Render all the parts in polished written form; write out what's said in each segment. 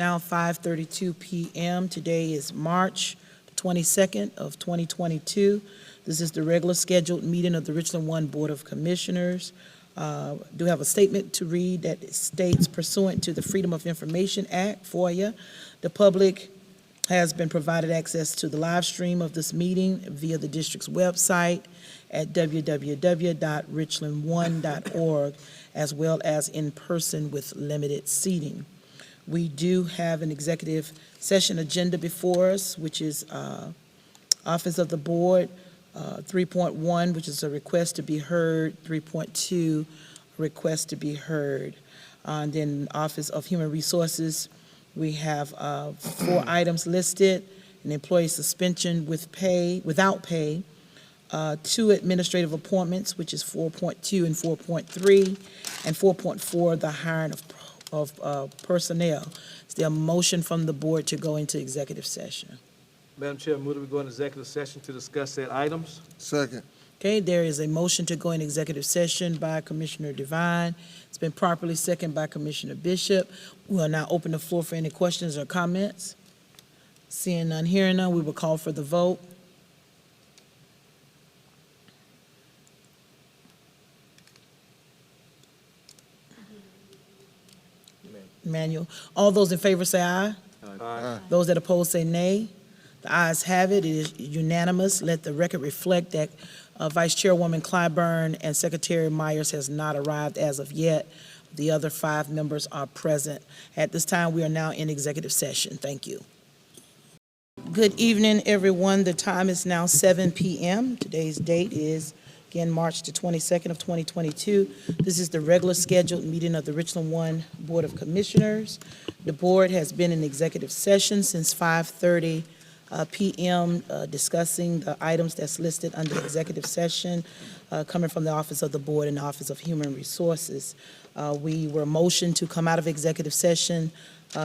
now 5:32 p.m. Today is March 22nd of 2022. This is the regular scheduled meeting of the Richland 1 Board of Commissioners. Do have a statement to read that states pursuant to the Freedom of Information Act, FOIA, the public has been provided access to the live stream of this meeting via the district's website at www.richland1.org, as well as in person with limited seating. We do have an executive session agenda before us, which is Office of the Board, 3.1, which is a request to be heard, 3.2, request to be heard. And then Office of Human Resources, we have 4 items listed: an employee suspension with pay, without pay, 2 administrative appointments, which is 4.2 and 4.3, and 4.4, the hiring of personnel. Is there a motion from the board to go into executive session? Madam Chair, I move that we go into executive session to discuss said items. Second. Okay, there is a motion to go in executive session by Commissioner Devine. It's been properly seconded by Commissioner Bishop. We will now open the floor for any questions or comments. Seeing none, hearing none, we will call for the vote. Manuel. All those in favor say aye. Aye. Those that oppose say nay. The ayes have it. It is unanimous. Let the record reflect that Vice Chairwoman Clyburn and Secretary Myers has not arrived as of yet. The other 5 members are present. At this time, we are now in executive session. Thank you. Good evening, everyone. The time is now 7 p.m. Today's date is, again, March the 22nd of 2022. This is the regular scheduled meeting of the Richland 1 Board of Commissioners. The board has been in executive session since 5:30 p.m. Discussing the items that's listed under executive session coming from the Office of the Board and the Office of Human Resources. We were motioned to come out of executive session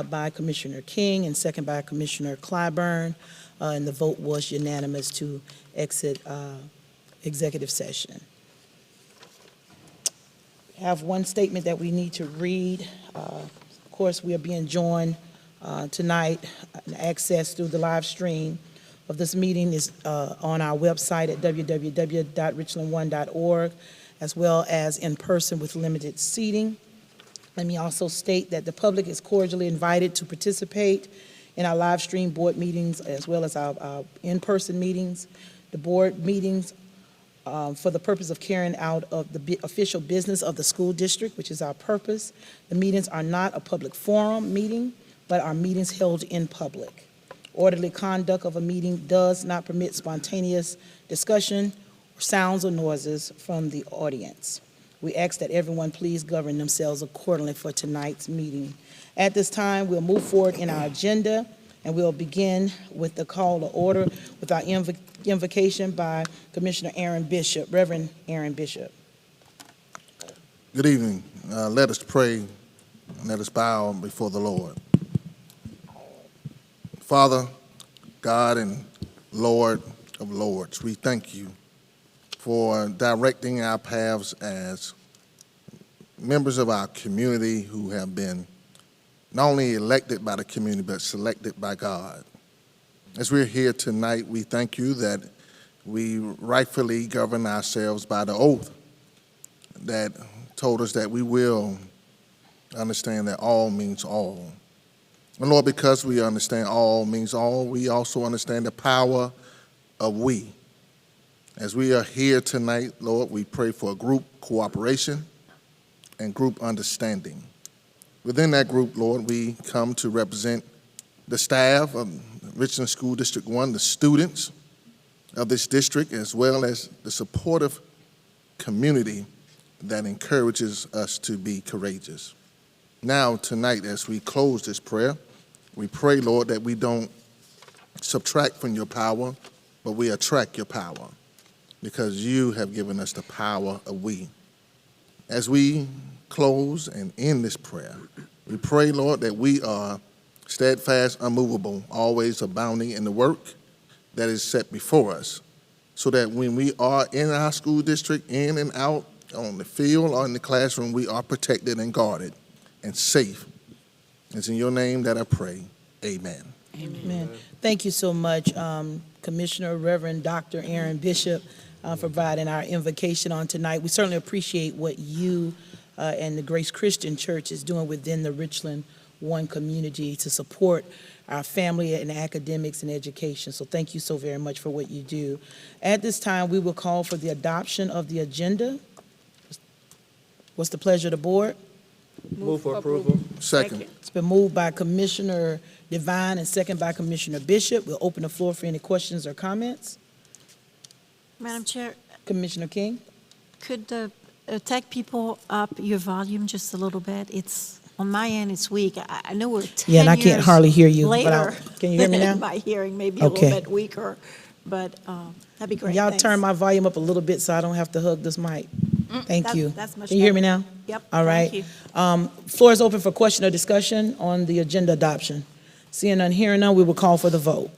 by Commissioner King and second by Commissioner Clyburn, and the vote was unanimous to exit executive session. We have one statement that we need to read. Of course, we are being joined tonight. Access through the live stream of this meeting is on our website at www.richland1.org, as well as in person with limited seating. Let me also state that the public is cordially invited to participate in our live stream board meetings as well as our in-person meetings. The board meetings for the purpose of carrying out of the official business of the school district, which is our purpose. The meetings are not a public forum meeting, but are meetings held in public. Orderly conduct of a meeting does not permit spontaneous discussion, or sounds or noises from the audience. We ask that everyone please govern themselves accordingly for tonight's meeting. At this time, we'll move forward in our agenda, and we'll begin with the call to order with our invocation by Commissioner Aaron Bishop, Reverend Aaron Bishop. Good evening. Let us pray and let us bow before the Lord. Father, God and Lord of Lords, we thank you for directing our paths as members of our community who have been not only elected by the community, but selected by God. As we're here tonight, we thank you that we rightfully govern ourselves by the oath that told us that we will understand that all means all. And Lord, because we understand all means all, we also understand the power of we. As we are here tonight, Lord, we pray for group cooperation and group understanding. Within that group, Lord, we come to represent the staff of Richland School District 1, the students of this district, as well as the supportive community that encourages us to be courageous. Now, tonight, as we close this prayer, we pray, Lord, that we don't subtract from your power, but we attract your power, because you have given us the power of we. As we close and end this prayer, we pray, Lord, that we are steadfast, unmovable, always abounding in the work that is set before us, so that when we are in our school district, in and out, on the field or in the classroom, we are protected and guarded and safe It's in your name that I pray. Amen. Amen. Thank you so much, Commissioner, Reverend Dr. Aaron Bishop, for providing our invocation on tonight. We certainly appreciate what you and the Grace Christian Church is doing within the Richland One community to support our family and academics and education. So thank you so very much for what you do. At this time, we will call for the adoption of the agenda. What's the pleasure of the board? Move for approval. Second. It's been moved by Commissioner Devine and second by Commissioner Bishop. We'll open the floor for any questions or comments. Madam Chair, Commissioner King? could tech people up your volume just a little bit? It's, on my end, it's weak. I know we're 10 Yeah, and I can't years hardly hear you, but later. can you hear me now? My hearing may be a Okay. little bit weaker, but that'd be great. Y'all Thanks. turn my volume up a little bit so I don't have to hug this mic. Thank That- you. that's much Can you hear me better. now? Yep, All thank right. you. Floor is open for question or discussion on the agenda adoption. Seeing none, hearing none, we will call for the vote.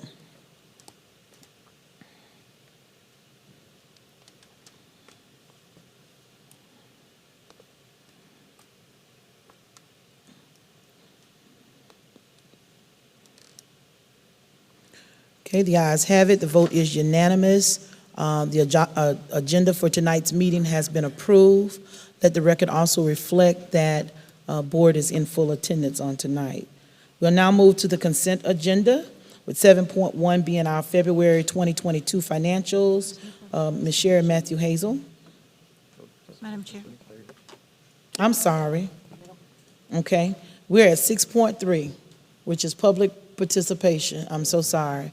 Okay, the ayes have it. The vote is unanimous. The agenda for tonight's meeting has been approved. Let the record also reflect that board is in full attendance on tonight. We'll now move to the consent agenda, with 7.1 being our February 2022 financials. Ms. Sherry Matthew Hazel. Madam Chair. I'm sorry. Okay, we're at 6.3, which is public participation. I'm so sorry.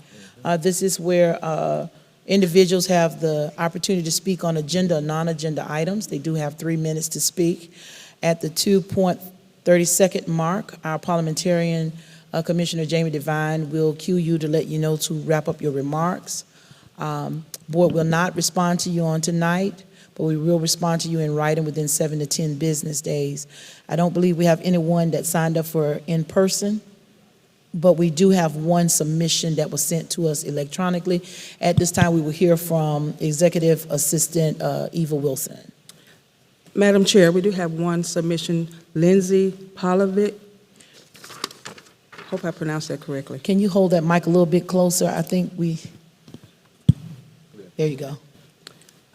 This is where individuals have the opportunity to speak on agenda or non-agenda items. They do have 3 minutes to speak. At the 2.30-second mark, our parliamentarian, Commissioner Jamie Devine, will cue you to let you know to wrap up your remarks. Board will not respond to you on tonight, but we will respond to you in writing within 7 to 10 business days. I don't believe we have anyone that signed up for in-person, but we do have one submission that was sent to us electronically. At this time, we will hear from Executive Assistant Eva Wilson. Madam Chair, we do have one submission, Lindsay Polovic. Hope I pronounced that correctly. Can you hold that mic a little bit closer? I think there you go.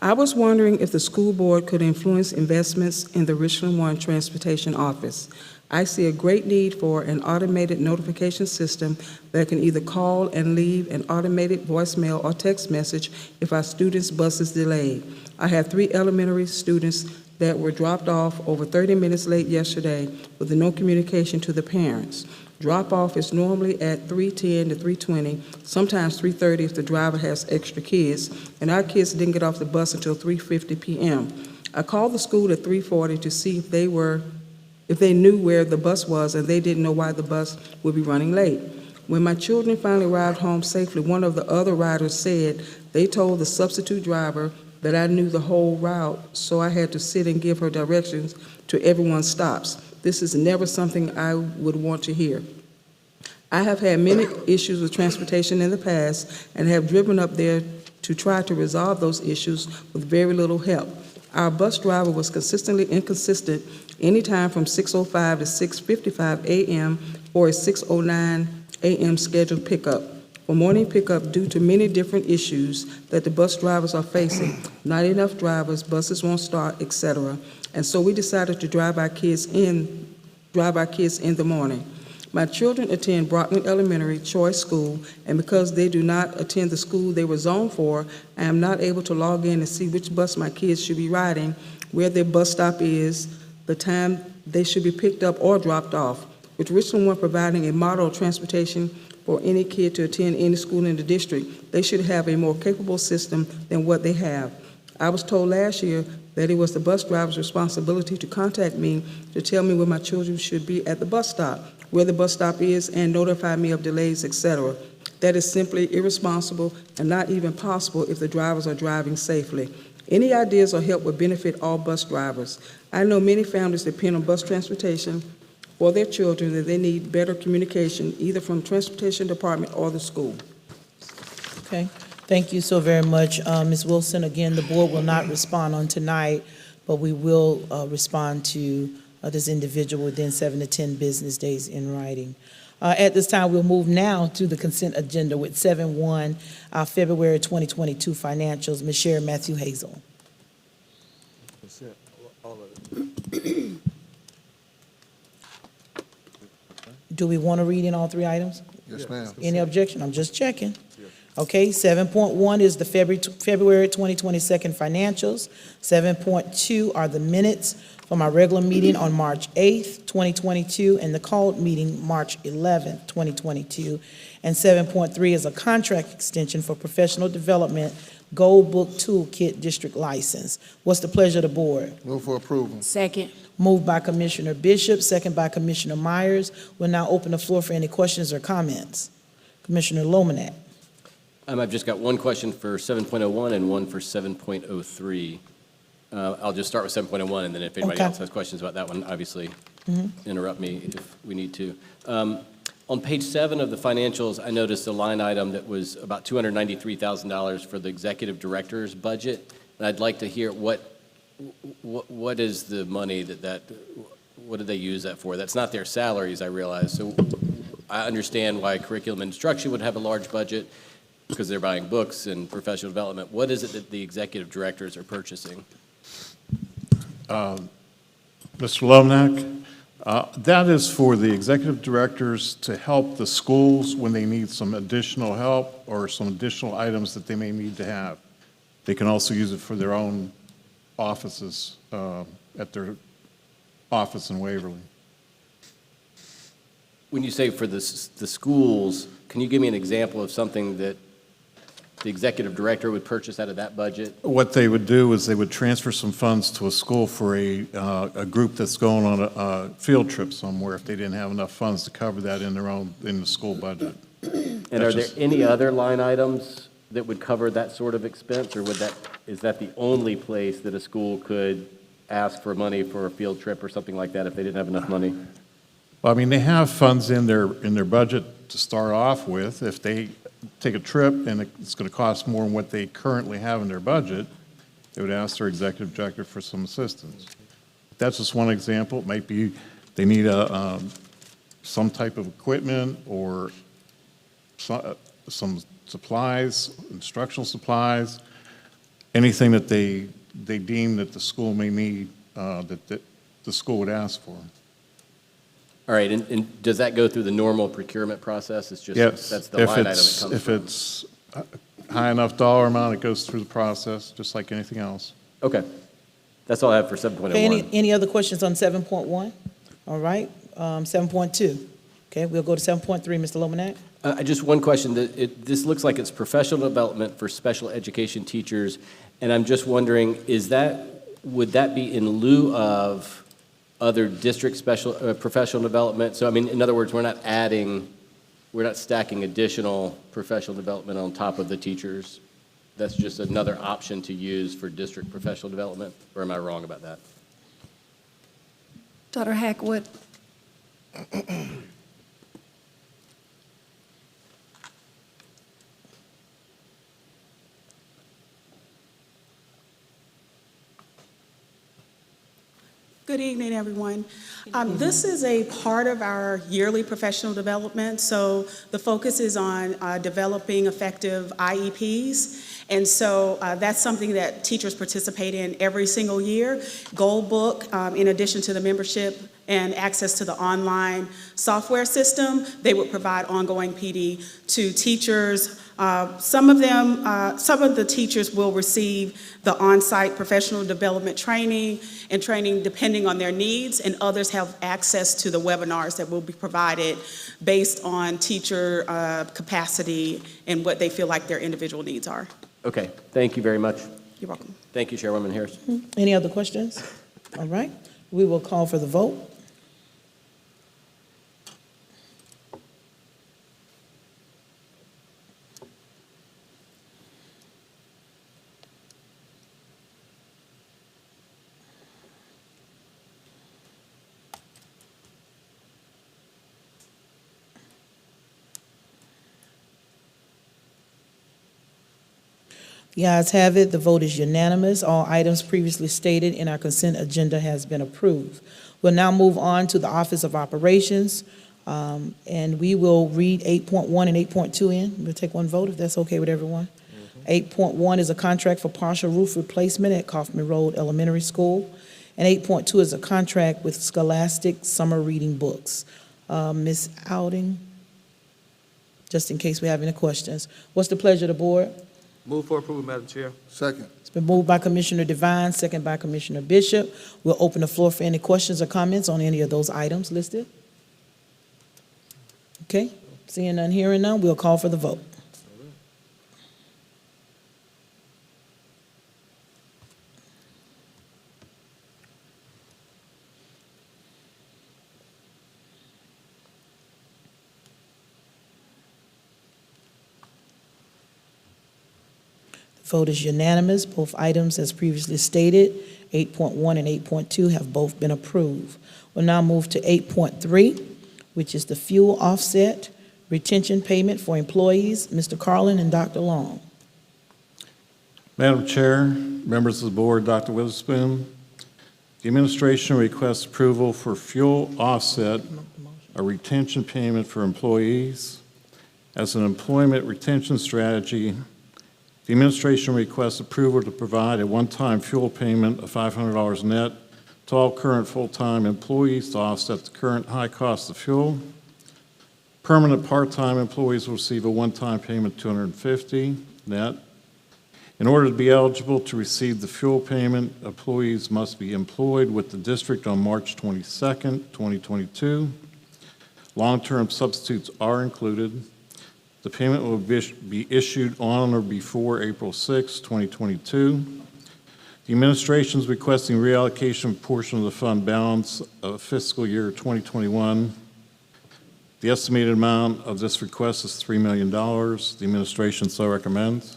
I was wondering if the school board could influence investments in the Richland One Transportation Office. I see a great need for an automated notification system that can either call and leave an automated voicemail or text message if our students' bus is delayed. I have 3 elementary students that were dropped off over 30 minutes late yesterday with no communication to the parents. Drop-off is normally at 3:10 to 3:20, sometimes 3:30 if the driver has extra kids, and our kids didn't get off the bus until 3:50 p.m. I called the school at 3:40 to see if they knew where the bus was, and they didn't know why the bus would be running late. When my children finally arrived home safely, one of the other riders said they told the substitute driver that I knew the whole route, so I had to sit and give her directions to everyone's stops. This is never something I would want to hear. I have had many issues with transportation in the past and have driven up there to try to resolve those issues with very little help. Our bus driver was consistently inconsistent anytime from 6:05 to 6:55 a.m. or a 6:09 a.m. scheduled pickup. For morning pickup, due to many different issues that the bus drivers are facing, not enough drivers, buses won't start, etc. And so we decided to drive our kids in the morning. My children attend Brockman Elementary Choice School, and because they do not attend the school they were zoned for, I am not able to log in and see which bus my kids should be riding, where their bus stop is, the time they should be picked up or dropped off. With Richland One providing a model of transportation for any kid to attend any school in the district, they should have a more capable system than what they have. I was told last year that it was the bus driver's responsibility to contact me to tell me where my children should be at the bus stop, where the bus stop is, and notify me of delays, etc. That is simply irresponsible and not even possible if the drivers are driving safely. Any ideas or help would benefit all bus drivers. I know many families depend on bus transportation for their children, and they need better communication, either from the transportation department or the school. Okay, thank you so very much, Ms. Wilson. Again, the board will not respond on tonight, but we will respond to of this individual within 7 to 10 business days in writing. At this time, we'll move now to the consent agenda with 7.1, our February 2022 financials. Ms. Sherry Matthew Hazel. Consent, all of it. Do we want to read in all three items? Yes, ma'am. Any objection? I'm just checking. Okay, 7.1 is the February 2022 financials. 7.2 are the minutes from our regular meeting on March 8th, 2022, and the called meeting March 11th, 2022. And 7.3 is a contract extension for professional development Gold Book Toolkit District License. What's the pleasure of the board? Move for approval. Second. Moved by Commissioner Bishop, second by Commissioner Myers. We'll now open the floor for any questions or comments. Commissioner Lomanak. I've just got one question for 7.01 and one for 7.03. I'll just start with 7.01, and then if anybody Okay. else has questions about that one, obviously interrupt me if we need to. On page 7 of the financials, I noticed a line item that was about $293,000 for the executive director's budget, and I'd like to hear what is the money what do they use that for? That's not their salaries, I realize. So I understand why curriculum and instruction would have a large budget, because they're buying books and professional development. What is it that the executive directors are purchasing? Mr. Lomanak, that is for the executive directors to help the schools when they need some additional help or some additional items that they may need to have. They can also use it for their own offices, at their office in Waverly. When you say for the schools, can you give me an example of something that the executive director would purchase out of that budget? What they would do is they would transfer some funds to a school for a group that's going on a field trip somewhere if they didn't have enough funds to cover that in the school budget. And are there any other line items that would cover that sort of expense, or is that the only place that a school could ask for money for a field trip or something like that if they didn't have enough money? Well, I mean, they have funds in their budget to start off with. If they take a trip and it's going to cost more than what they currently have in their budget, they would ask their executive director for some assistance. That's just one example. It might be they need some type of equipment or some supplies, instructional supplies, anything that they deem that the school may need, that the school would ask for. All right, and does that go through the normal procurement process? It's just, Yes. that's the line item it comes If from? it's a high enough dollar amount, it goes through the process, just like anything else. Okay. That's all I have for 7.01. Okay, any other questions on 7.1? All right, 7.2. Okay, we'll go to 7.3, Mr. Lomanak. Just one question. This looks like it's professional development for special education teachers, and I'm just wondering, would that be in lieu of other district professional development? So, I mean, in other words, we're not stacking additional professional development on top of the teachers. That's just another option to use for district professional development, or am I wrong about that? Dr. Hackwood? Good evening, everyone. This is a part of our yearly professional development, so the focus is on developing effective IEPs. And so that's something that teachers participate in every single year. Gold Book, in addition to the membership and access to the online software system, they would provide ongoing PD to teachers. Some of the teachers will receive the on-site professional development training and training depending on their needs, and others have access to the webinars that will be provided based on teacher capacity and what they feel like their individual needs are. Okay, thank you very much. You're welcome. Thank you, Chairwoman Harris. Any other questions? All right, we will call for the vote. The ayes have it. The vote is unanimous. All items previously stated in our consent agenda has been approved. We'll now move on to the Office of Operations, and we will read 8.1 and 8.2 in. We'll take one vote if that's okay with everyone. 8.1 is a contract for partial roof replacement at Kaufman Road Elementary School, and 8.2 is a contract with Scholastic Summer Reading Books. Ms. Outing, just in case we have any questions. What's the pleasure of the board? Move for approval, Madam Chair. Second. It's been moved by Commissioner Devine, second by Commissioner Bishop. We'll open the floor for any questions or comments on any of those items listed. Okay, seeing none, hearing none, we'll call for the vote. Vote is unanimous. Both items, as previously stated, 8.1 and 8.2, have both been approved. We'll now move to 8.3, which is the fuel offset retention payment for employees. Mr. Carlin and Dr. Long. Madam Chair, members of the board, Dr. Witherspoon, the administration requests approval for fuel offset, a retention payment for employees. As an employment retention strategy, the administration requests approval to provide a one-time fuel payment of $500 net to all current full-time employees to offset the current high cost of fuel. Permanent part-time employees will receive a one-time payment of $250 net. In order to be eligible to receive the fuel payment, employees must be employed with the district on March 22nd, 2022. Long-term substitutes are included. The payment will be issued on or before April 6, 2022. The administration is requesting reallocation of a portion of the fund balance of fiscal year 2021. The estimated amount of this request is $3 million. The administration so recommends.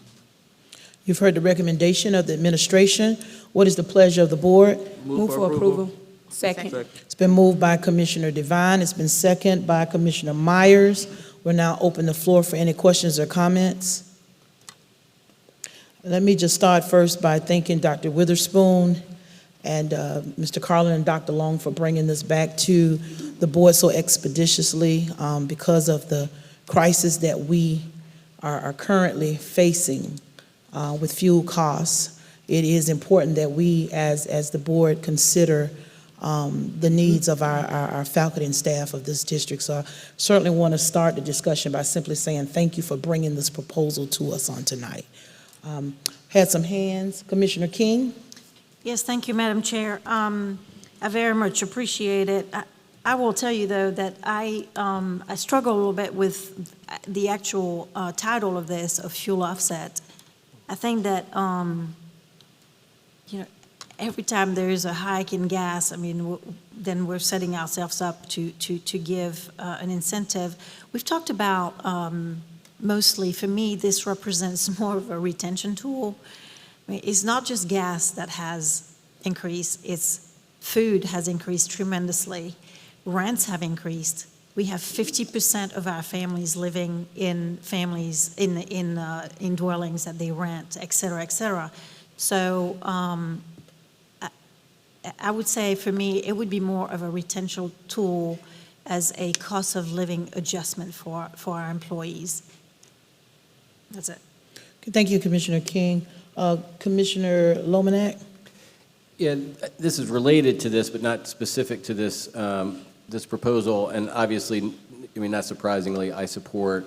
You've heard the recommendation of the administration. What is the pleasure of the board? Move for approval. Second. It's been moved by Commissioner Devine. It's been seconded by Commissioner Myers. We'll now open the floor for any questions or comments. Let me just start first by thanking Dr. Witherspoon and Mr. Carlin and Dr. Long for bringing this back to the board so expeditiously because of the crisis that we are currently facing with fuel costs. It is important that we, as the board, consider the needs of our faculty and staff of this district. So I certainly want to start the discussion by simply saying thank you for bringing this proposal to us on tonight. Had some hands. Commissioner King? Yes, thank you, Madam Chair. I very much appreciate it. I will tell you, though, that I struggle a little bit with the actual title of this, of fuel offset. I think that, every time there is a hike in gas, then we're setting ourselves up to give an incentive. We've talked about, mostly, for me, this represents more of a retention tool. It's not just gas that has increased, it's food has increased tremendously. Rents have increased. We have 50% of our families living in dwellings that they rent, et cetera, et cetera. So I would say for me, it would be more of a retention tool as a cost of living adjustment for our employees. That's it. Thank you, Commissioner King. Commissioner Lomanak? Yeah, this is related to this, but not specific to this, this proposal. And obviously, not surprisingly, I support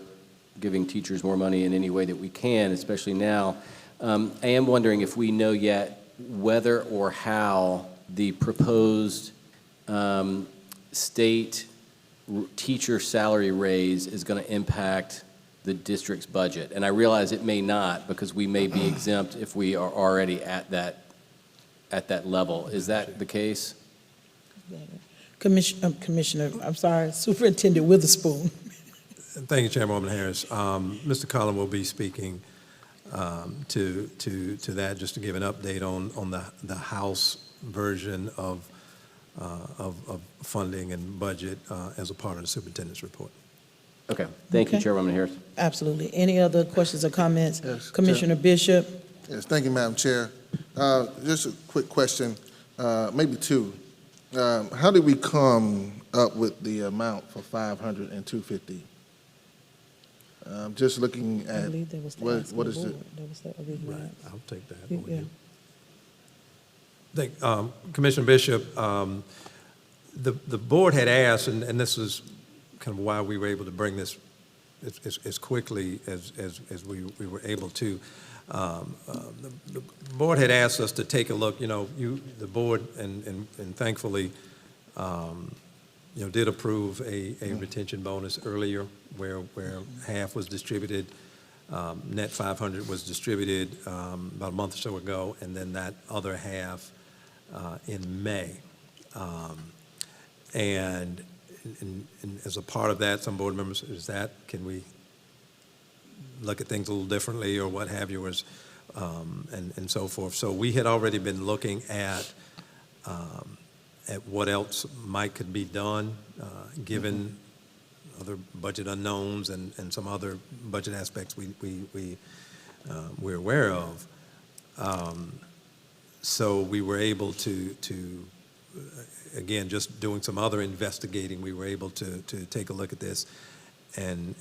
giving teachers more money in any way that we can, especially now. I am wondering if we know yet whether or how the proposed state teacher salary raise is going to impact the district's budget. And I realize it may not, because we may be exempt if we are already at that level. Is that the case? Superintendent Witherspoon. Thank you, Chairwoman Harris. Mr. Collin will be speaking to that, just to give an update on the House version of funding and budget as a part of the superintendent's report. Okay. Thank you, Okay. Chairwoman Harris. Absolutely. Any other questions or comments? Yes, Commissioner Bishop? Yes, thank you, Madam Chair. Just a quick question, maybe two. How did we come up with the amount for 500 and 250? Just looking I at believe that was the what ask of what the is the board. That was the original Right, ask. I'll take that. Yeah, with yeah. you. I think, Commissioner Bishop, the board had asked, and this is kind of why we were able to bring this as quickly as we were able to. The board had asked us to take a look, the board, and thankfully, did approve a retention bonus earlier where half was distributed, net 500 was distributed about a month or so ago, and then that other half in May. And as a part of that, some board members, can we look at things a little differently or what have you, and so forth. So we had already been looking at what else could be done, given other budget unknowns and some other budget aspects we're aware of. So we were able to again, just doing some other investigating, we were able to take a look at this and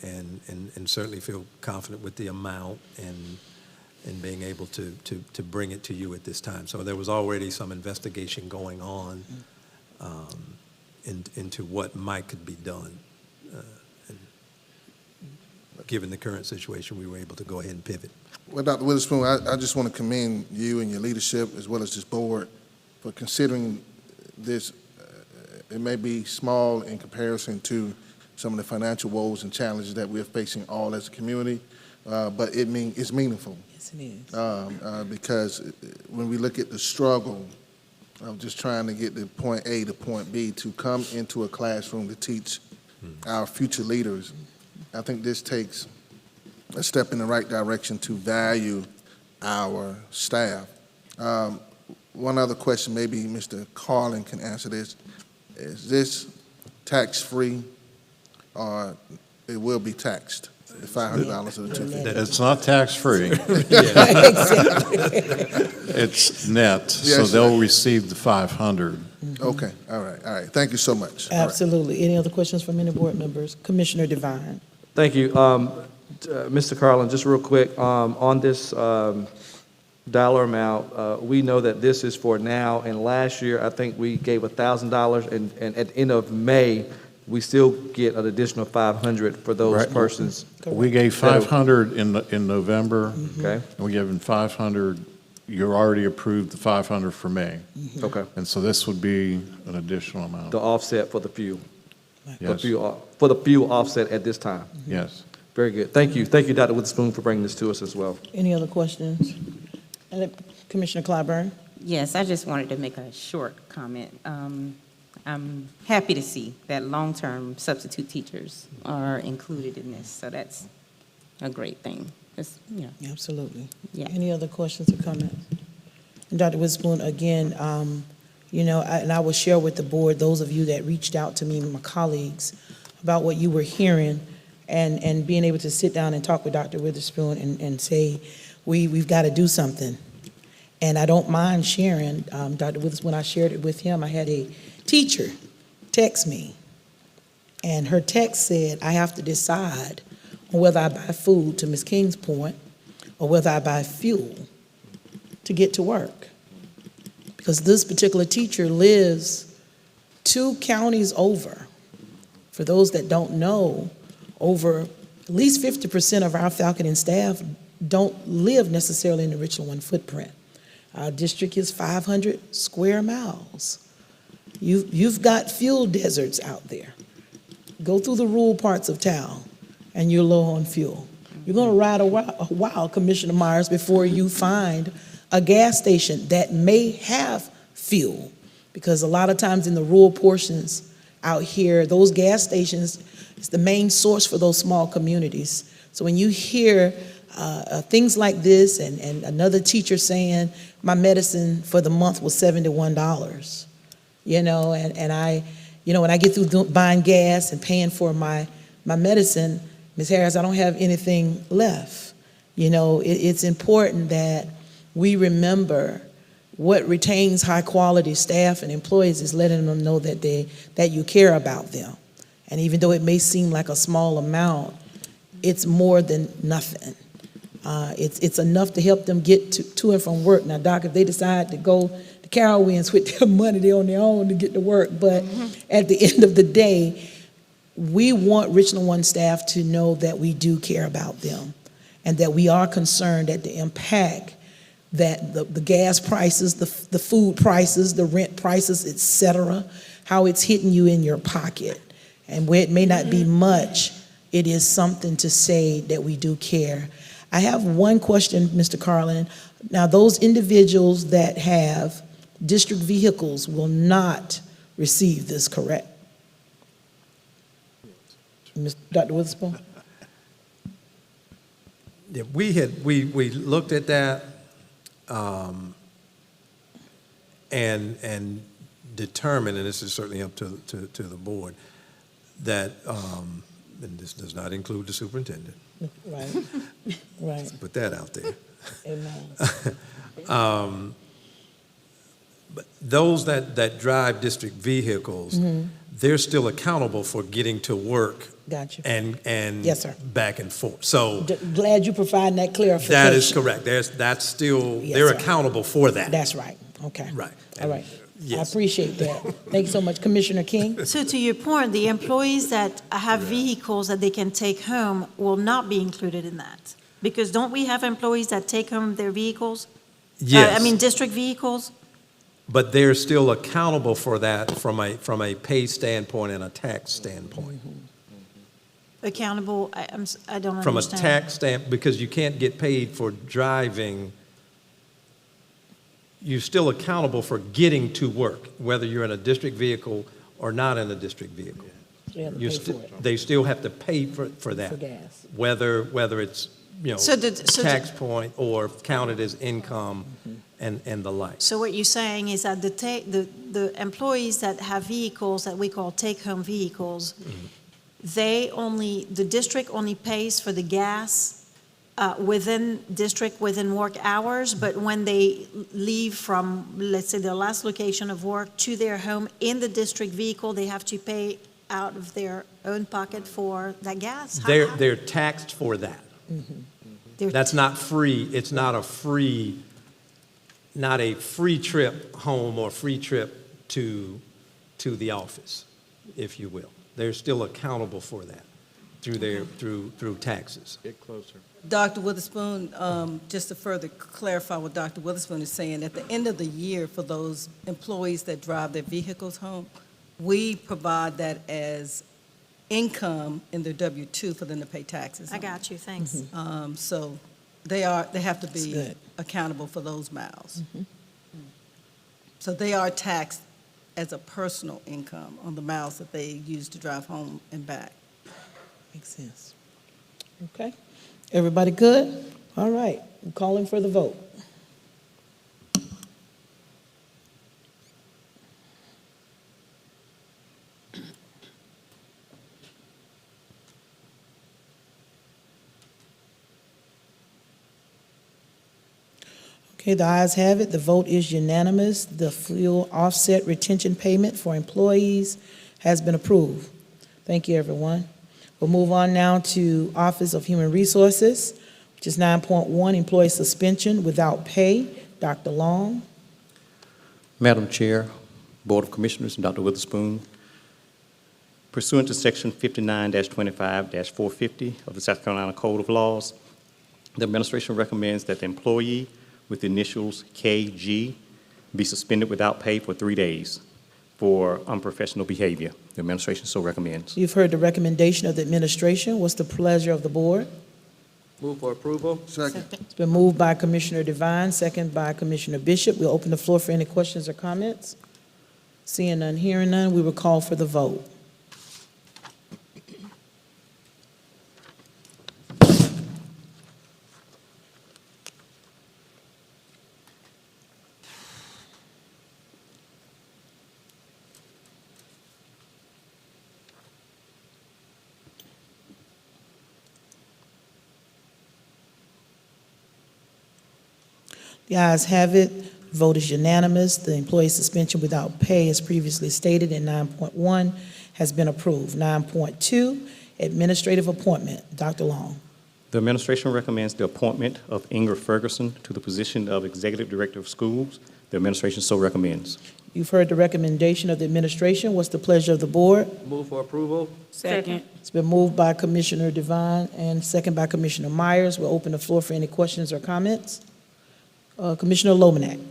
certainly feel confident with the amount and being able to bring it to you at this time. So there was already some investigation going on into what could be done. And given the current situation, we were able to go ahead and pivot. Well, Dr. Witherspoon, I just want to commend you and your leadership as well as this board for considering this. It may be small in comparison to some of the financial woes and challenges that we're facing all as a community, but it's meaningful. Yes, it is. Because when we look at the struggle of just trying to get to point A to point B to come into a classroom to teach our future leaders, I think this takes a step in the right direction to value our staff. One other question, maybe Mr. Carlin can answer this. Is this tax-free or it will be taxed, the $500 or the $250? It's not tax-free. It's net, so Yes, they'll receive the 500. Okay, all right. Thank you so much. All right. Absolutely. Any other questions from any board members? Commissioner Devine. Thank you. Mr. Carlin, just real quick, on this dollar amount, we know that this is for now, and last year, I think we gave $1,000, and at the end of May, we still get an additional 500 for those Right. persons. We gave 500 in November, Okay, and we gave them 500. You already approved the 500 for May. okay. And so this would be an additional amount. The offset for the fuel, Yes, for the fuel offset at this time. yes. Very good. Thank you. Thank you, Dr. Witherspoon, for bringing this to us as well. Any other questions? Commissioner Clyburn. Yes, I just wanted to make a short comment. I'm happy to see that long-term substitute teachers are included in this, so that's a great thing. It's, Absolutely. Yeah. Any other questions or comments? And Dr. Witherspoon, again, and I will share with the board, those of you that reached out to me, my colleagues, about what you were hearing and being able to sit down and talk with Dr. Witherspoon and say, we've got to do something. And I don't mind sharing, Dr. Witherspoon, I shared it with him. I had a teacher text me, and her text said, I have to decide on whether I buy food, to Ms. King's point, or whether I buy fuel to get to work. Because this particular teacher lives 2 counties over. For those that don't know, over at least 50% of our faculty and staff don't live necessarily in the Richland 1 footprint. Our district is 500 square miles. You've got fuel deserts out there. Go through the rural parts of town, and you're low on fuel. You're going to ride a while, Commissioner Myers, before you find a gas station that may have fuel, because a lot of times in the rural portions out here, those gas stations is the main source for those small communities. So when you hear things like this, and another teacher saying my medicine for the month was $71, and I, when I get through buying gas and paying for my medicine, Ms. Harris, I don't have anything left. It's important that we remember what retains high-quality staff and employees is letting them know that you care about them. And even though it may seem like a small amount, it's more than nothing. It's enough to help them get to and from work. Now, Doc, if they decide to go to Carowinds with their money, they're on their own to get to work. But at the end of the day, we want Richland One staff to know that we do care about them and that we are concerned at the impact that the gas prices, the food prices, the rent prices, et cetera, how it's hitting you in your pocket. And where it may not be much, it is something to say that we do care. I have one question, Mr. Carlin. Now, those individuals that have district vehicles will not receive this, correct? Dr. Witherspoon? Yeah, we looked at that, and determined, and this is certainly up to the board, that, and this does not include the superintendent. Right, right. Put that out there. Amen. But those that drive district vehicles, they're still accountable for getting to work. Gotcha. And Yes, sir. back and forth. So Glad you provided that clarification. that is correct. That's still, Yes, they're sir. accountable for that. That's right. Okay. Right. All right. I Yes. appreciate that. Thank you so much. Commissioner King? So to your point, the employees that have vehicles that they can take home will not be included in that? Because don't we have employees that take home their vehicles? Yes. I mean, district vehicles? But they're still accountable for that from a pay standpoint and a tax standpoint. Accountable, I don't understand. From a tax standpoint, because you can't get paid for driving, you're still accountable for getting to work, whether you're in a district vehicle or not in a district vehicle. They have to pay for it. They still have to pay for that. For gas. Whether it's, tax point or counted as income and the like. So what you're saying is that the employees that have vehicles that we call take-home vehicles, the district only pays for the gas within district, within work hours, but when they leave from, let's say, their last location of work to their home in the district vehicle, they have to pay out of their own pocket for that gas? They're taxed for that. They're- That's not free. It's not a free trip home or free trip to the office, if you will. They're still accountable for that through taxes. Get closer. Dr. Witherspoon, just to further clarify what Dr. Witherspoon is saying, at the end of the year for those employees that drive their vehicles home, we provide that as income in their W-2 for them to pay taxes I on. got you, thanks. So they have to That's be good. accountable for those miles. So they are taxed as a personal income on the miles that they use to drive home and back. Makes sense. Okay. Everybody good? All right. I'm calling for the vote. Okay, the ayes have it. The vote is unanimous. The fuel offset retention payment for employees has been approved. Thank you, everyone. We'll move on now to Office of Human Resources, which is 9.1, employee suspension without pay. Dr. Long. Madam Chair, Board of Commissioners, and Dr. Witherspoon, pursuant to Section 59-25-450 of the South Carolina Code of Laws, the administration recommends that the employee with the initials KG be suspended without pay for 3 days for unprofessional behavior. The administration so recommends. You've heard the recommendation of the administration. What's the pleasure of the board? Move for approval. Second. It's been moved by Commissioner Devine, second by Commissioner Bishop. We'll open the floor for any questions or comments. Seeing none, hearing none, we will call for the vote. The ayes have it. Vote is unanimous. The employee suspension without pay, as previously stated in 9.1, has been approved. 9.2, administrative appointment. Dr. Long. The administration recommends the appointment of Ingrid Ferguson to the position of Executive Director of Schools. The administration so recommends. You've heard the recommendation of the administration. What's the pleasure of the board? Move for approval? Second. It's been moved by Commissioner Devine and second by Commissioner Myers. We'll open the floor for any questions or comments. Commissioner Lomanak.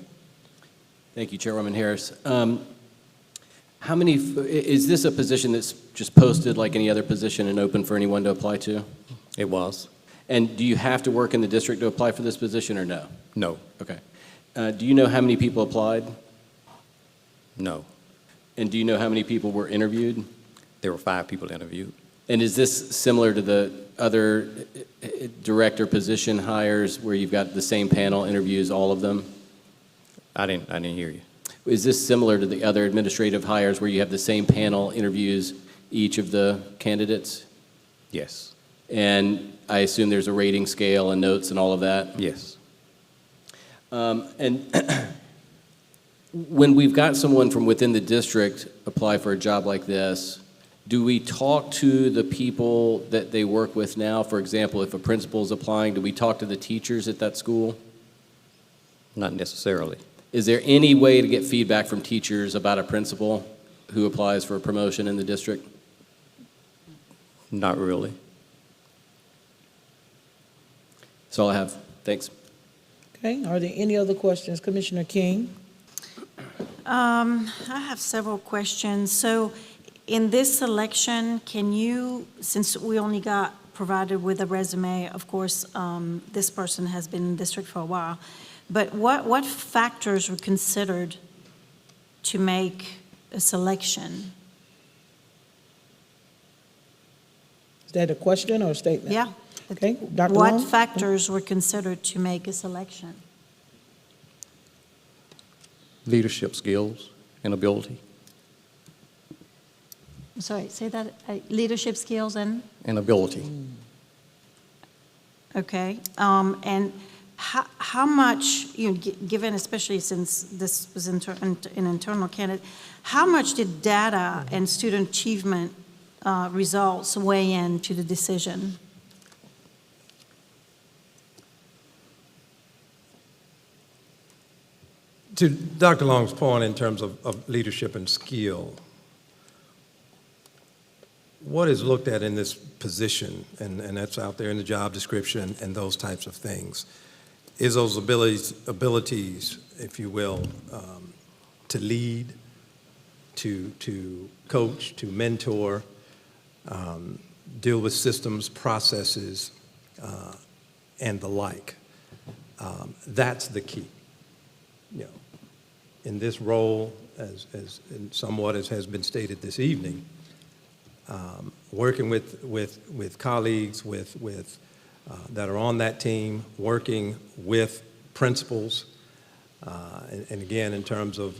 Thank you, Chairwoman Harris. How many, is this a position that's just posted like any other position and open for anyone to apply to? It was. And do you have to work in the district to apply for this position or no? No. Okay. Do you know how many people applied? No. And do you know how many people were interviewed? There were 5 people interviewed. And is this similar to the other director position hires where you've got the same panel interviews all of them? I didn't hear you. Is this similar to the other administrative hires where you have the same panel interviews each of the candidates? Yes. And I assume there's a rating scale and notes and all of that? Yes. And when we've got someone from within the district apply for a job like this, do we talk to the people that they work with now? For example, if a principal is applying, do we talk to the teachers at that school? Not necessarily. Is there any way to get feedback from teachers about a principal who applies for a promotion in the district? Not really. That's all I have. Thanks. Okay, are there any other questions? Commissioner King? I have several questions. So in this selection, can you, since we only got provided with a resume, of course, this person has been in the district for a while, but what factors were considered to make a selection? Is that a question or a statement? Yeah. Okay, Dr. What Long? factors were considered to make a selection? Leadership skills and ability. I'm sorry, say that, leadership skills and? And ability. Okay, and how much, given especially since this was an internal candidate, how much did data and student achievement results weigh in to the decision? To Dr. Long's point in terms of leadership and skill, what is looked at in this position, and that's out there in the job description and those types of things, is those abilities, if you will, to lead, to coach, to mentor, deal with systems, processes, and the like. That's the key. In this role, as somewhat as has been stated this evening, working with colleagues that are on that team, working with principals, and again, in terms of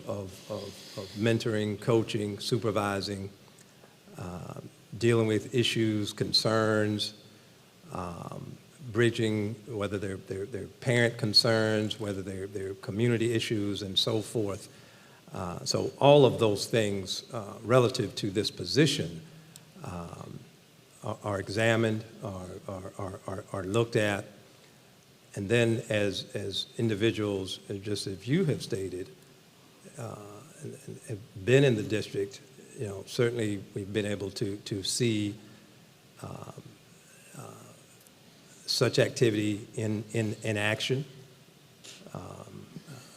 mentoring, coaching, supervising, dealing with issues, concerns, bridging, whether they're parent concerns, whether they're community issues, and so forth. So all of those things relative to this position are examined, are looked at, and then as individuals, just as you have stated, have been in the district, certainly we've been able to see such activity in action,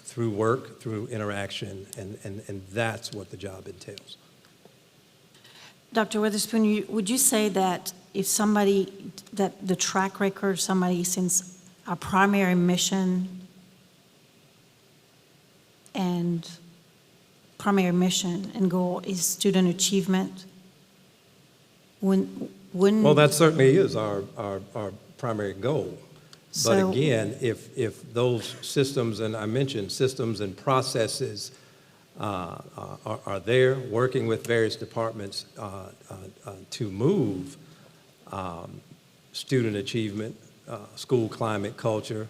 through work, through interaction, and that's what the job entails. Dr. Witherspoon, would you say that if somebody, that the track record of somebody, since our primary mission and goal is student achievement, wouldn't? Well, that certainly is our primary goal. But So- again, if those systems, and I mentioned systems and processes are there, working with various departments to move student achievement, school climate, culture,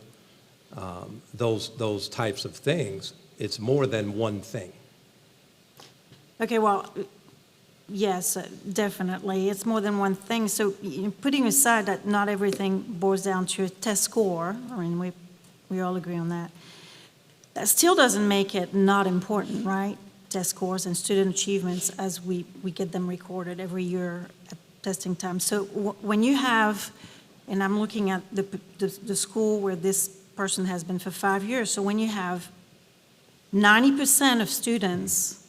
those types of things. It's more than one thing. Okay, well, yes, definitely. It's more than one thing. So putting aside that not everything boils down to a test score, I mean, we all agree on that. That still doesn't make it not important, right? Test scores and student achievements as we get them recorded every year at testing time. So when you have, and I'm looking at the school where this person has been for 5 years, so when you have 90% of students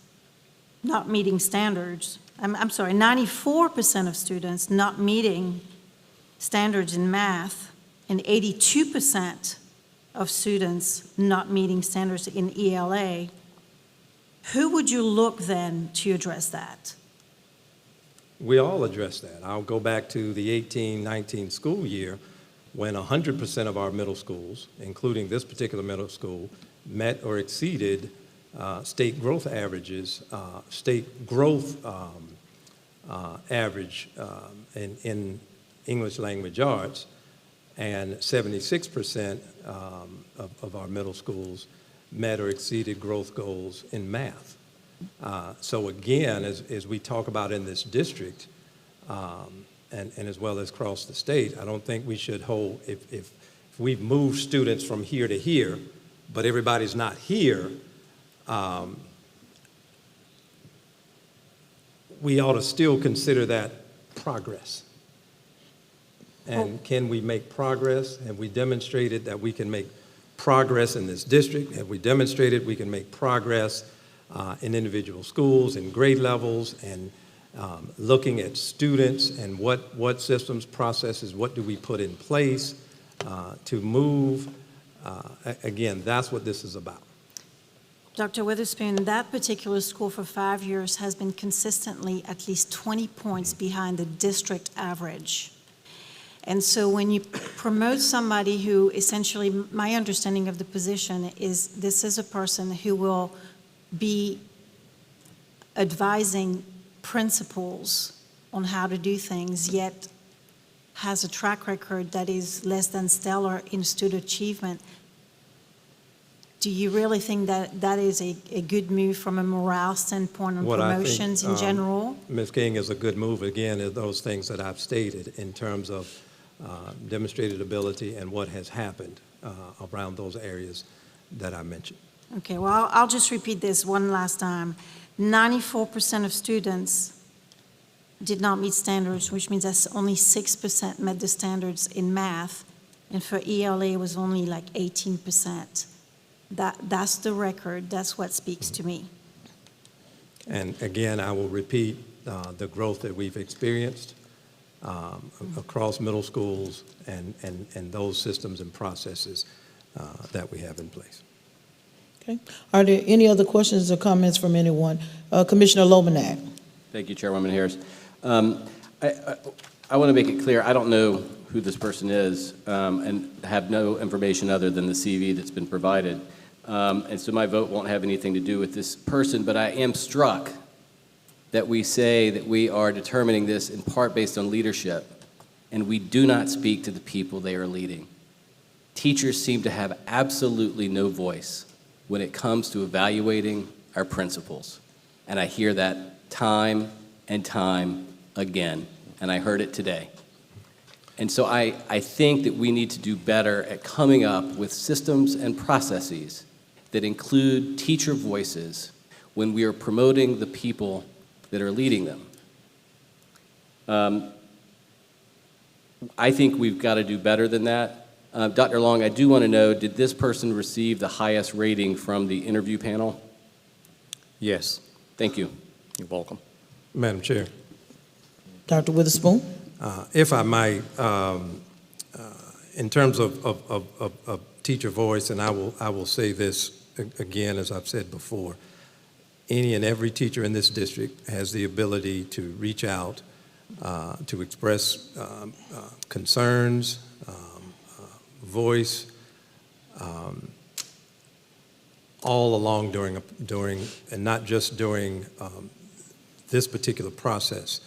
not meeting standards, I'm sorry, 94% of students not meeting standards in math, and 82% of students not meeting standards in ELA, who would you look then to address that? We all address that. I'll go back to the 18-19 school year when 100% of our middle schools, including this particular middle school, met or exceeded state growth averages, state growth average in English language arts, and 76% of our middle schools met or exceeded growth goals in math. So again, as we talk about in this district, and as well as across the state, I don't think we should hold, if we've moved students from here to here, but everybody's not here, we ought to still consider that progress. And can we make progress? Have we demonstrated that we can make progress in this district? Have we demonstrated we can make progress in individual schools and grade levels, and looking at students and what systems, processes, what do we put in place to move? Again, that's what this is about. Dr. Witherspoon, that particular school for 5 years has been consistently at least 20 points behind the district average. And so when you promote somebody who essentially, my understanding of the position is this is a person who will be advising principals on how to do things, yet has a track record that is less than stellar in student achievement. Do you really think that that is a good move from a morale standpoint on promotions in general? Ms. King, is a good move, again, is those things that I've stated in terms of demonstrated ability and what has happened around those areas that I mentioned. Okay, well, I'll just repeat this one last time. 94% of students did not meet standards, which means that only 6% met the standards in math, and for ELA it was only like 18%. That's the record. That's what speaks to me. And again, I will repeat the growth that we've experienced across middle schools and those systems and processes that we have in place. Okay. Are there any other questions or comments from anyone? Commissioner Lomanak. Thank you, Chairwoman Harris. I want to make it clear, I don't know who this person is and have no information other than the CV that's been provided. And so my vote won't have anything to do with this person, but I am struck that we say that we are determining this in part based on leadership, and we do not speak to the people they are leading. Teachers seem to have absolutely no voice when it comes to evaluating our principals. And I hear that time and time again, and I heard it today. And so I think that we need to do better at coming up with systems and processes that include teacher voices when we are promoting the people that are leading them. I think we've got to do better than that. Dr. Long, I do want to know, did this person receive the highest rating from the interview panel? Yes. Thank you. You're welcome. Madam Chair. Dr. Witherspoon. If I might, in terms of teacher voice, and I will say this again, as I've said before, any and every teacher in this district has the ability to reach out, to express concerns, voice, all along during, and not just during this particular process,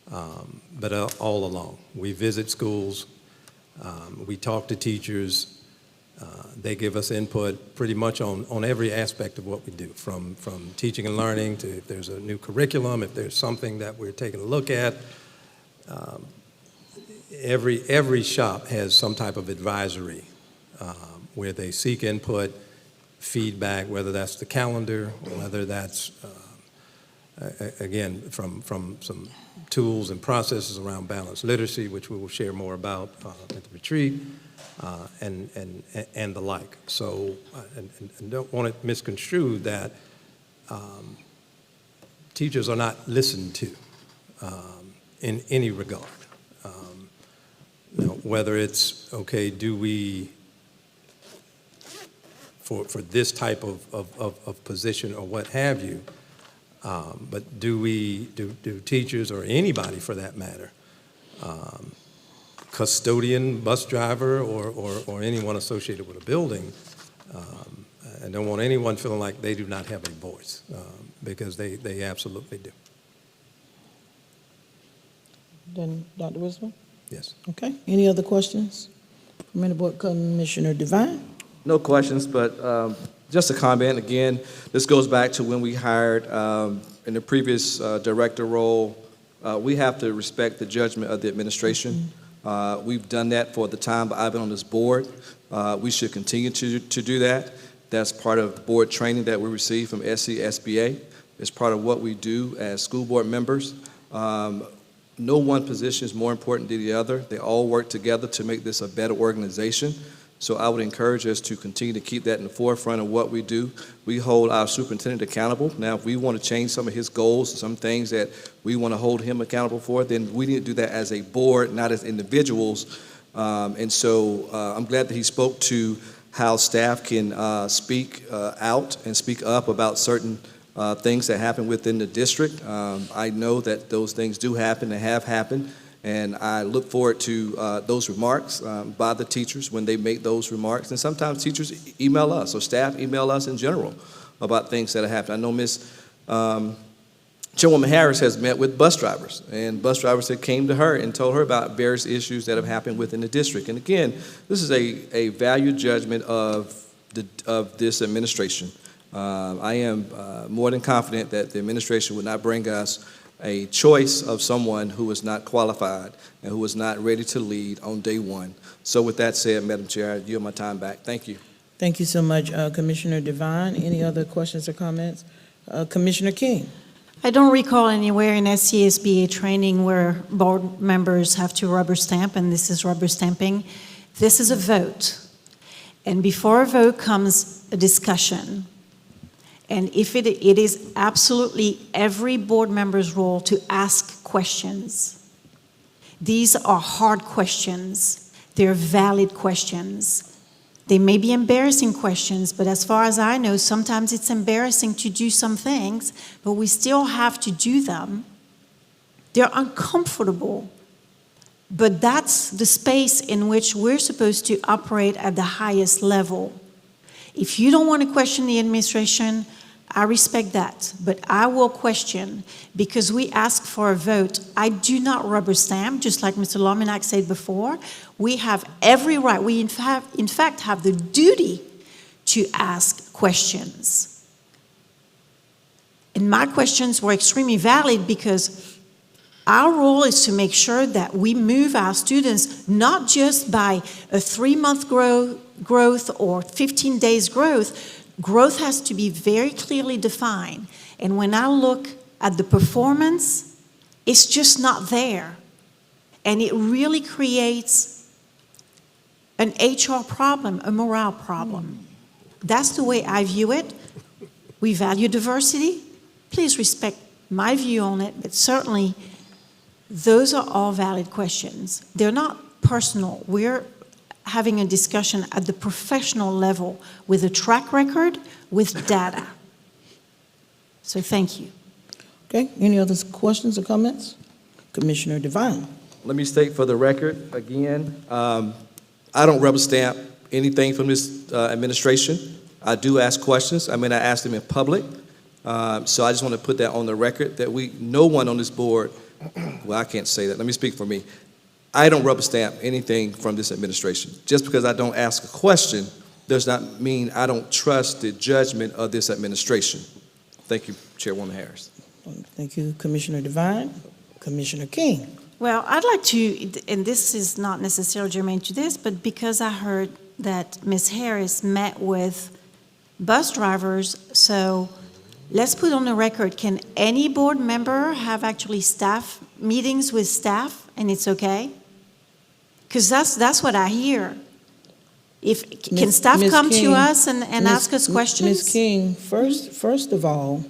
but all along. We visit schools, we talk to teachers, They give us input pretty much on every aspect of what we do, from teaching and learning to if there's a new curriculum, if there's something that we're taking a look at. Every shop has some type of advisory where they seek input, feedback, whether that's the calendar, or whether that's, again, from some tools and processes around balanced literacy, which we will share more about at the retreat, and the like. So, and don't want it misconstrued that teachers are not listened to in any regard. Whether it's, okay, do we, for this type of position or what have you, but do teachers or anybody for that matter, custodian, bus driver, or anyone associated with a building, I don't want anyone feeling like they do not have a voice, because they absolutely do. Then, Dr. Wisdom? Yes. Okay, any other questions from any board? Commissioner Devine? No questions, but just a comment. Again, this goes back to when we hired in the previous director role. We have to respect the judgment of the administration. We've done that for the time that I've been on this board. We should continue to do that. That's part of board training that we receive from SCSBA. It's part of what we do as school board members. No one position is more important than the other. They all work together to make this a better organization. So I would encourage us to continue to keep that in the forefront of what we do. We hold our superintendent accountable. Now, if we want to change some of his goals, some things that we want to hold him accountable for, then we need to do that as a board, not as individuals. And so I'm glad that he spoke to how staff can speak out and speak up about certain things that happen within the district. I know that those things do happen and have happened. And I look forward to those remarks by the teachers when they make those remarks. And sometimes teachers email us, or staff email us in general about things that have happened. I know Ms. Chairwoman Harris has met with bus drivers, and bus drivers that came to her and told her about various issues that have happened within the district. And again, this is a valued judgment of this administration. I am more than confident that the administration would not bring us a choice of someone who is not qualified and who is not ready to lead on day one. So with that said, Madam Chair, I yield my time back. Thank you. Thank you so much, Commissioner Devine. Any other questions or comments? Commissioner King? I don't recall anywhere in SCSBA training where board members have to rubber stamp, and this is rubber stamping. This is a vote. And before a vote comes a discussion. And if it is absolutely every board member's role to ask questions. These are hard questions. They're valid questions. They may be embarrassing questions, but as far as I know, sometimes it's embarrassing to do some things, but we still have to do them. They're uncomfortable, but that's the space in which we're supposed to operate at the highest level. If you don't want to question the administration, I respect that, but I will question because we ask for a vote. I do not rubber stamp, just like Mr. Lominac said before. We have every right, we in fact have the duty to ask questions. And my questions were extremely valid because our role is to make sure that we move our students not just by a 3-month growth or 15 days growth. Growth has to be very clearly defined. And when I look at the performance, it's just not there. And it really creates an HR problem, a morale problem. That's the way I view it. We value diversity. Please respect my view on it, but certainly those are all valid questions. They're not personal. We're having a discussion at the professional level with a track record, with data. So thank you. Okay, any other questions or comments? Commissioner Devine? Let me state for the record, again, I don't rubber stamp anything from this administration. I do ask questions. I mean, I ask them in public. So I just want to put that on the record that no one on this board, well, I can't say that. Let me speak for me. I don't rubber stamp anything from this administration. Just because I don't ask a question does not mean I don't trust the judgment of this administration. Thank you, Chairwoman Harris. Thank you, Commissioner Devine. Commissioner King. Well, I'd like to, and this is not necessarily germane to this, but because I heard that Ms. Harris met with bus drivers, so let's put on the record, can any board member have actually staff meetings with staff and it's okay? Because that's what I hear. Can Ms. staff Ms. come to King, us and ask us Ms. questions? Ms. King, first of all,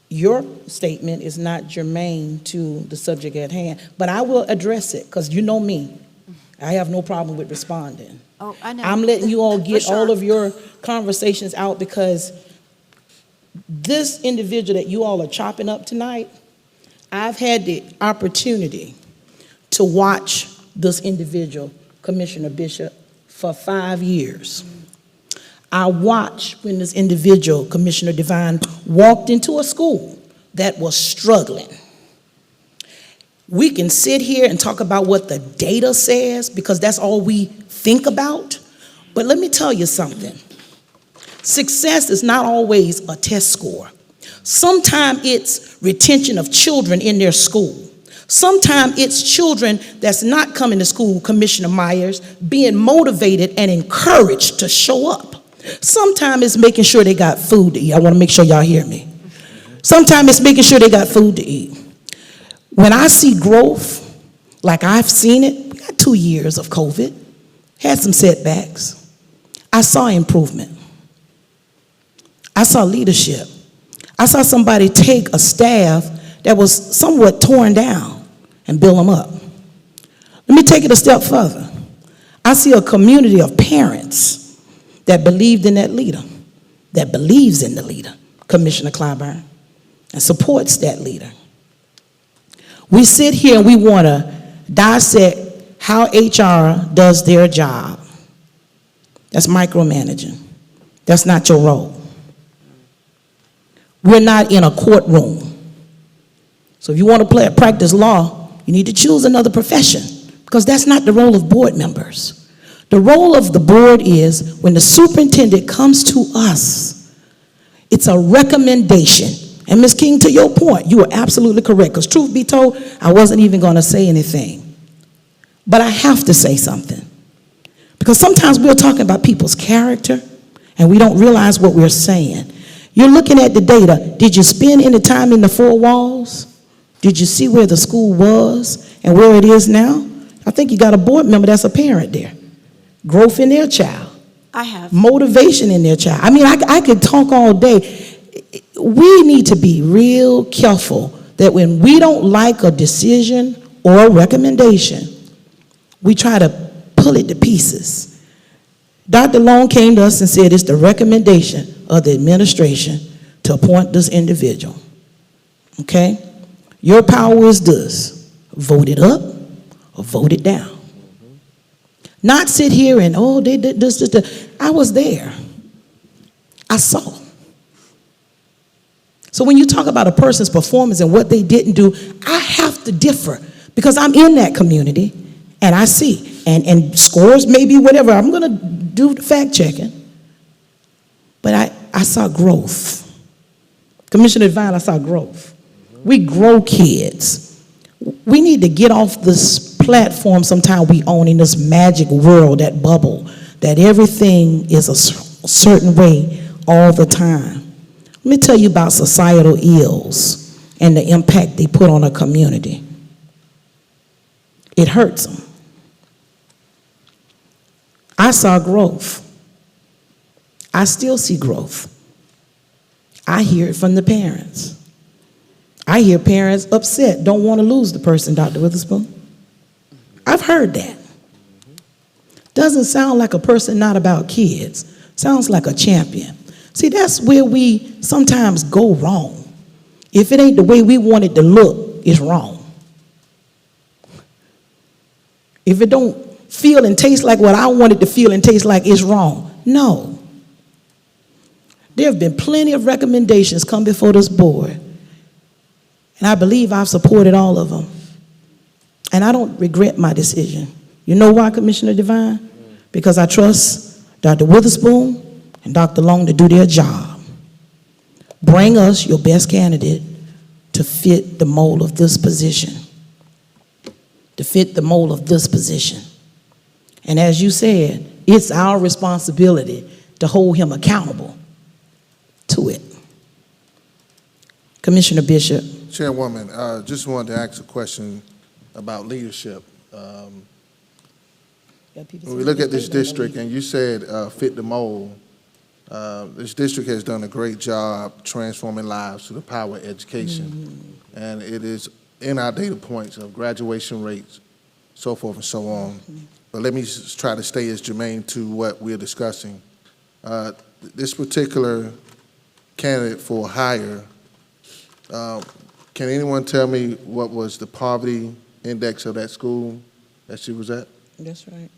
your statement is not germane to the subject at hand, but I will address it, because you know me. I have no problem with responding. Oh, I know. I'm letting you all For get sure. all of your conversations out, because this individual that you all are chopping up tonight, I've had the opportunity to watch this individual, Commissioner Bishop, for 5 years. I watched when this individual, Commissioner Devine, walked into a school that was struggling. We can sit here and talk about what the data says, because that's all we think about. But let me tell you something. Success is not always a test score. Sometimes it's retention of children in their school. Sometimes it's children that's not coming to school, Commissioner Myers, being motivated and encouraged to show up. Sometimes it's making sure they got food to eat. I want to make sure y'all hear me. Sometimes it's making sure they got food to eat. When I see growth, like I've seen it, we got 2 years of COVID, had some setbacks. I saw improvement. I saw leadership. I saw somebody take a staff that was somewhat torn down and build them up. Let me take it a step further. I see a community of parents that believed in that leader, that believes in the leader, Commissioner Clyburn, and supports that leader. We sit here and we want to dissect how HR does their job. That's micromanaging. That's not your role. We're not in a courtroom. So if you want to practice law, you need to choose another profession, because that's not the role of board members. The role of the board is, when the superintendent comes to us, it's a recommendation. And Ms. King, to your point, you are absolutely correct, because truth be told, I wasn't even going to say anything. But I have to say something, because sometimes we're talking about people's character and we don't realize what we're saying. You're looking at the data. Did you spend any time in the 4 walls? Did you see where the school was and where it is now? I think you got a board member that's a parent there. Growth in their child. I have. Motivation in their child. I mean, I could talk all day. We need to be real careful that when we don't like a decision or a recommendation, we try to pull it to pieces. Dr. Long came to us and said it's the recommendation of the administration to appoint this individual. Okay? Your power is this: vote it up or vote it down. Not sit here and, oh, they did this. I was there. I saw. So when you talk about a person's performance and what they didn't do, I have to differ, because I'm in that community and I see. And scores maybe whatever. I'm going to do the fact checking. But I saw growth. Commissioner Devine, I saw growth. We grow kids. We need to get off this platform sometime we own in this magic world, that bubble, that everything is a certain way all the time. Let me tell you about societal ills and the impact they put on a community. It hurts them. I saw growth. I still see growth. I hear it from the parents. I hear parents upset, don't want to lose the person, Dr. Witherspoon. I've heard that. Doesn't sound like a person not about kids. Sounds like a champion. See, that's where we sometimes go wrong. If it ain't the way we want it to look, it's wrong. If it don't feel and taste like what I want it to feel and taste like, it's wrong. No. There have been plenty of recommendations come before this board, and I believe I've supported all of them. And I don't regret my decision. You know why, Commissioner Devine? Because I trust Dr. Witherspoon and Dr. Long to do their job. Bring us your best candidate to fit the mold of this position. To fit the mold of this position. And as you said, it's our responsibility to hold him accountable to it. Commissioner Bishop. Chairwoman, just wanted to ask a question about leadership. When we look at this district, and you said fit the mold, this district has done a great job transforming lives through the power of education. And it is in our data points of graduation rates, so forth and so on. But let me just try to stay as germane to what we're discussing. This particular candidate for hire, can anyone tell me what was the poverty index of that school that she was at? That's right.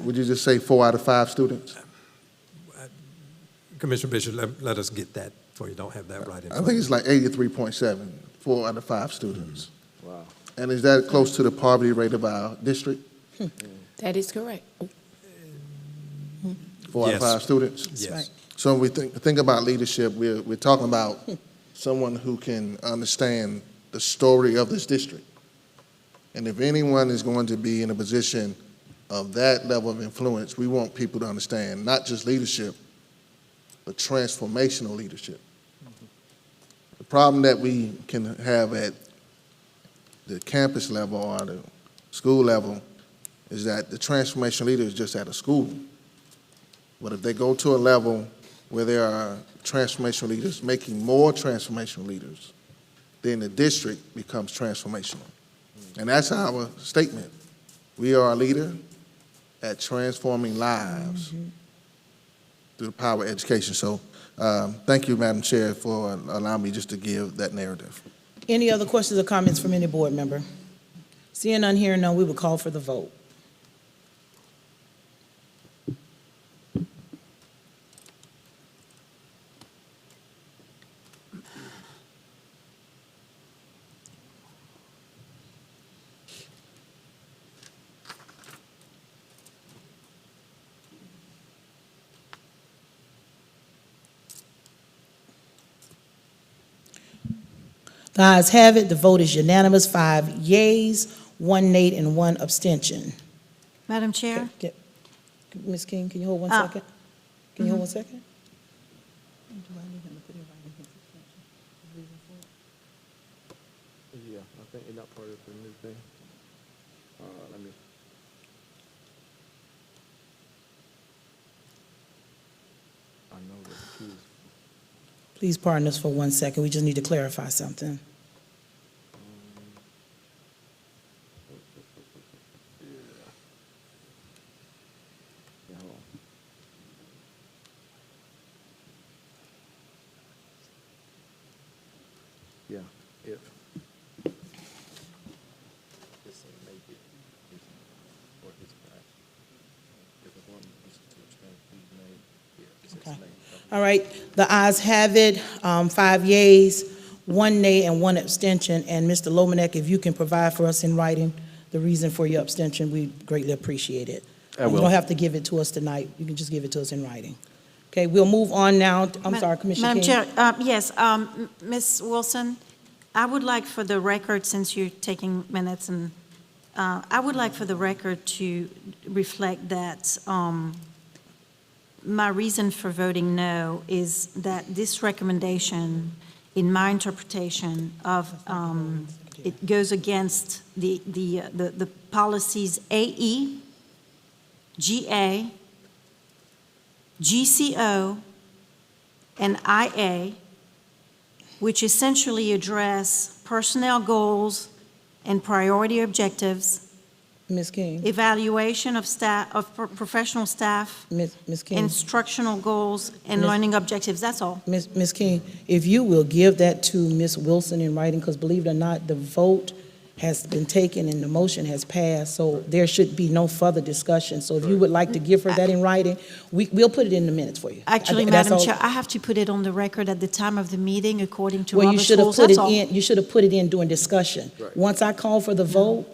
Would you just say 4 out of 5 students? Commissioner Bishop, let us get that for you. Don't have that right in I front think of it's like 83.7, 4 out of 5 students. Wow. And is that close to the poverty rate of our district? That is correct. 4 out of 5 students? Yes. Right. So when we think about leadership, we're talking about someone who can understand the story of this district. And if anyone is going to be in a position of that level of influence, we want people to understand not just leadership, but transformational leadership. The problem that we can have at the campus level or the school level is that the transformational leader is just at a school. But if they go to a level where there are transformational leaders making more transformational leaders, then the district becomes transformational. And that's our statement. We are a leader at transforming lives through the power of education. So thank you, Madam Chair, for allowing me just to give that narrative. Any other questions or comments from any board member? Seeing none, hearing none, we will call for the vote. The ayes have it. The vote is unanimous. 5 yeas, 1 nay, and 1 abstention. Madam Chair? Ms. King, can you hold 1 Uh, second? Can you hold 1 second? Yeah, I think it's not part of the new thing. Let me. I know that the kids. Please pardon us for 1 second. We just need to clarify something. Yeah, if. Okay. All right, the ayes have it, 5 yeas, 1 nay, and 1 abstention. And Mr. Lomanek, if you can provide for us in writing the reason for your abstention, we greatly appreciate it. I You will. don't have to give it to us tonight. You can just give it to us in writing. Okay, we'll move on now. I'm sorry, Commissioner King. Madam Chair, yes, Ms. Wilson, I would like for the record, since you're taking minutes, and I would like for the record to reflect that my reason for voting no is that this recommendation, in my interpretation of, it goes against the policies AE, GA, GCO, and IA, which essentially address personnel goals and priority objectives, Ms. King, evaluation of staff, of professional staff, Ms. King. instructional goals, and Ms. learning objectives, that's all. Ms. King, if you will give that to Ms. Wilson in writing, because believe it or not, the vote has been taken and the motion has passed, so there should be no further discussion. So if you would like to give her that in writing, we'll put it in the minutes for you. Actually, That's Madam all. Chair, I have to put it on the record at the time of the meeting according to Well, you Robert's should have rules, put that's it all. in, you should have put it in during discussion. Right. Once I call for the vote,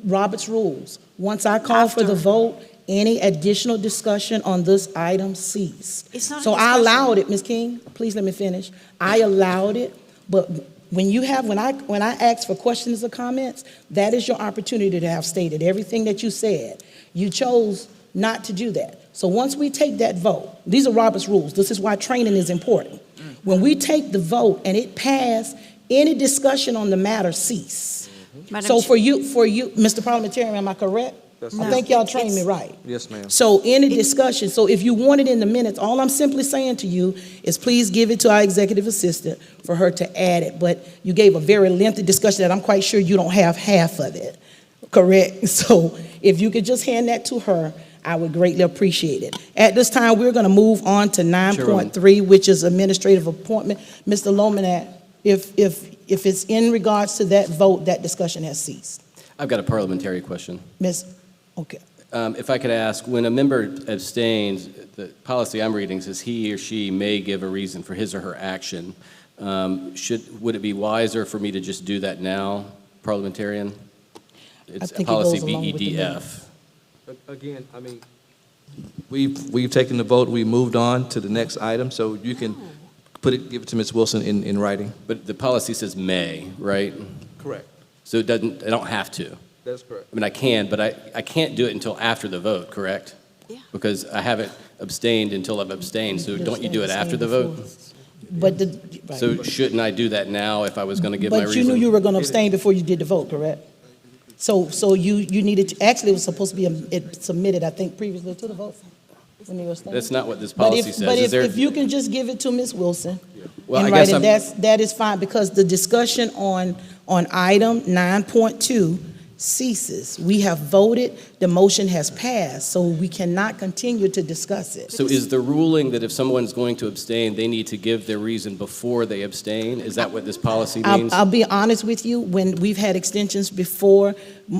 Robert's rules, once I call for the After. vote, any additional discussion on this item ceased. It's not a So I discussion. allowed it, Ms. King, please let me finish. I allowed it, but when I asked for questions or comments, that is your opportunity to have stated everything that you said. You chose not to do that. So once we take that vote, these are Robert's rules. This is why training is important. When we take the vote and it passed, any discussion on the matter cease. Madam So Chair- for you, Mr. Parliamentarian, am I correct? That's I think y'all trained me right. Yes, ma'am. So any discussion, so if you want it in the minutes, all I'm simply saying to you is please give it to our executive assistant for her to add it. But you gave a very lengthy discussion that I'm quite sure you don't have half of it, correct? So if you could just hand that to her, I would greatly appreciate it. At this time, we're going to move on to 9.3, which is administrative appointment. Mr. Lomanat, if it's in regards to that vote, that discussion has ceased. I've got a parliamentary question. Okay. If I could ask, when a member abstains, the policy I'm reading says he or she may give a reason for his or her action. Would it be wiser for me to just do that now, parliamentarian? It's think it policy goes along with the BEDF. Again, I mean, we've taken the vote, we moved on to the next item, so you can give it to Ms. Wilson in writing. But the policy says may, right? Correct. So I don't have to. That's correct. I mean, I can, but I can't do it until after the vote, correct? Yeah. Because I haven't abstained until I've abstained, so don't you do it after the vote? But right. So shouldn't I do that now if I was going to give my But reason? you knew you were going to abstain before you did the vote, correct? So you needed to, actually, it was supposed to be submitted, I think, previously to the vote when you abstained. That's not what this But policy if, says. but Is there? if you can just give it to Ms. Wilson Well, in I guess writing, that is fine, because the discussion on item 9.2 ceases. We have voted, the motion has passed, so we cannot continue to discuss it. So is the ruling that if someone's going to abstain, they need to give their reason before they abstain? Is that what this policy means? I'll be honest with you, when we've had extensions before,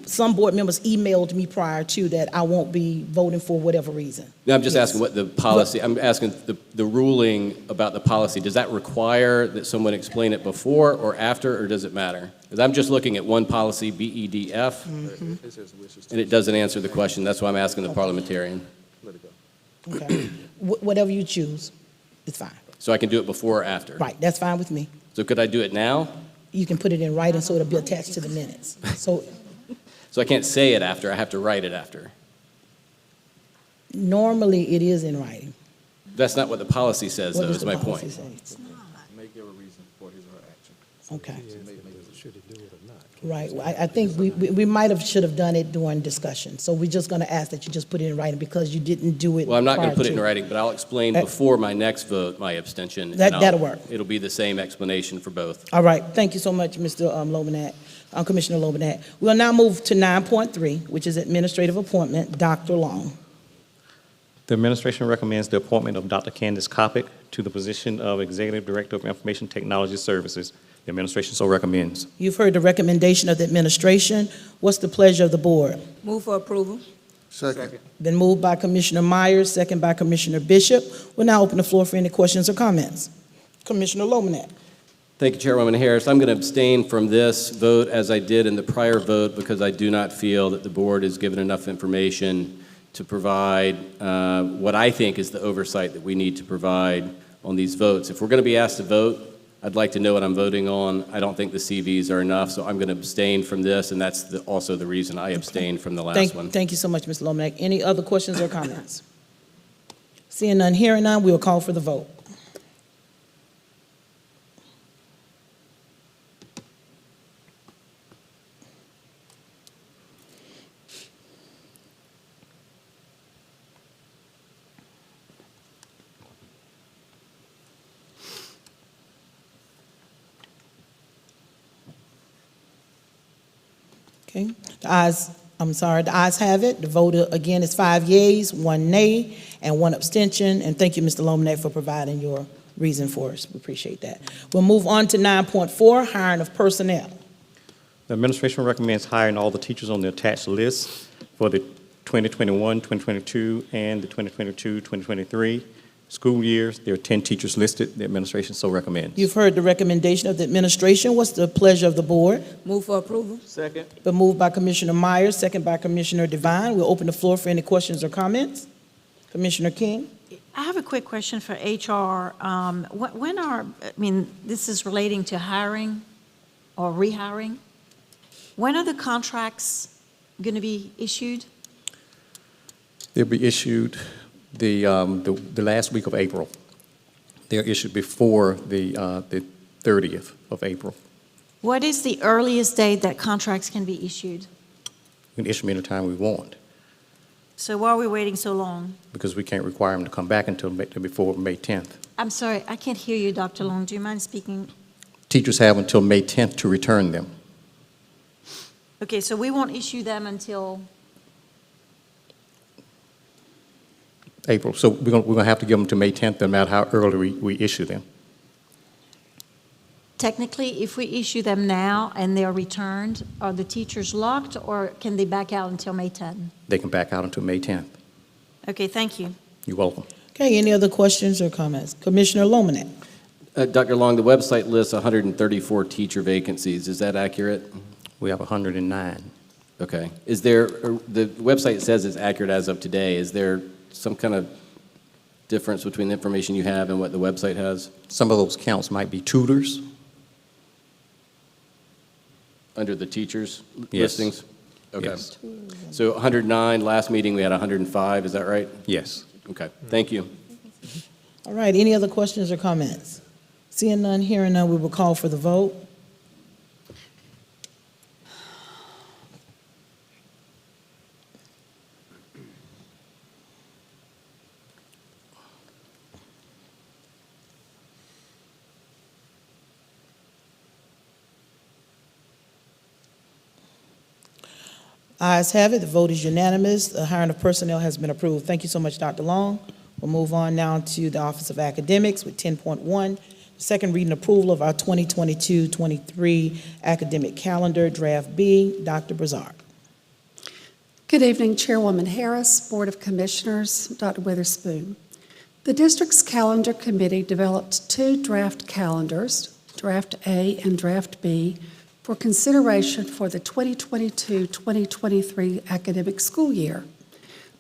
some board members emailed me prior to that I won't be voting for whatever reason. No, I'm just Yes. asking what the policy, I'm asking the ruling about the policy. Does that require that someone explain it before or after, or does it matter? Because I'm just looking at one policy, BEDF, and it doesn't answer the question. That's why I'm asking the parliamentarian. Okay. Whatever you choose, it's fine. So I can do it before or after? Right, that's fine with me. So could I do it now? You can put it in writing so it'll be attached to the minutes. So I can't say it after, I have to write it after. Normally, it is in writing. That's not what the policy says, What though, does is the my policy point. say? May give a reason for his or her action. Okay. Should it do it or not? Right, I think we should have done it during discussion. So we're just gonna ask that you just put it in writing because you didn't do it Well, I'm not going prior to put it in writing, but I'll explain before my next vote, my abstention. and That'll work. It'll be the same explanation for both. All right, thank you so much, Mr. Lobanat, Commissioner Lobanat. We'll now move to 9.3, which is administrative appointment, Dr. Long. The administration recommends the appointment of Dr. Candace Kopic to the position of Executive Director of Information Technology Services. The administration so recommends. You've heard the recommendation of the administration. What's the pleasure of the board? Move for approval. Second. Been moved by Commissioner Myers, second by Commissioner Bishop. We'll now open the floor for any questions or comments. Commissioner Lobanat. Thank you, Chairwoman Harris. I'm going to abstain from this vote as I did in the prior vote because I do not feel that the board is given enough information to provide what I think is the oversight that we need to provide on these votes. If we're going to be asked to vote, I'd like to know what I'm voting on. I don't think the CVs are enough, so I'm going to abstain from this, and that's also the reason I abstained from the last one. Thank you so much, Ms. Lomack. Any other questions or comments? Seeing none, hearing none, we'll call for the vote. Okay, the ayes have it. The vote again is 5 yeas, 1 nay, and 1 abstention. And thank you, Mr. Lomack, for providing your reason for us. We appreciate that. We'll move on to 9.4, hiring of personnel. The administration recommends hiring all the teachers on the attached list for the 2021, 2022, and the 2022-2023 school years. There are 10 teachers listed. The administration so recommends. You've heard the recommendation of the administration. What's the pleasure of the board? Move for approval. Second. Been moved by Commissioner Myers, second by Commissioner Devine. We'll open the floor for any questions or comments. Commissioner King? I have a quick question for HR. This is relating to hiring or rehiring. When are the contracts going to be issued? They'll be issued the last week of April. They're issued before the 30th of April. What is the earliest date that contracts can be issued? We can issue them anytime we want, So why are we waiting so long? because we can't require them to come back until before May 10th. I'm sorry, I can't hear you, Dr. Long. Do you mind speaking? Teachers have until May 10th to return them. Okay, so we won't issue them until, April. So we're going to have to give them to May 10th, no matter how early we issue them. technically, if we issue them now and they're returned, are the teachers locked or can they back out until May 10? They can back out until May 10th. Okay, thank you. You're welcome. Okay, any other questions or comments? Commissioner Lomanet? Dr. Long, the website lists 134 teacher vacancies. Is that accurate? We have 109. Okay. Is there, the website says it's accurate as of today. Is there some kind of difference between the information you have and what the website has? Some of those counts might be tutors. Under the teachers Yes. listings? Okay. Yes. So 109, last meeting we had 105, is that right? Yes. Okay, thank you. All right, any other questions or comments? Seeing none, hearing none, we will call for the vote. Ayes have it, the vote is unanimous. The hiring of personnel has been approved. Thank you so much, Dr. Long. We'll move on now to the Office of Academics with 10.1, second reading approval of our 2022-23 academic calendar, Draft B. Dr. Brazard. Good evening, Chairwoman Harris, Board of Commissioners, Dr. Witherspoon. The district's calendar committee developed two draft calendars, Draft A and Draft B, for consideration for the 2022-2023 academic school year.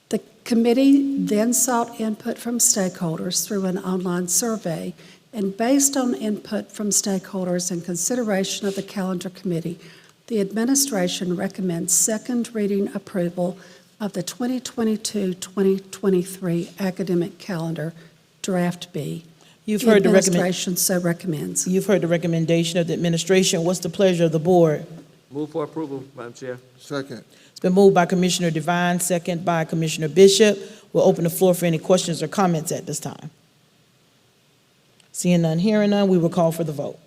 The committee then sought input from stakeholders through an online survey, and based on input from stakeholders and consideration of the calendar committee, the administration recommends second reading approval of the 2022-2023 academic calendar, Draft B. You've heard the administration so recommends. You've heard the recommendation of the administration. What's the pleasure of the board? Move for approval, Madam Chair. Second. It's been moved by Commissioner Devine, second by Commissioner Bishop. We'll open the floor for any questions or comments at this time. Seeing none, hearing none, we will call for the vote.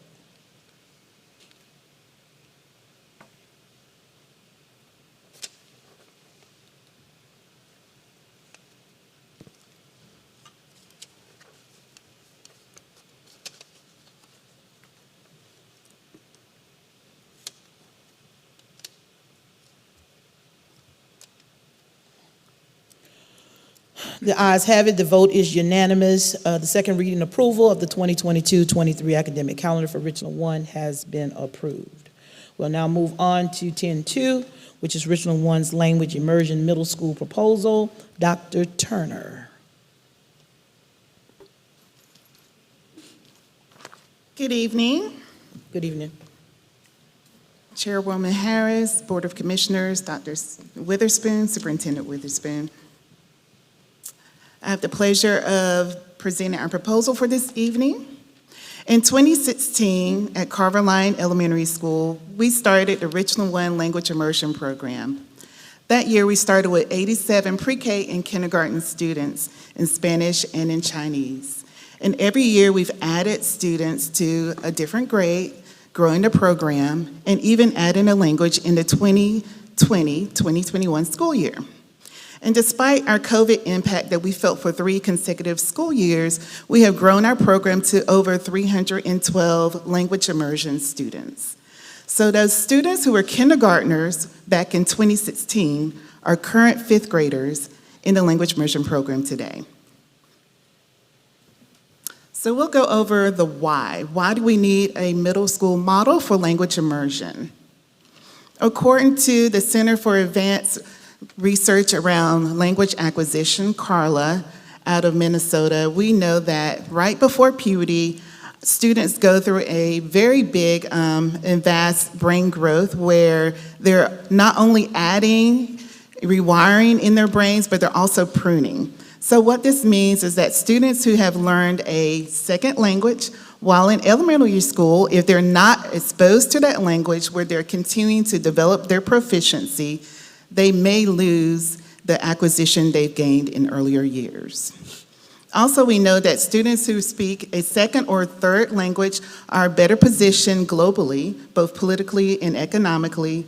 The ayes have it. The vote is unanimous. The second reading approval of the 2022-23 academic calendar for Richland 1 has been approved. We'll now move on to 10.2, which is Richland 1's language immersion middle school proposal. Dr. Turner. Good evening. Good evening. Chairwoman Harris, Board of Commissioners, Dr. Witherspoon, Superintendent Witherspoon. I have the pleasure of presenting our proposal for this evening. In 2016, at Carver Line Elementary School, we started the Richland 1 Language Immersion Program. That year, we started with 87 pre-K and kindergarten students in Spanish and in Chinese. And every year, we've added students to a different grade, growing the program, and even adding a language in the 2020-2021 school year. And despite our COVID impact that we felt for 3 consecutive school years, we have grown our program to over 312 language immersion students. So those students who were kindergartners back in 2016 are current 5th graders in the language immersion program today. So we'll go over the why. Why do we need a middle school model for language immersion? According to the Center for Advanced Research around Language Acquisition, CARLA, out of Minnesota, we know that right before puberty, students go through a very big and vast brain growth where they're not only adding, rewiring in their brains, but they're also pruning. So what this means is that students who have learned a second language while in elementary school, if they're not exposed to that language where they're continuing to develop their proficiency, they may lose the acquisition they've gained in earlier years. Also, we know that students who speak a second or third language are better positioned globally, both politically and economically.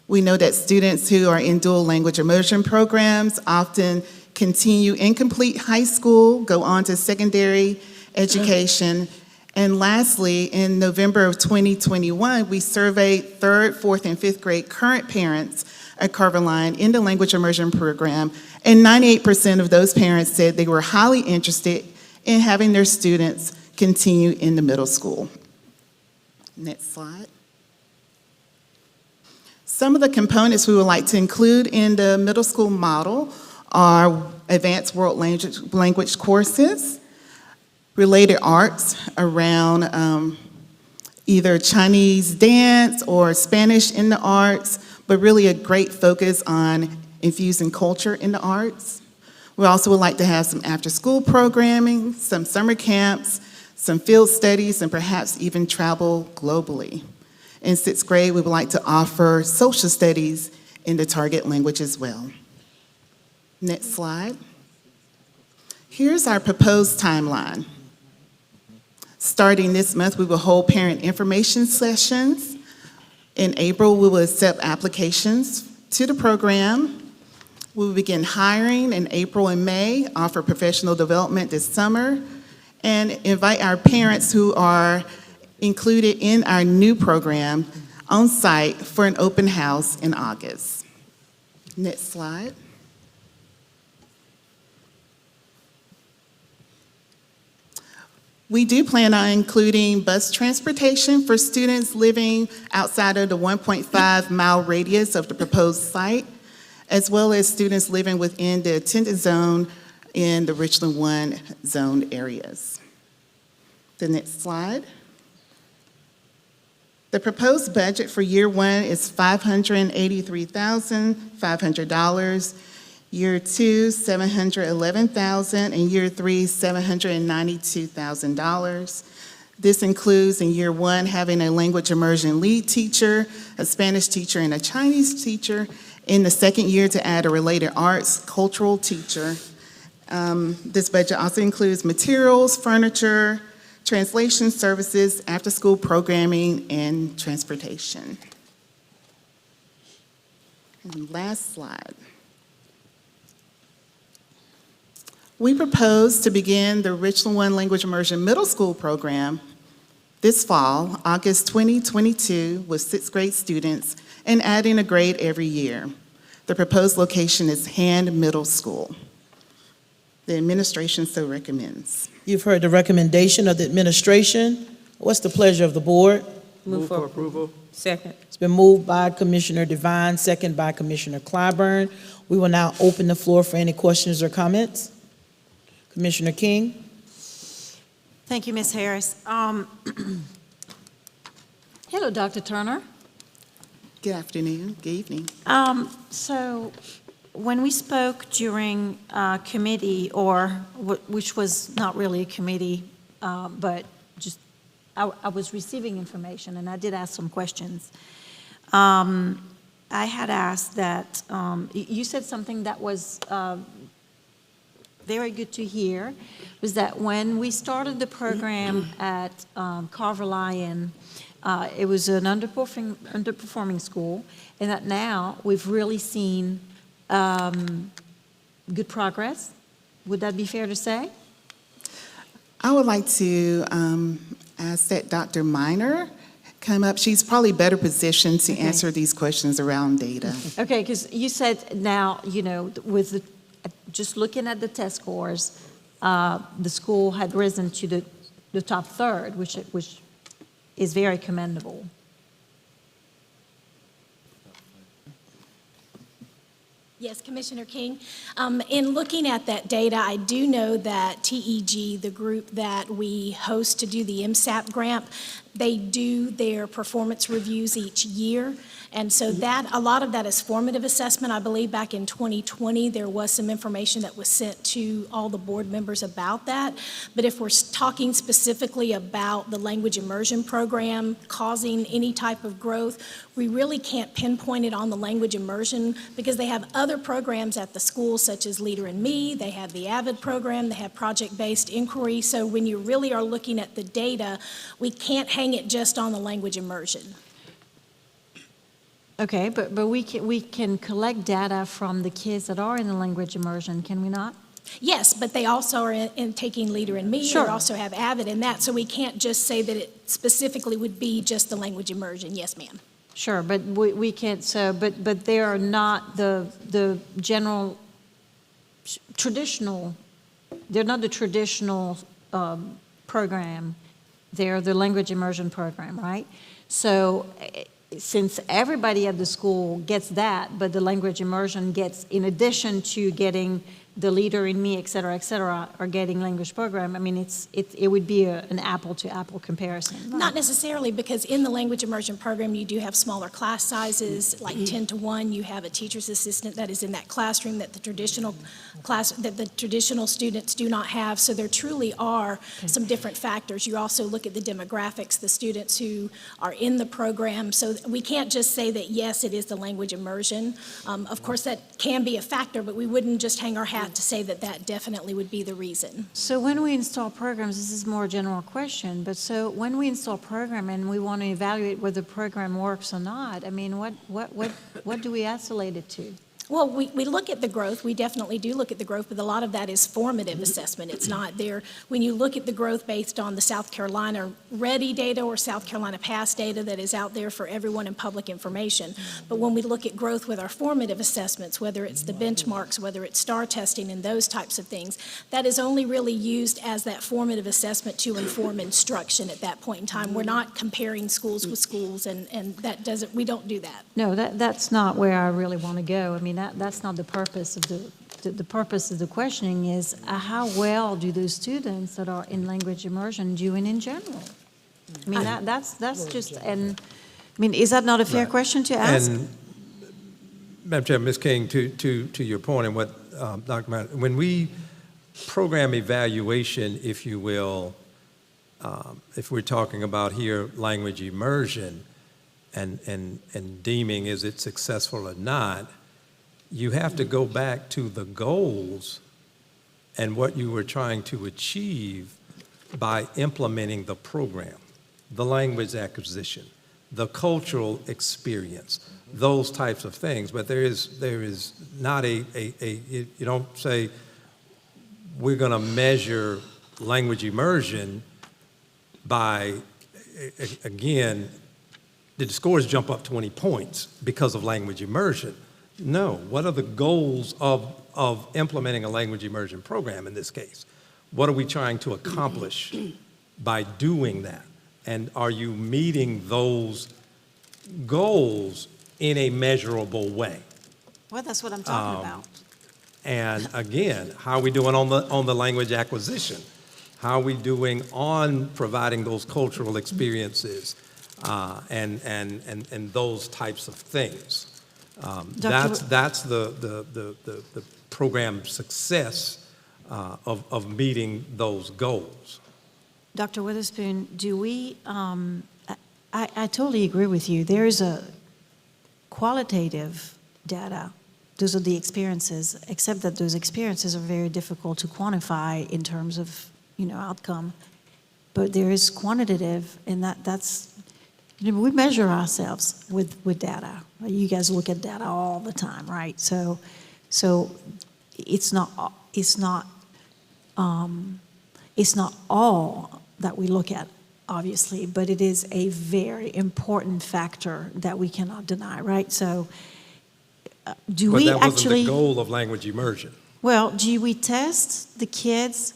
We know that students who are in dual language immersion programs often continue incomplete high school, go on to secondary education. And lastly, in November of 2021, we surveyed 3rd, 4th, and 5th grade current parents at Carver-Line in the language immersion program, and 98% of those parents said they were highly interested in having their students continue in the middle school. Next slide. Some of the components we would like to include in the middle school model are advanced world language courses, related arts around either Chinese dance or Spanish in the arts, but really a great focus on infusing culture in the arts. We also would like to have some after-school programming, some summer camps, some field studies, and perhaps even travel globally. In 6th grade, we would like to offer social studies in the target language as well. Next slide. Here's our proposed timeline. Starting this month, we will hold parent information sessions. In April, we will accept applications to the program. We will begin hiring in April and May, offer professional development this summer, and invite our parents who are included in our new program on site for an open house in August. Next slide. We do plan on including bus transportation for students living outside of the 1.5-mile radius of the proposed site, as well as students living within the attendance zone in the Richland 1 zone areas. The next slide. The proposed budget for year 1 is $583,500. Year 2, $711,000, and year 3, $792,000. This includes in year 1 having a language immersion lead teacher, a Spanish teacher, and a Chinese teacher. In the 2nd year, to add a related arts cultural teacher. This budget also includes materials, furniture, translation services, after-school programming, and transportation. And last slide. We propose to begin the Richland 1 Language Immersion Middle School program this fall, August 2022, with 6th grade students and adding a grade every year. The proposed location is Hand Middle School. The administration so recommends. You've heard the recommendation of the administration. What's the pleasure of the board? Move for approval. Second. It's been moved by Commissioner Devine, second by Commissioner Clyburn. We will now open the floor for any questions or comments. Commissioner King. Thank you, Ms. Harris. Hello, Dr. Turner. Good afternoon, good evening. So when we spoke during committee, which was not really a committee, but just I was receiving information and I did ask some questions. I had asked that, you said something that was very good to hear, was that when we started the program at Carver-Lyon, it was an underperforming school, and that now we've really seen good progress. Would that be fair to say? I would like to ask that Dr. Minor come up. She's probably better positioned to answer these questions around data. Okay, because you said now, with just looking at the test scores, the school had risen to the the top third, which is very commendable. Yes, Commissioner King. In looking at that data, I do know that TEG, the group that we host to do the MSAP grant, they do their performance reviews each year. And so that, a lot of that is formative assessment. I believe back in 2020, there was some information that was sent to all the board members about that. But if we're talking specifically about the language immersion program causing any type of growth, we really can't pinpoint it on the language immersion because they have other programs at the school such as Leader in Me, they have the AVID program, they have project-based inquiry. So when you really are looking at the data, we can't hang it just on the language immersion. Okay, but we can collect data from the kids that are in the language immersion, can we not? Yes, but they also are in taking Leader in Me. Sure. They also have AVID in that, so we can't just say that it specifically would be just the language immersion. Yes, ma'am. Sure, but we can't, so, but they are not the general, traditional, they're not the traditional program. They're the language immersion program, right? So since everybody at the school gets that, but the language immersion gets, in addition to getting the Leader in Me, et cetera, are getting language program, I mean, it would be an apple-to-apple comparison. Not necessarily, because in the language immersion program, you do have smaller class sizes, like 10 to 1. You have a teacher's assistant that is in that classroom that the traditional students do not have. So there truly are some different factors. You also look at the demographics, the students who are in the program. So we can't just say that, yes, it is the language immersion. Of course, that can be a factor, but we wouldn't just hang our hat to say that that definitely would be the reason. So when we install programs, this is more a general question, but so when we install program and we want to evaluate whether the program works or not, I mean, what do we isolate it to? Well, we look at the growth. We definitely do look at the growth, but a lot of that is formative assessment. It's not there. When you look at the growth based on the South Carolina Ready data or South Carolina Pass data that is out there for everyone in public information. But when we look at growth with our formative assessments, whether it's the benchmarks, whether it's STAR testing and those types of things, that is only really used as that formative assessment to inform instruction at that point in time. We're not comparing schools with schools, and that doesn't, we don't do that. No, that's not where I really want to go. I mean, that's not the purpose of the purpose of the questioning is how well do those students that are in language immersion doing in general? I mean, that's just, and, I mean, is that not a fair question to ask? And, Madam Chair, Ms. King, to your point and what Dr. Martin, when we program evaluation, if you will, if we're talking about here language immersion and deeming is it successful or not, you have to go back to the goals and what you were trying to achieve by implementing the program, the language acquisition, the cultural experience, those types of things. But there is not you don't say we're going to measure language immersion by, again, did the scores jump up 20 points because of language immersion? No. What are the goals of implementing a language immersion program in this case? What are we trying to accomplish by doing that? And are you meeting those goals in a measurable way? Well, that's what I'm talking about. And again, how are we doing on the language acquisition? How are we doing on providing those cultural experiences and those types of things? That's the program success of meeting those goals. Dr. Witherspoon, do we, I totally agree with you. There is a qualitative data. Those are the experiences, except that those experiences are very difficult to quantify in terms of, outcome. But there is quantitative, and that's, we measure ourselves with data. You guys look at data all the time, right? So it's not all that we look at, obviously, but it is a very important factor that we cannot deny, right? So But that wasn't the goal of language immersion. Well, do we test the kids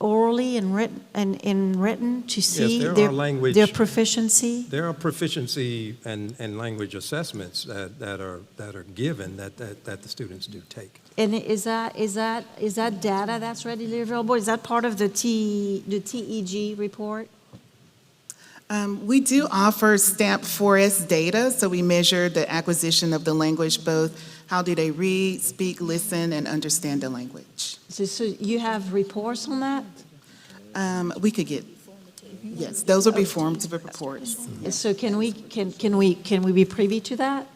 orally and written to see there their are language- their proficiency? There are proficiency and language assessments that are given that the students do take. And is that data that's readily available? Is that part of the TEG report? We do offer STAMP 4S data, so we measure the acquisition of the language, both how do they read, speak, listen, and understand the language. So you have reports on that? We could get, yes, those will be formative reports. So can we be privy to that?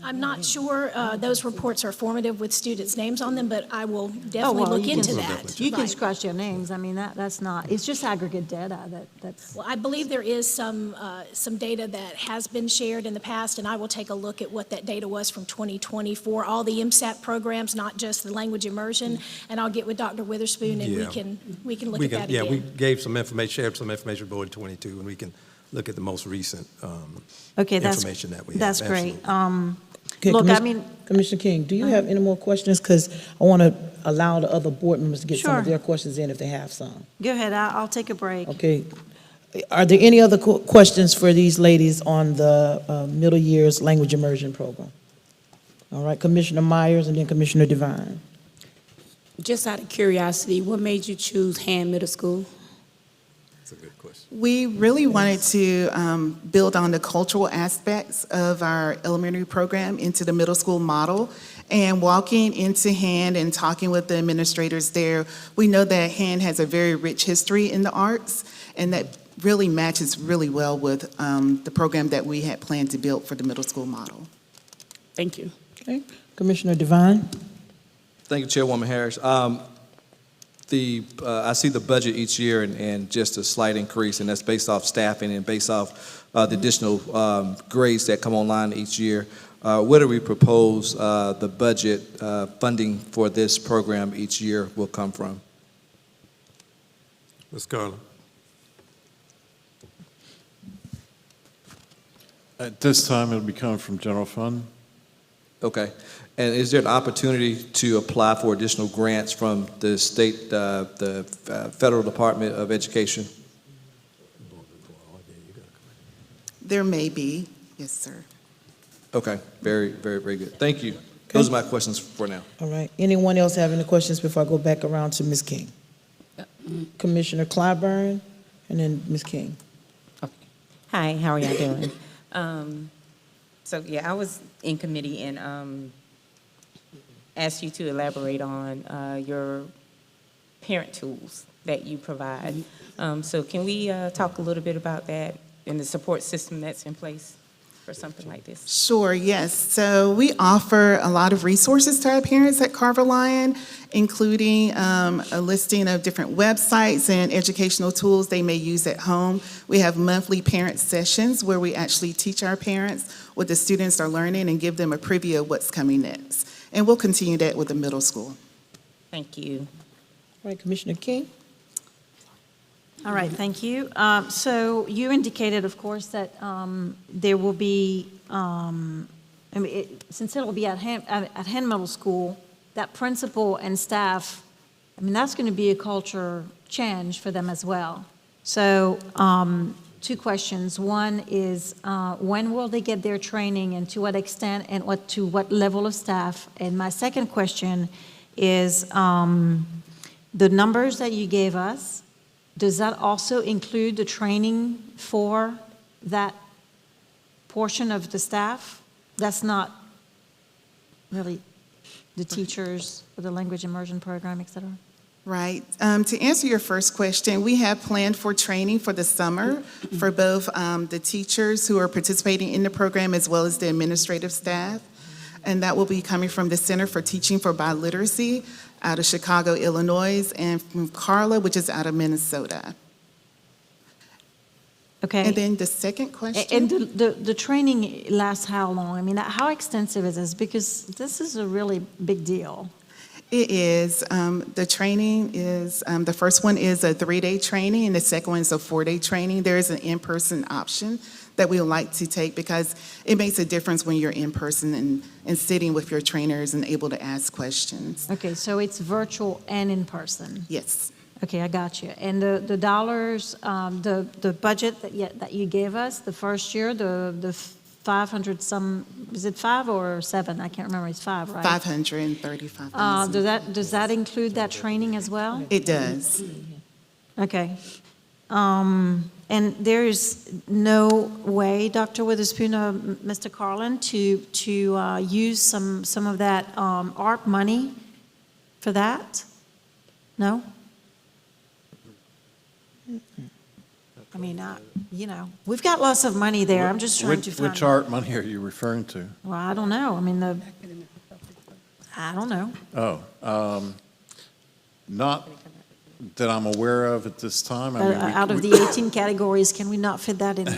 I'm not sure those reports are formative with students' names on them, but I will definitely look into that. You can Right. scratch your names. I mean, that's not, it's just aggregate data that's. Well, I believe there is some data that has been shared in the past, and I will take a look at what that data was from 2020 for all the MSAP programs, not just the language immersion, and I'll get with Dr. Witherspoon, and Yeah. we can look at that again. Yeah, we gave some information, shared some information with Board 22, and we can look at the most recent Okay, information that we have. that's great. Absolutely. Okay, Look, I mean, Commissioner King, do you have any more questions? Because I want to allow the other board members to get some of Sure. their questions in if they have some. go ahead, I'll take a break. Okay. Are there any other questions for these ladies on the middle year's language immersion program? All right, Commissioner Myers and then Commissioner Devine. Just out of curiosity, what made you choose Hand Middle School? That's a good question. We really wanted to build on the cultural aspects of our elementary program into the middle school model. And walking into Hand and talking with the administrators there, we know that Hand has a very rich history in the arts, and that really matches really well with the program that we had planned to build for the middle school model. Thank you. Okay, Commissioner Devine. Thank you, Chairwoman Harris. I see the budget each year and just a slight increase, and that's based off staffing and based off the additional grades that come online each year. Where do we propose the budget funding for this program each year will come from? Ms. Carla? At this time, it'll be coming from general fund. Okay. And is there an opportunity to apply for additional grants from the state, the Federal Department of Education? There may be, yes, sir. Okay, very, very, very good. Thank you. Those are my questions for now. All right, anyone else have any questions before I go back around to Ms. King? Commissioner Clyburn and then Ms. King. Hi, how are y'all doing? So, yeah, I was in committee and asked you to elaborate on your parent tools that you provide. So can we talk a little bit about that and the support system that's in place for something like this? Sure, yes. So we offer a lot of resources to our parents at Carver Lion, including a listing of different websites and educational tools they may use at home. We have monthly parent sessions where we actually teach our parents what the students are learning and give them a preview of what's coming next. And we'll continue that with the middle school. Thank you. All right, Commissioner King. All right, thank you. So you indicated, of course, that there will be, since it will be at Hand Middle School, that principal and staff, that's going to be a culture change for them as well. So two questions. One is, when will they get their training and to what extent and to what level of staff? And my second question is, the numbers that you gave us, does that also include the training for that portion of the staff? That's not really the teachers for the language immersion program, et cetera? Right. To answer your first question, we have planned for training for the summer for both the teachers who are participating in the program as well as the administrative staff. And that will be coming from the Center for Teaching for Biliteracy out of Chicago, Illinois, and from Carla, which is out of Minnesota. Okay. And then the second question. And the training lasts how long? How extensive is this? Because this is a really big deal. It is. The training is, the first one is a 3-day training, and the second one is a 4-day training. There is an in-person option that we would like to take because it makes a difference when you're in person and sitting with your trainers and able to ask questions. Okay, so it's virtual and in person. Yes. Okay, I got you. And the dollars, the budget that you gave us the first year, the 500 some, is it 5 or 7? I can't remember. It's 5, right? 535,000. Does that include that training as well? It does. Okay. And there is no way, Dr. Witherspoon or Mr. Carlin, to use some of that ARP money for that? No? I mean, we've got lots of money there. I'm just trying to find. Which art money are you referring to? Well, I don't know. I mean, I don't know. Not that I'm aware of at this time. I mean, Out of the 18 categories, can we not fit that in?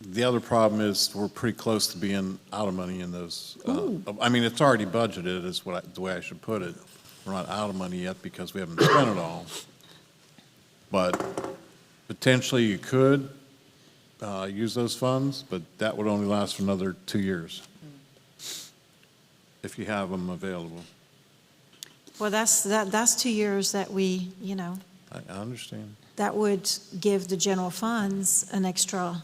The other problem is we're pretty close to being out of money in those. I mean, it's already budgeted is the way I should put it. We're not out of money yet because we haven't spent it all. But potentially you could use those funds, but that would only last for another 2 years if you have them available. Well, that's 2 years that we, I understand. that would give the general funds an extra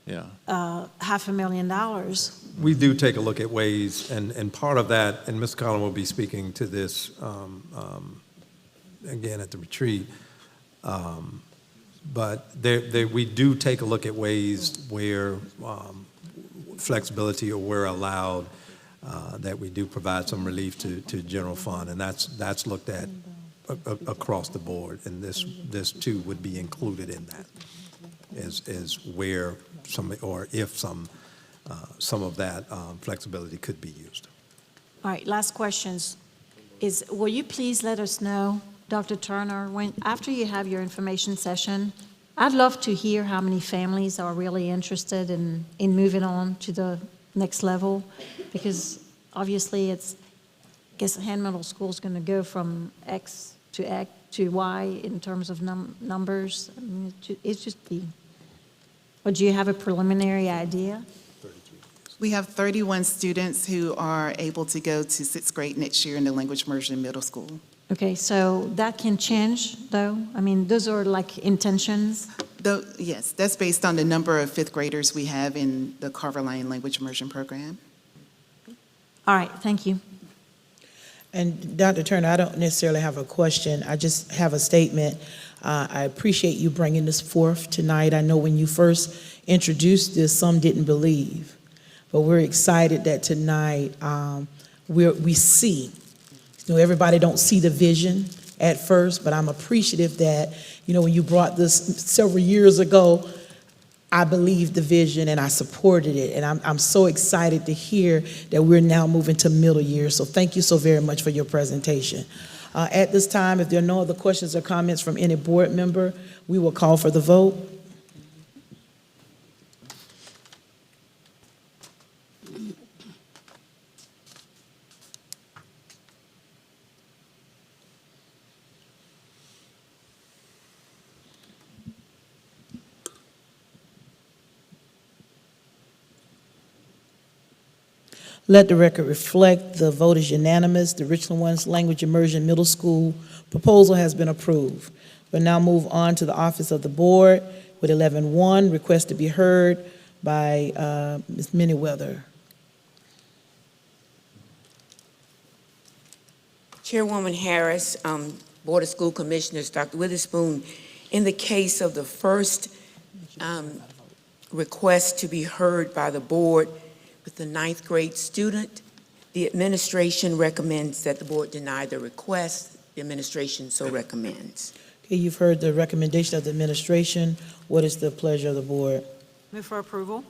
Yeah. $500,000. We do take a look at ways, and part of that, and Ms. Collins will be speaking to this again at the retreat, but we do take a look at ways where flexibility or where allowed, that we do provide some relief to general fund, and that's looked at across the board, and this too would be included in that, is where some, or if some of that flexibility could be used. All right, last questions. Will you please let us know, Dr. Turner, after you have your information session, I'd love to hear how many families are really interested in moving on to the next level, because obviously I guess Hand Middle School is going to go from X to Y in terms of numbers. I mean, it's just or do you have a preliminary idea? We have 31 students who are able to go to 6th grade next year in the language immersion middle school. Okay, so that can change, though? I mean, those are like intentions? Yes, that's based on the number of 5th graders we have in the Carver Lane language immersion program. All right, thank you. And Dr. Turner, I don't necessarily have a question. I just have a statement. I appreciate you bringing this forth tonight. I know when you first introduced this, some didn't believe. But we're excited that tonight we see. Everybody don't see the vision at first, but I'm appreciative that, when you brought this several years ago, I believed the vision and I supported it. And I'm so excited to hear that we're now moving to middle year. So thank you so very much for your presentation. At this time, if there are no other questions or comments from any board member, we will call for the vote. Let the record reflect the vote is unanimous. The Richland One's Language Immersion Middle School proposal has been approved. We'll now move on to the office of the board with 11-1, request to be heard by Ms. Manyweather. Chairwoman Harris, Board of School Commissioners, Dr. Witherspoon, in the case of the first request to be heard by the board with the 9th grade student, the administration recommends that the board deny the request. The administration so recommends. Okay, you've heard the recommendation of the administration. What is the pleasure of the board? Move for approval.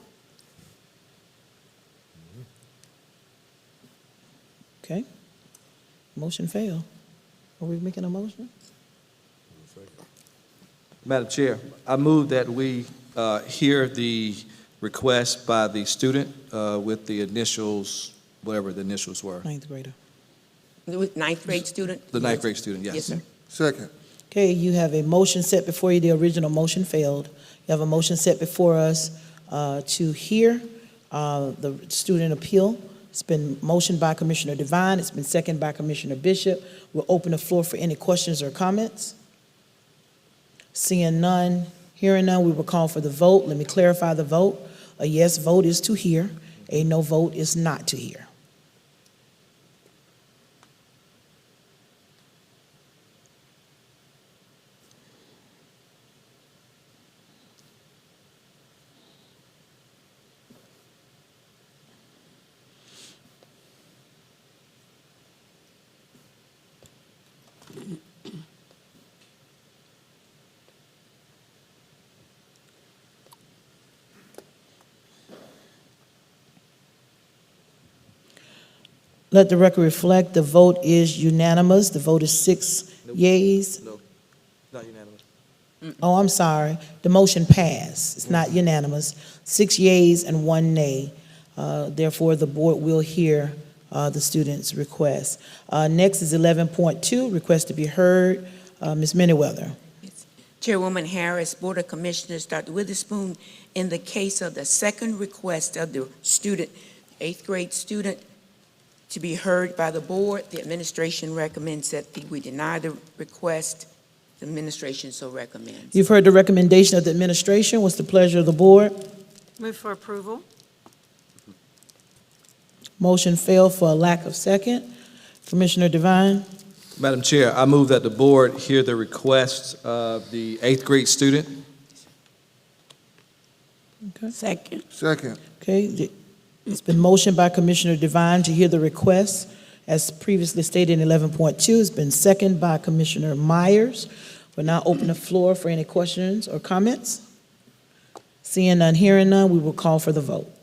Okay. Motion failed. Are we making a motion? Madam Chair, I move that we hear the request by the student with the initials whatever the initials were. Ninth grader. Ninth grade student? The ninth grade student, yes. Yes, sir. Second. Okay, you have a motion set before you. The original motion failed. You have a motion set before us to hear the student appeal. It's been motioned by Commissioner Devine. It's been seconded by Commissioner Bishop. We'll open the floor for any questions or comments. Seeing none, hearing none, we will call for the vote. Let me clarify the vote. A yes vote is to hear. A no vote is not to hear. Let the record reflect the vote is unanimous. The vote is 6 yeas. No, not unanimous. Oh, I'm sorry. The motion passed. It's not unanimous. 6 yeas and 1 nay. Therefore, the board will hear the student's request. Next is 11.2, request to be heard. Ms. Manyweather. Chairwoman Harris, Board of Commissioners, Dr. Witherspoon, in the case of the second request of the student, eighth grade student, to be heard by the board, the administration recommends that we deny the request. The administration so recommends. You've heard the recommendation of the administration. What's the pleasure of the board? Move for approval. Motion failed for a lack of second. Commissioner Devine. Madam Chair, I move that the board hear the request of the eighth grade student. Second. Second. Okay, it's been motioned by Commissioner Devine to hear the request. As previously stated in 11.2, it's been seconded by Commissioner Myers. We'll now open the floor for any questions or comments. Seeing none, hearing none, we will call for the vote.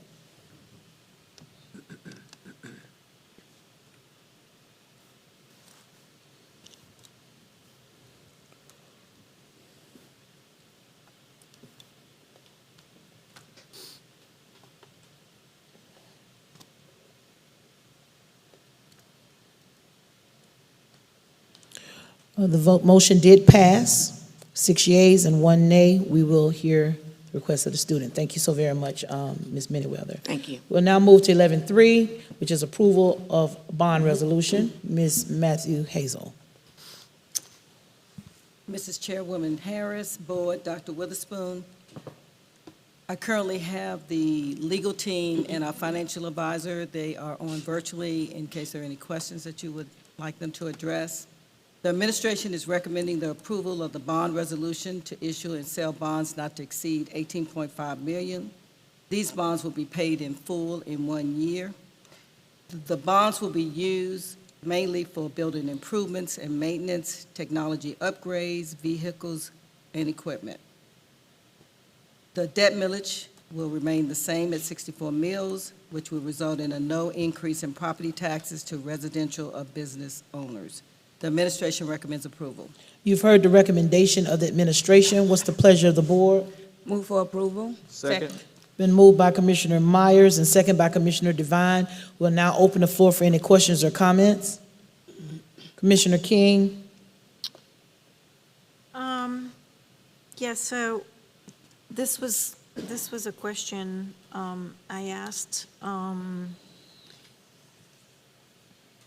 The motion did pass, 6 yeas and 1 nay. We will hear the request of the student. Thank you so very much, Ms. Manyweather. Thank you. We'll now move to 11.3, which is approval of bond resolution. Ms. Matthew Hazel. Mrs. Chairwoman Harris, Board, Dr. Witherspoon, I currently have the legal team and our financial advisor. They are on virtually in case there are any questions that you would like them to address. The administration is recommending the approval of the bond resolution to issue and sell bonds not to exceed $18.5 million. These bonds will be paid in full in 1 year. The bonds will be used mainly for building improvements and maintenance, technology upgrades, vehicles, and equipment. The debt millage will remain the same at 64 mills, which will result in a no increase in property taxes to residential or business owners. The administration recommends approval. You've heard the recommendation of the administration. What's the pleasure of the board? Move for approval. Second. Been moved by Commissioner Myers and second by Commissioner Devine. We'll now open the floor for any questions or comments. Commissioner King. Yes, so this was a question I asked.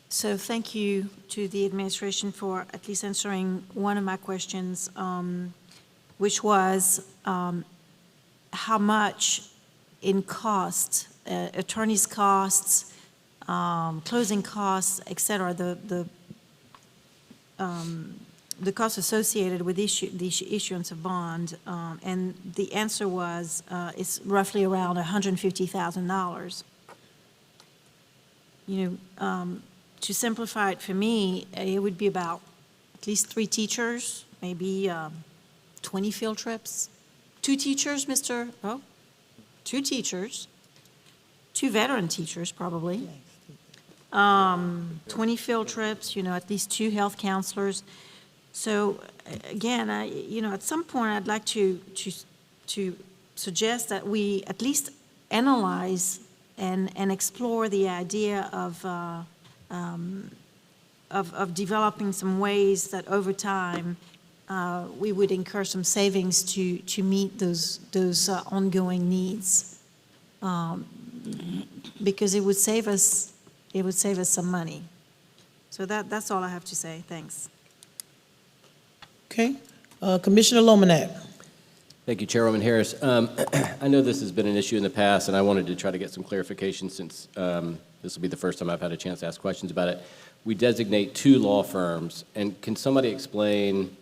So thank you to the administration for at least answering one of my questions, which was how much in cost, attorney's costs, closing costs, et cetera, the costs associated with the issuance of bond, and the answer was it's roughly around $150,000. You know, to simplify it for me, it would be about at least 3 teachers, maybe 20 field trips. 2 teachers, Oh, 2 teachers, 2 veteran teachers probably. 20 field trips, you know, at least 2 health counselors. So again, you know, at some point I'd like to suggest that we at least analyze and explore the idea of developing some ways that over time, we would incur some savings to meet those ongoing needs. Because it would save us some money. So that's all I have to say. Thanks. Okay. Commissioner Lomanak. Thank you, Chairwoman Harris. I know this has been an issue in the past, and I wanted to try to get some clarification since this will be the first time I've had a chance to ask questions about it. We designate 2 law firms, and can somebody explain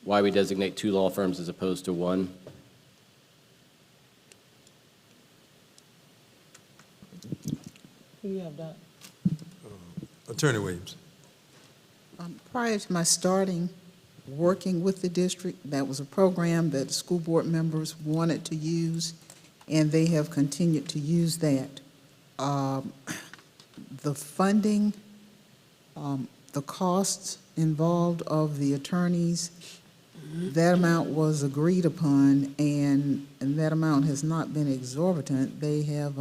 why we designate 2 law firms as opposed to 1? Who do you have, Doc? Attorney Williams. Prior to my starting working with the district, that was a program that the school board members wanted to use, and they have continued to use that. The funding, the costs involved of the attorneys, that amount was agreed upon, and that amount has not been exorbitant. They have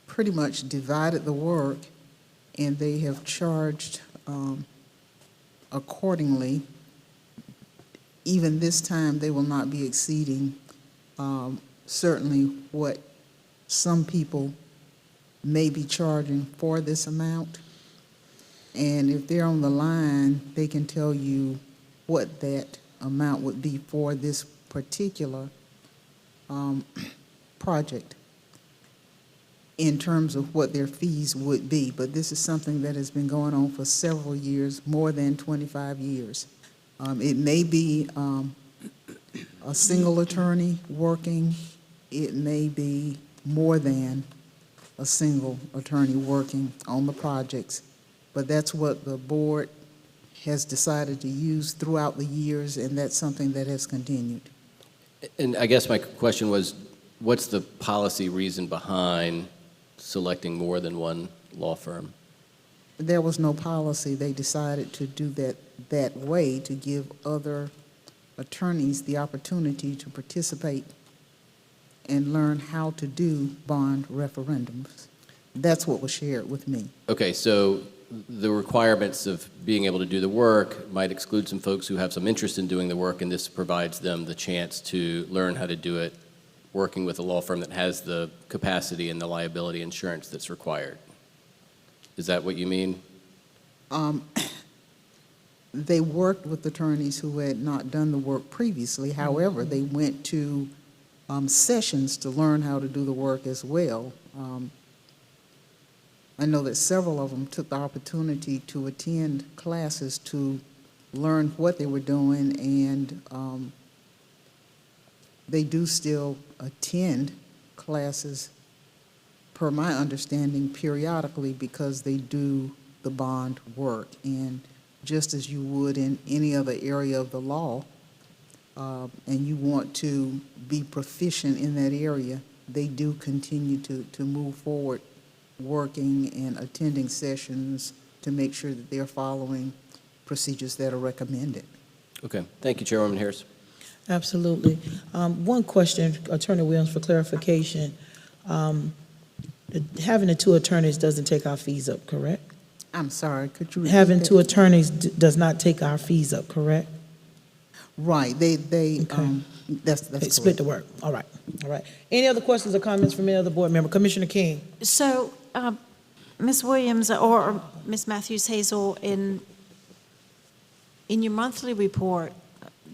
pretty much divided the work, and they have charged accordingly. Even this time, they will not be exceeding certainly what some people may be charging for this amount. And if they're on the line, they can tell you what that amount would be for this particular project in terms of what their fees would be. But this is something that has been going on for several years, more than 25 years. It may be a single attorney working. It may be more than a single attorney working on the projects. But that's what the board has decided to use throughout the years, and that's something that has continued. And I guess my question was, what's the policy reason behind selecting more than 1 law firm? There was no policy. They decided to do that way to give other attorneys the opportunity to participate and learn how to do bond referendums. That's what was shared with me. Okay, so the requirements of being able to do the work might exclude some folks who have some interest in doing the work, and this provides them the chance to learn how to do it working with a law firm that has the capacity and the liability insurance that's required. Is that what you mean? They worked with attorneys who had not done the work previously. However, they went to sessions to learn how to do the work as well. I know that several of them took the opportunity to attend classes to learn what they were doing, and they do still attend classes, per my understanding, periodically, because they do the bond work. And just as you would in any other area of the law, and you want to be proficient in that area, they do continue to move forward working and attending sessions to make sure that they're following procedures that are recommended. Okay, thank you, Chairwoman Harris. Absolutely. One question, Attorney Williams, for clarification. Having the 2 attorneys doesn't take our fees up, correct? I'm sorry, could you repeat Having that? 2 attorneys does not take our fees up, correct? Right, they Okay. that's They correct. split the work. All right. All right. Any other questions or comments from any other board member? Commissioner King. So, Ms. Williams or Ms. Matthews Hazel, in your monthly report,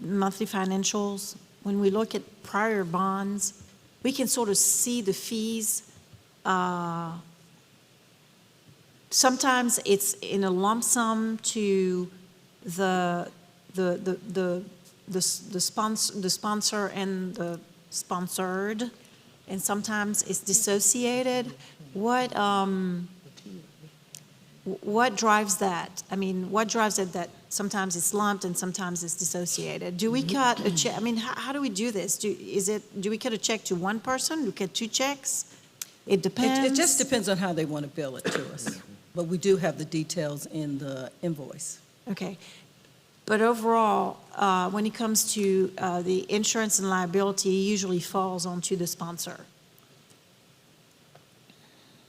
monthly financials, when we look at prior bonds, we can sort of see the fees. Sometimes it's in a lump sum to the sponsor and the sponsored, and sometimes it's dissociated. What drives that? I mean, what drives it that sometimes it's lumped and sometimes it's dissociated? Do we cut a check? I mean, how do we do this? Do we cut a check to one person? Do we cut 2 checks? It depends. It just depends on how they want to bill it to us. But we do have the details in the invoice. Okay. But overall, when it comes to the insurance and liability, it usually falls onto the sponsor.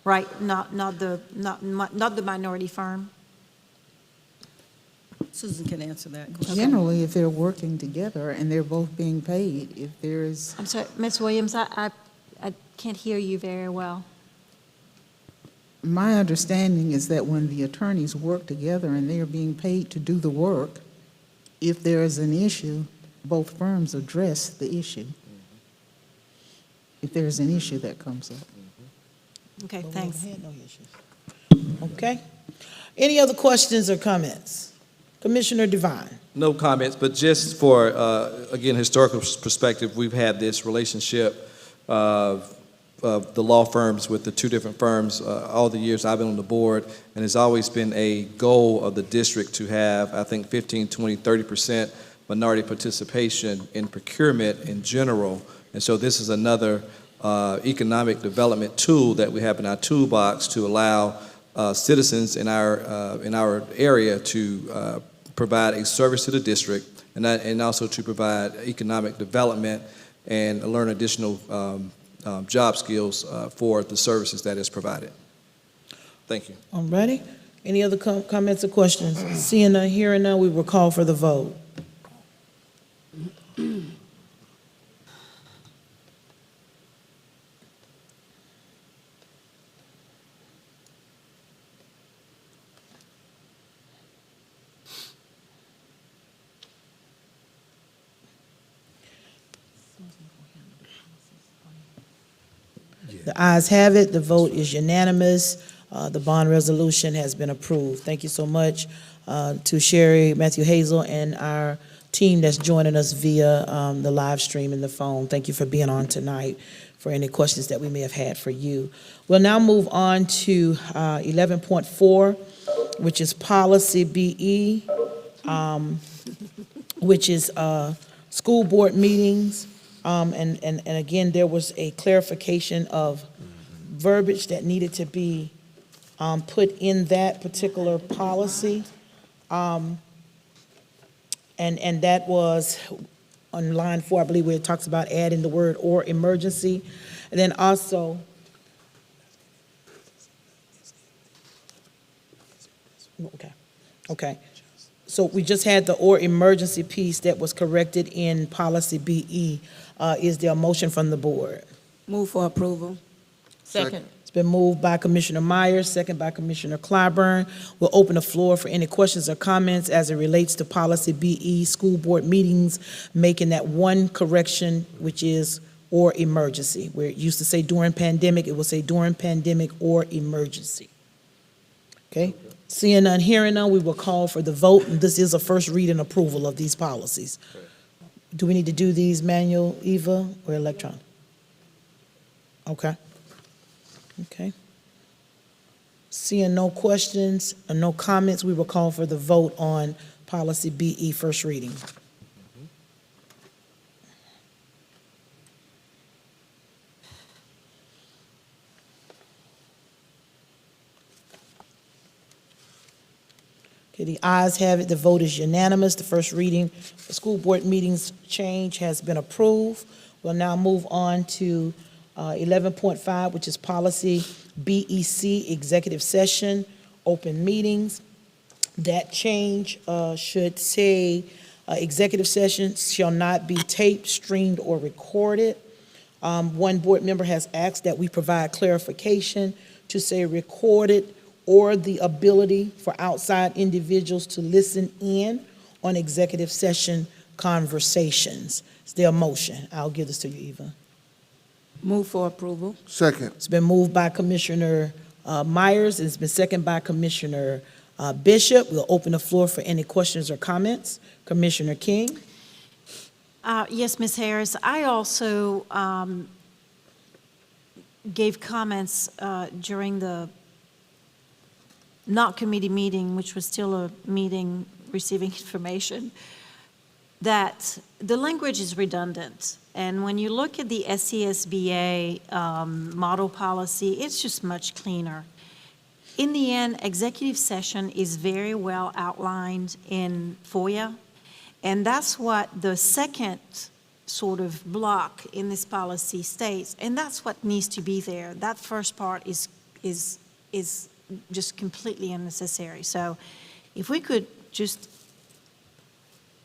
Right? Not the minority firm. Susan can answer that question. Generally, if they're working together and they're both being paid, if there's, I'm sorry, Ms. Williams, I can't hear you very well. my understanding is that when the attorneys work together and they are being paid to do the work, if there is an issue, both firms address the issue. If there's an issue that comes up. Okay, But we thanks. haven't had no issues. Okay. Any other questions or comments? Commissioner Devine. No comments, but just for, again, historical perspective, we've had this relationship of the law firms with the two different firms all the years I've been on the board, and it's always been a goal of the district to have, I think, 15, 20, 30% minority participation in procurement in general. And so this is another economic development tool that we have in our toolbox to allow citizens in our area to provide a service to the district, and also to provide economic development and learn additional job skills for the services that is provided. Thank you. All righty. Any other comments or questions? Seeing none, hearing none, we will call for the vote. The ayes have it. The vote is unanimous. The bond resolution has been approved. Thank you so much to Sherry, Matthew Hazel, and our team that's joining us via the live stream and the phone. Thank you for being on tonight for any questions that we may have had for you. We'll now move on to 11.4, which is policy BE, which is school board meetings. And again, there was a clarification of verbiage that needed to be put in that particular policy. And that was on line 4, I believe, where it talks about adding the word "or emergency." And then also, okay. So we just had the "or emergency" piece that was corrected in policy BE. Is there a motion from the board? Move for approval. Second. It's been moved by Commissioner Myers, second by Commissioner Clyburn. We'll open the floor for any questions or comments as it relates to policy BE, school board meetings, making that one correction, which is "or emergency." Where it used to say during pandemic, it will say during pandemic or emergency. Okay? Seeing none, hearing none, we will call for the vote, and this is a first reading approval of these policies. Do we need to do these manual, Eva, or electronic? Okay. Okay. Seeing no questions or no comments, we will call for the vote on policy BE, first reading. Okay, the ayes have it. The vote is unanimous. The first reading, the school board meetings change has been approved. We'll now move on to 11.5, which is policy BEC, executive session, open meetings. That change should say executive session shall not be taped, streamed, or recorded. One board member has asked that we provide clarification to say recorded or the ability for outside individuals to listen in on executive session conversations. Is there a motion? I'll give this to you, Eva. Move for approval. Second. It's been moved by Commissioner Myers, and it's been seconded by Commissioner Bishop. We'll open the floor for any questions or comments. Commissioner King? Yes, Ms. Harris, I also gave comments during the not committee meeting, which was still a meeting receiving information, that the language is redundant. And when you look at the SCSBA model policy, it's just much cleaner. In the end, executive session is very well outlined in FOIA, And that's what the second sort of block in this policy states, and that's what needs to be there. That first part is just completely unnecessary. So if we could just,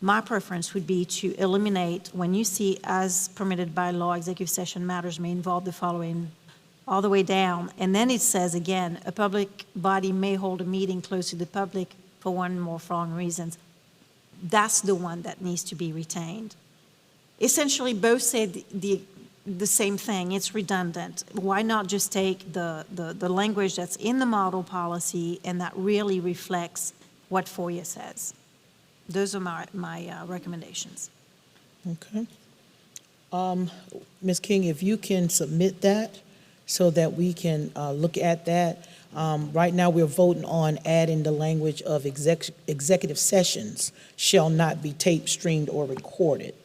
my preference would be to eliminate, when you see as permitted by law, executive session matters may involve the following, all the way down. And then it says again, a public body may hold a meeting close to the public for one or more following reasons. That's the one that needs to be retained. Essentially, both say the same thing. It's redundant. Why not just take the language that's in the model policy and that really reflects what FOIA says? Those are my recommendations. Okay. Ms. King, if you can submit that so that we can look at that. Right now, we're voting on adding the language of executive sessions shall not be taped, streamed, or recorded,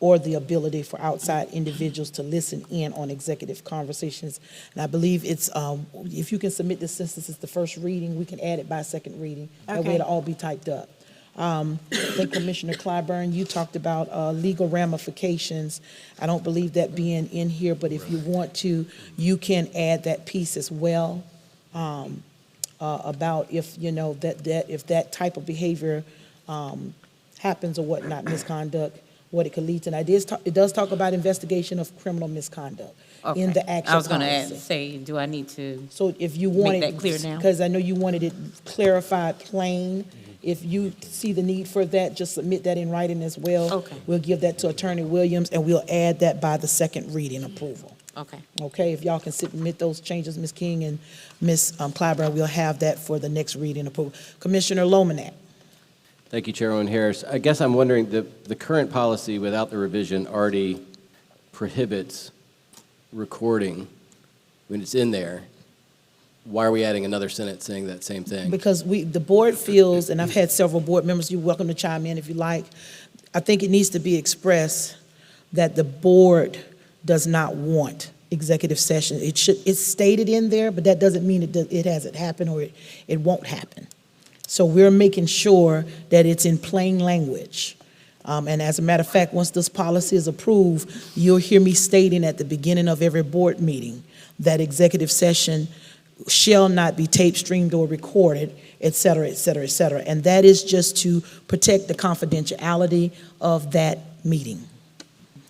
or the ability for outside individuals to listen in on executive conversations. And I believe it's, if you can submit this since this is the first reading, we can add it by second reading. That way Okay. it'll all be typed up. I think Commissioner Clyburn, you talked about legal ramifications. I don't believe that being in here, but if you want to, you can add that piece as well, about if, you know, that if that type of behavior happens or whatnot, misconduct, what it could lead to. And it does talk about investigation of criminal misconduct in the actual I was going policy. to say, do I need to So if you wanted, make that clear now? because I know you wanted it clarified, plain. If you see the need for that, just submit that in writing as well. Okay. We'll give that to Attorney Williams, and we'll add that by the second reading approval. Okay. Okay, if y'all can submit those changes, Ms. King and Ms. Clyburn, we'll have that for the next reading approval. Commissioner Lomanak. Thank you, Chairwoman Harris. I guess I'm wondering, the current policy without the revision already prohibits recording when it's in there. Why are we adding another sentence saying that same thing? Because the board feels, and I've had several board members, you're welcome to chime in if you like. I think it needs to be expressed that the board does not want executive session. It's stated in there, but that doesn't mean it hasn't happened or it won't happen. So we're making sure that it's in plain language. And as a matter of fact, once this policy is approved, you'll hear me stating at the beginning of every board meeting that executive session shall not be taped, streamed, or recorded, et cetera, et cetera, et cetera. And that is just to protect the confidentiality of that meeting.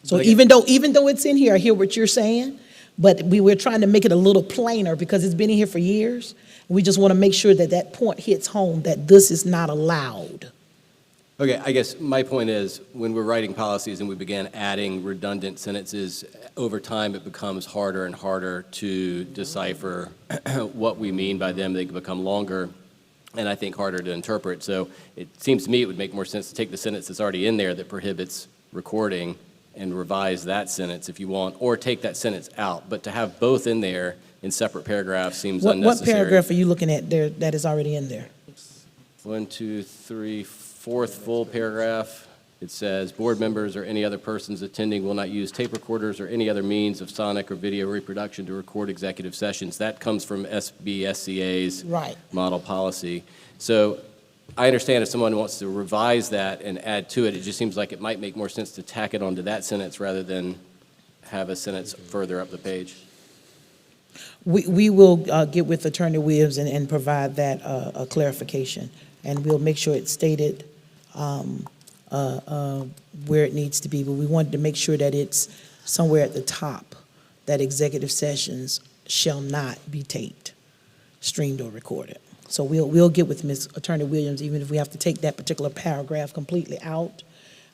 So even though it's in here, I hear what you're saying, but we're trying to make it a little plainer because it's been in here for years. We just want to make sure that that point hits home, that this is not allowed. Okay, I guess my point is, when we're writing policies and we began adding redundant sentences, over time it becomes harder and harder to decipher what we mean by them. They become longer and I think harder to interpret. So it seems to me it would make more sense to take the sentence that's already in there that prohibits recording and revise that sentence if you want, or take that sentence out. But to have both in there in separate paragraphs seems unnecessary. What paragraph are you looking at there that is already in there? 1, 2, 3, fourth full paragraph. It says, board members or any other persons attending will not use tape recorders or any other means of sonic or video reproduction to record executive sessions. That comes from SBSCA's Right. model policy. So I understand if someone wants to revise that and add to it, it just seems like it might make more sense to tack it onto that sentence rather than have a sentence further up the page. We will get with Attorney Williams and provide that a clarification. And we'll make sure it's stated where it needs to be, but we wanted to make sure that it's somewhere at the top, that executive sessions shall not be taped, streamed, or recorded. So we'll get with Ms. Attorney Williams, even if we have to take that particular paragraph completely out.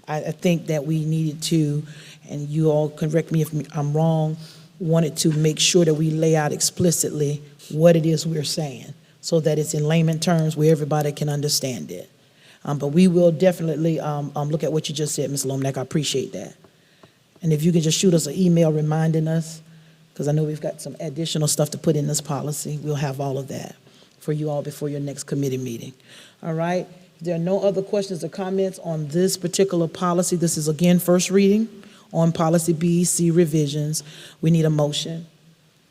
I think that we needed to, and you all correct me if I'm wrong, wanted to make sure that we lay out explicitly what it is we're saying, so that it's in layman terms where everybody can understand it. But we will definitely look at what you just said, Ms. Lomanak. I appreciate that. And if you can just shoot us an email reminding us, because I know we've got some additional stuff to put in this policy, we'll have all of that for you all before your next committee meeting. All right? If there are no other questions or comments on this particular policy, this is again first reading on policy BEC revisions. We need a motion.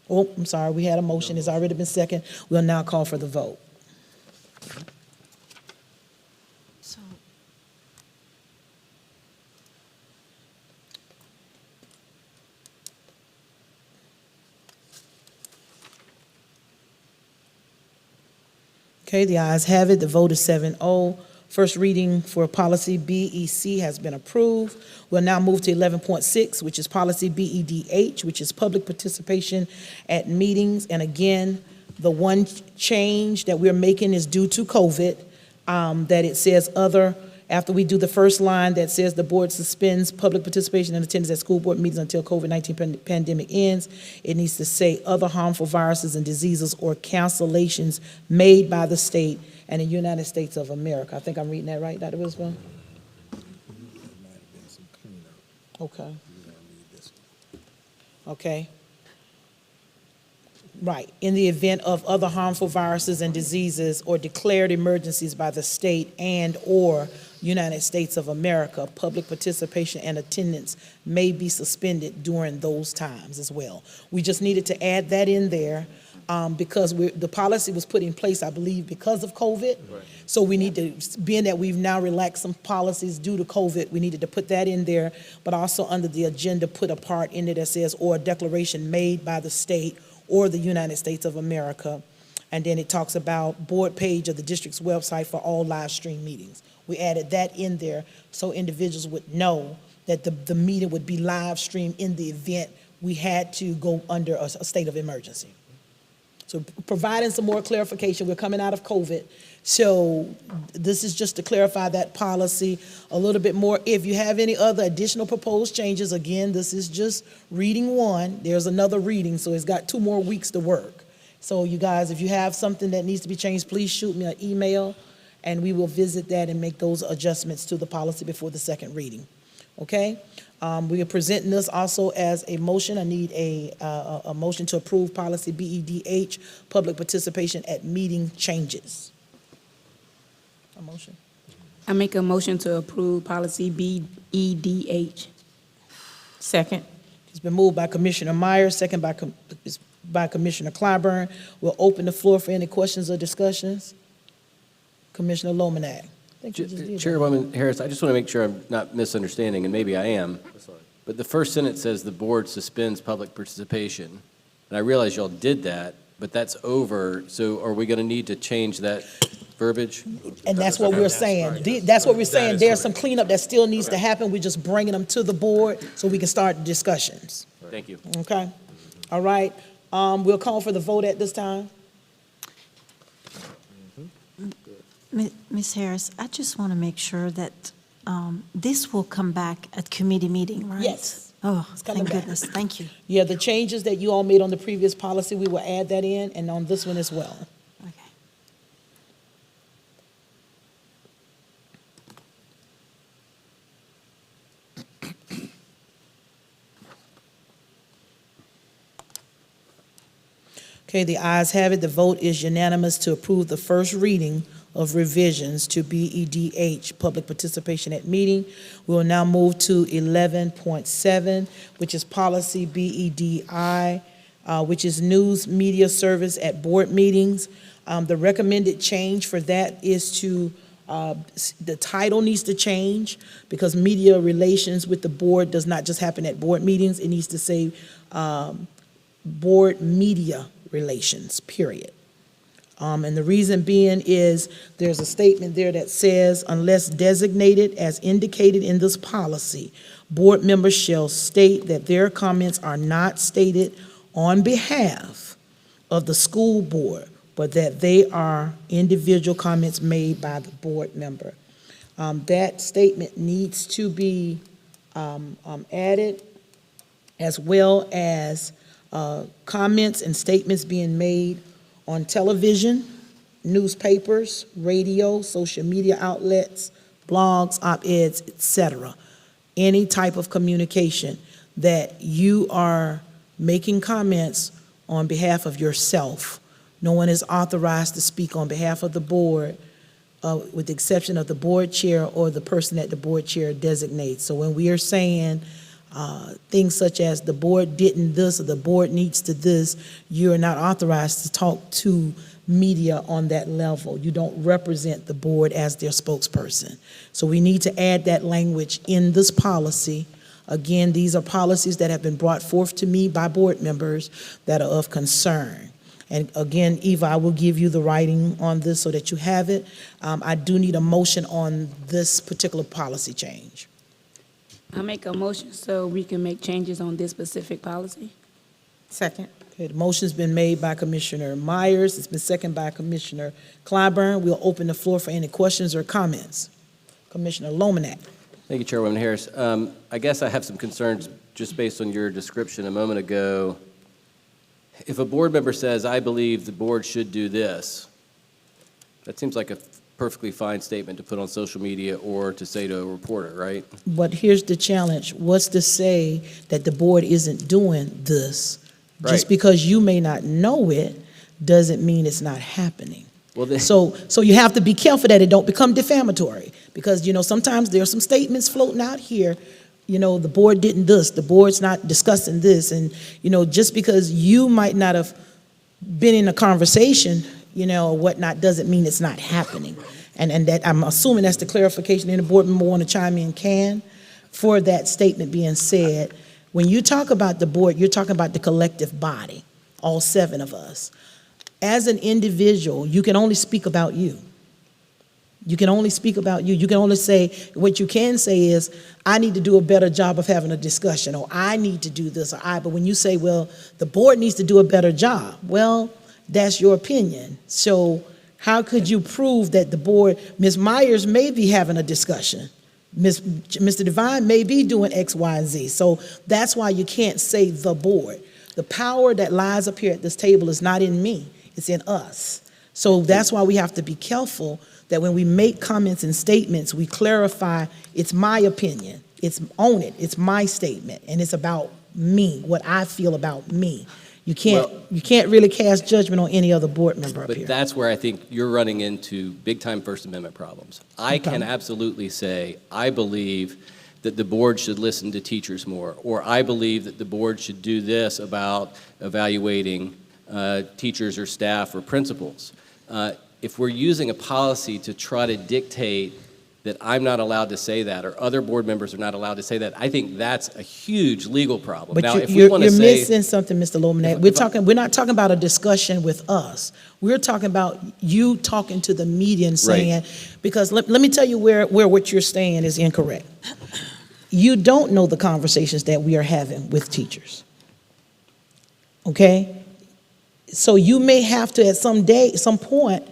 Oh, I'm sorry, we had a motion. It's already been seconded. We'll now call for the vote. So Okay, the ayes have it. The vote is 7-0. First reading for policy BEC has been approved. We'll now move to 11.6, which is policy BEDH, which is public participation at meetings. And again, the one change that we're making is due to COVID, that it says other, after we do the first line that says the board suspends public participation and attendance at school board meetings until COVID-19 pandemic ends, it needs to say other harmful viruses and diseases or cancellations made by the state and the United States of America. I think I'm reading that right, Dr. Witherspoon? Okay. Okay. Right. In the event of other harmful viruses and diseases or declared emergencies by the state and/or United States of America, public participation and attendance may be suspended during those times as well. We just needed to add that in there because the policy was put in place, I believe, because of COVID. Right. So we need to, being that we've now relaxed some policies due to COVID, we needed to put that in there, but also under the agenda, put a part in it that says, or a declaration made by the state or the United States of America. And then it talks about board page of the district's website for all live stream meetings. We added that in there so individuals would know that the meeting would be live streamed in the event we had to go under a state of emergency. So providing some more clarification, we're coming out of COVID. So this is just to clarify that policy a little bit more. If you have any other additional proposed changes, again, this is just reading one. There's another reading, so it's got 2 more weeks to work. So you guys, if you have something that needs to be changed, please shoot me an email, and we will visit that and make those adjustments to the policy before the second reading. Okay? We are presenting this also as a motion. I need a motion to approve policy BEDH, public participation at meeting changes. A motion. I make a motion to approve policy BEDH. Second. It's been moved by Commissioner Myers, second by Commissioner Clyburn. We'll open the floor for any questions or discussions. Commissioner Lomanak. Chairwoman Harris, I just want to make sure I'm not misunderstanding, and maybe I am, but the first sentence says the board suspends public participation. And I realize y'all did that, but that's over, so are we going to need to change that verbiage? And that's what we're saying. That's what we're saying. There's some cleanup that still needs to happen. We're just bringing them to the board so we can start discussions. Thank you. Okay? All right. We'll call for the vote at this time. Ms. Harris, I just want to make sure that this will come back at committee meeting, right? Yes. Oh, coming thank back. goodness. Thank you. Yeah, the changes that you all made on the previous policy, we will add that in, and on this one as well. Okay. Okay, the ayes have it. The vote is unanimous to approve the first reading of revisions to BEDH, public participation at meeting. We will now move to 11.7, which is policy BEDI, which is news media service at board meetings. The recommended change for that is to, the title needs to change because media relations with the board does not just happen at board meetings. It needs to say board media relations, period. And the reason being is there's a statement there that says, unless designated as indicated in this policy, board members shall state that their comments are not stated on behalf of the school board, but that they are individual comments made by the board member. That statement needs to be added, as well as comments and statements being made on television, newspapers, radio, social media outlets, blogs, op-eds, etc. Any type of communication that you are making comments on behalf of yourself. No one is authorized to speak on behalf of the board, with the exception of the board chair or the person that the board chair designates. So when we are saying things such as the board didn't this or the board needs to this, you are not authorized to talk to media on that level. You don't represent the board as their spokesperson. So we need to add that language in this policy. Again, these are policies that have been brought forth to me by board members that are of concern. And again, Eva, I will give you the writing on this so that you have it. I do need a motion on this particular policy change. I make a motion so we can make changes on this specific policy. Second. Okay, the motion's been made by Commissioner Myers. It's been seconded by Commissioner Clyburn. We'll open the floor for any questions or comments. Commissioner Lomanak. Thank you, Chairwoman Harris. I guess I have some concerns just based on your description a moment ago. If a board member says, I believe the board should do this, that seems like a perfectly fine statement to put on social media or to say to a reporter, right? But here's the challenge. What's to say that the board isn't doing this? Just Right. because you may not know it doesn't mean it's not happening. Well, then, So you have to be careful that it don't become defamatory, because, sometimes there are some statements floating out here, the board didn't this, the board's not discussing this, and, just because you might not have been in a conversation, or whatnot, doesn't mean it's not happening. And that, I'm assuming that's the clarification, and the board member want to chime in can, for that statement being said. When you talk about the board, you're talking about the collective body, all 7 of us. As an individual, you can only speak about you. You can only speak about you. You can only say, what you can say is, I need to do a better job of having a discussion, or I need to do this, but when you say, well, the board needs to do a better job, well, that's your opinion. So how could you prove that the board, Ms. Myers may be having a discussion, Mr. Devine may be doing X, Y, and Z. So that's why you can't say the board. The power that lies up here at this table is not in me, it's in us. So that's why we have to be careful that when we make comments and statements, we clarify, it's my opinion, it's own it, it's my statement, and it's about me, what I feel about me. You can't really cast judgment on any other board member up but here. that's where I think you're running into big-time First Amendment problems. I can absolutely say, I believe that the board should listen to teachers more, or I believe that the board should do this about evaluating teachers or staff or principals. If we're using a policy to try to dictate that I'm not allowed to say that, or other board members are not allowed to say that, I think that's a huge legal problem. But Now, if we you're want to say, missing something, Mr. Lomanak. We're not talking about a discussion with us. We're talking about you talking to the media and saying, because let me tell you where what you're saying is incorrect. You don't know the conversations that we are having with teachers. Okay? So you may have to, at some point,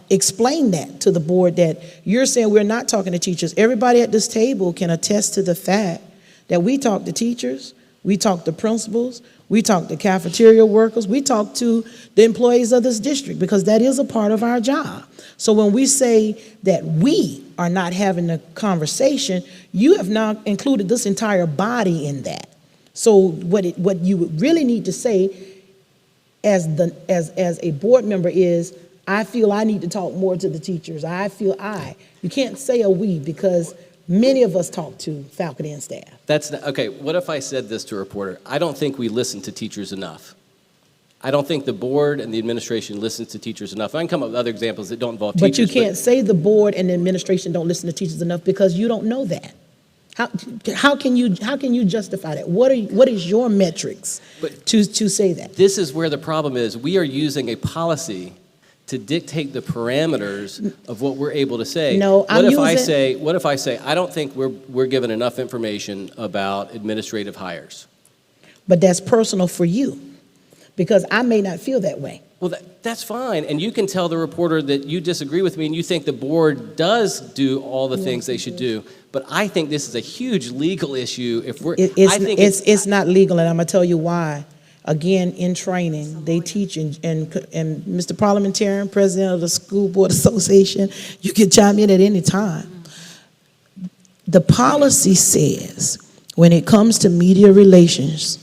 explain that to the board, that you're saying we're not talking to teachers. Everybody at this table can attest to the fact that we talk to teachers, we talk to principals, we talk to cafeteria workers, we talk to the employees of this district, because that is a part of our job. So when we say that we are not having a conversation, you have now included this entire body in that. So what you would really need to say as a board member is, I feel I need to talk more to the teachers. You can't say a we, because many of us talk to faculty and staff. that's not, okay, what if I said this to a reporter? I don't think we listen to teachers enough. I don't think the board and the administration listens to teachers enough. I can come up with other examples that don't involve teachers. But you can't say the board and the administration don't listen to teachers enough, because you don't know that. How can you justify that? What is your metrics to say that? This is where the problem is. We are using a policy to dictate the parameters of what we're able to say. No, what if I say, I don't think we're given enough information about administrative hires? But that's personal for you, because I may not feel that way. Well, that's fine, and you can tell the reporter that you disagree with me and you think the board does do all the things they should do, but I think this is a huge legal issue. It's not legal, and I'm gonna tell you why. Again, in training, they teach, and Mr. Parliamentarian, President of the School Board Association, you can chime in at any time. The policy says, when it comes to media relations,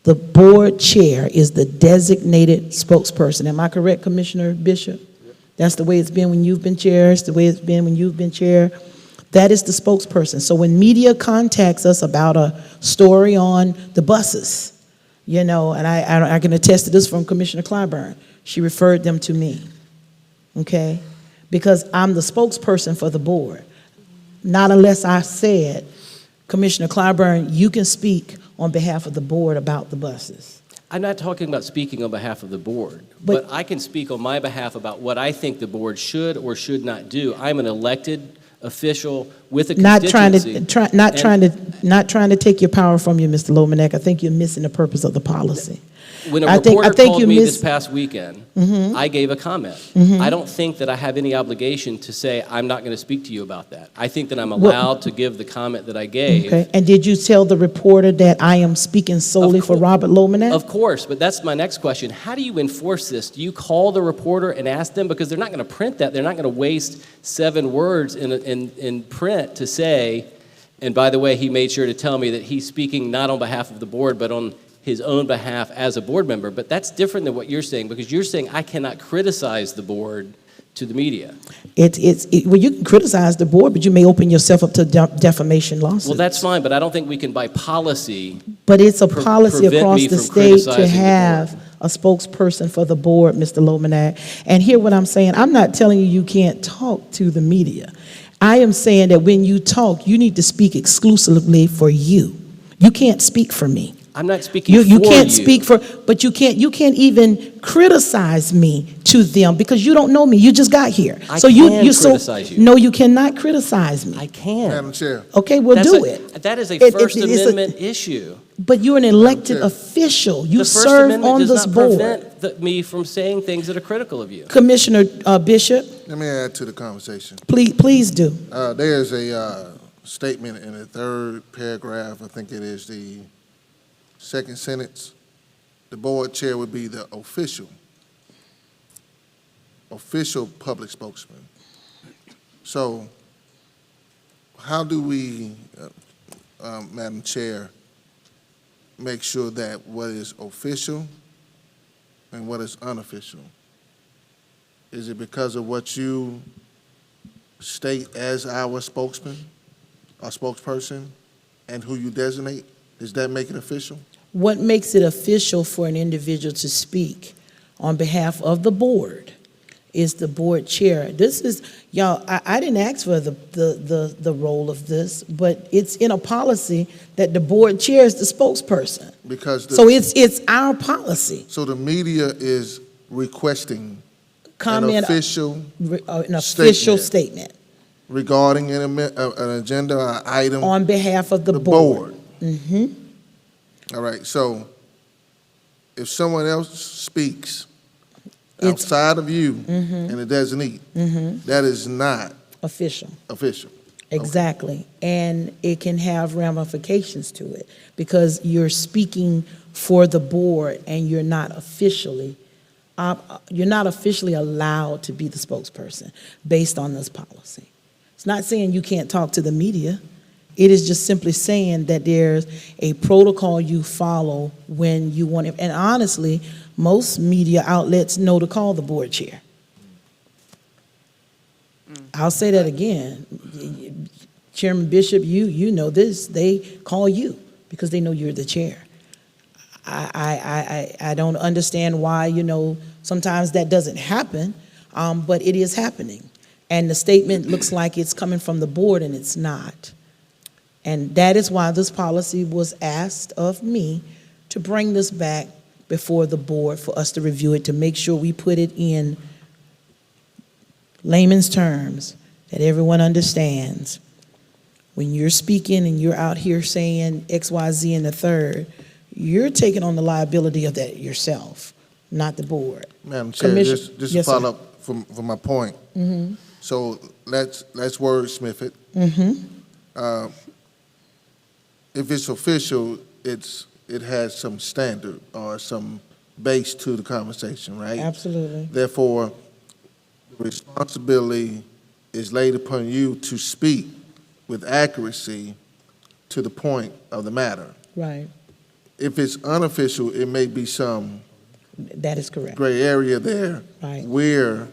the board chair is the designated spokesperson. Am I correct, Commissioner Bishop? That's the way it's been when you've been chair. It's the way it's been when you've been chair. That is the spokesperson. So when media contacts us about a story on the buses, and I can attest to this from Commissioner Clyburn, she referred them to me, okay? Because I'm the spokesperson for the board. Not unless I said, Commissioner Clyburn, you can speak on behalf of the board about the buses. I'm not talking about speaking on behalf of the board, but I can speak on my behalf about what I think the board should or should not do. I'm an elected official with a constituency. Not trying to take your power from you, Mr. Lomanek. I think you're missing the purpose of the policy. When a I think reporter called you me miss- this past weekend, I gave a comment. I don't think that I have any obligation to say, I'm not going to speak to you about that. I think that I'm allowed to give the comment that I gave. Okay, and did you tell the reporter that I am speaking solely for Robert Lomanek? Of course, but that's my next question. How do you enforce this? Do you call the reporter and ask them? Because they're not going to print that. They're not going to waste 7 words in print to say, and by the way, he made sure to tell me that he's speaking not on behalf of the board, but on his own behalf as a board member. But that's different than what you're saying, because you're saying I cannot criticize the board to the media. Well, you can criticize the board, but you may open yourself up to defamation lawsuits. Well, that's fine, but I don't think we can, by policy, But it's a policy prevent across me the from state to criticizing the have a spokesperson for the board, Mr. Lomanak. And hear what I'm saying. I'm not telling you can't talk to the media. I am saying that when you talk, you need to speak exclusively for you. You can't speak for me. I'm not speaking You for can't speak for, but you can't even criticize me to them because you don't know me. You just got here. I so can you criticize you. No, you cannot criticize me. I can. Madam Chair. Okay, well, do it. That is a It- First it's a- Amendment issue. But you're an elected Chair. official. You The First serve Amendment on does this not board. prevent me from saying things that are critical of you. Commissioner Bishop, Let me add to the conversation. please do. There's a statement in the 3rd paragraph, I think it is the 2nd sentence. The board chair would be the official public spokesman. So how do we, Madam Chair, make sure that what is official and what is unofficial? Is it because of what you state as our spokesman, our spokesperson, and who you designate? Does that make it official? What makes it official for an individual to speak on behalf of the board is the board chair. This is, y'all, I didn't ask for the role of this, but it's in a policy that the board chair is the spokesperson. Because So it's our policy. so the media is requesting Comment, an official an official statement regarding an agenda or item on behalf of the the board. board. All right, so if someone else speaks outside of you and it doesn't eat, that is not Official. official. Exactly. And it can have ramifications to it because you're speaking for the board and you're not officially allowed to be the spokesperson based on this policy. It's not saying you can't talk to the media. It is just simply saying that there's a protocol you follow when you want it. And honestly, most media outlets know to call the board chair. I'll say that again. Chairman Bishop, you know this. They call you because they know you're the chair. I don't understand why, sometimes that doesn't happen, but it is happening. And the statement looks like it's coming from the board, and it's not. And that is why this policy was asked of me to bring this back before the board for us to review it, to make sure we put it in layman's terms that everyone understands. When you're speaking and you're out here saying X, Y, Z and the third, you're taking on the liability of that yourself, not the board. Madam Chair, just to Yes, sir. follow up from my point. So let's wordsmith it. If it's official, it has some standard or some base to the conversation, right? Absolutely. Therefore, the responsibility is laid upon you to speak with accuracy to the point of the matter. Right. If it's unofficial, it may be some That is correct. gray area there Right. where,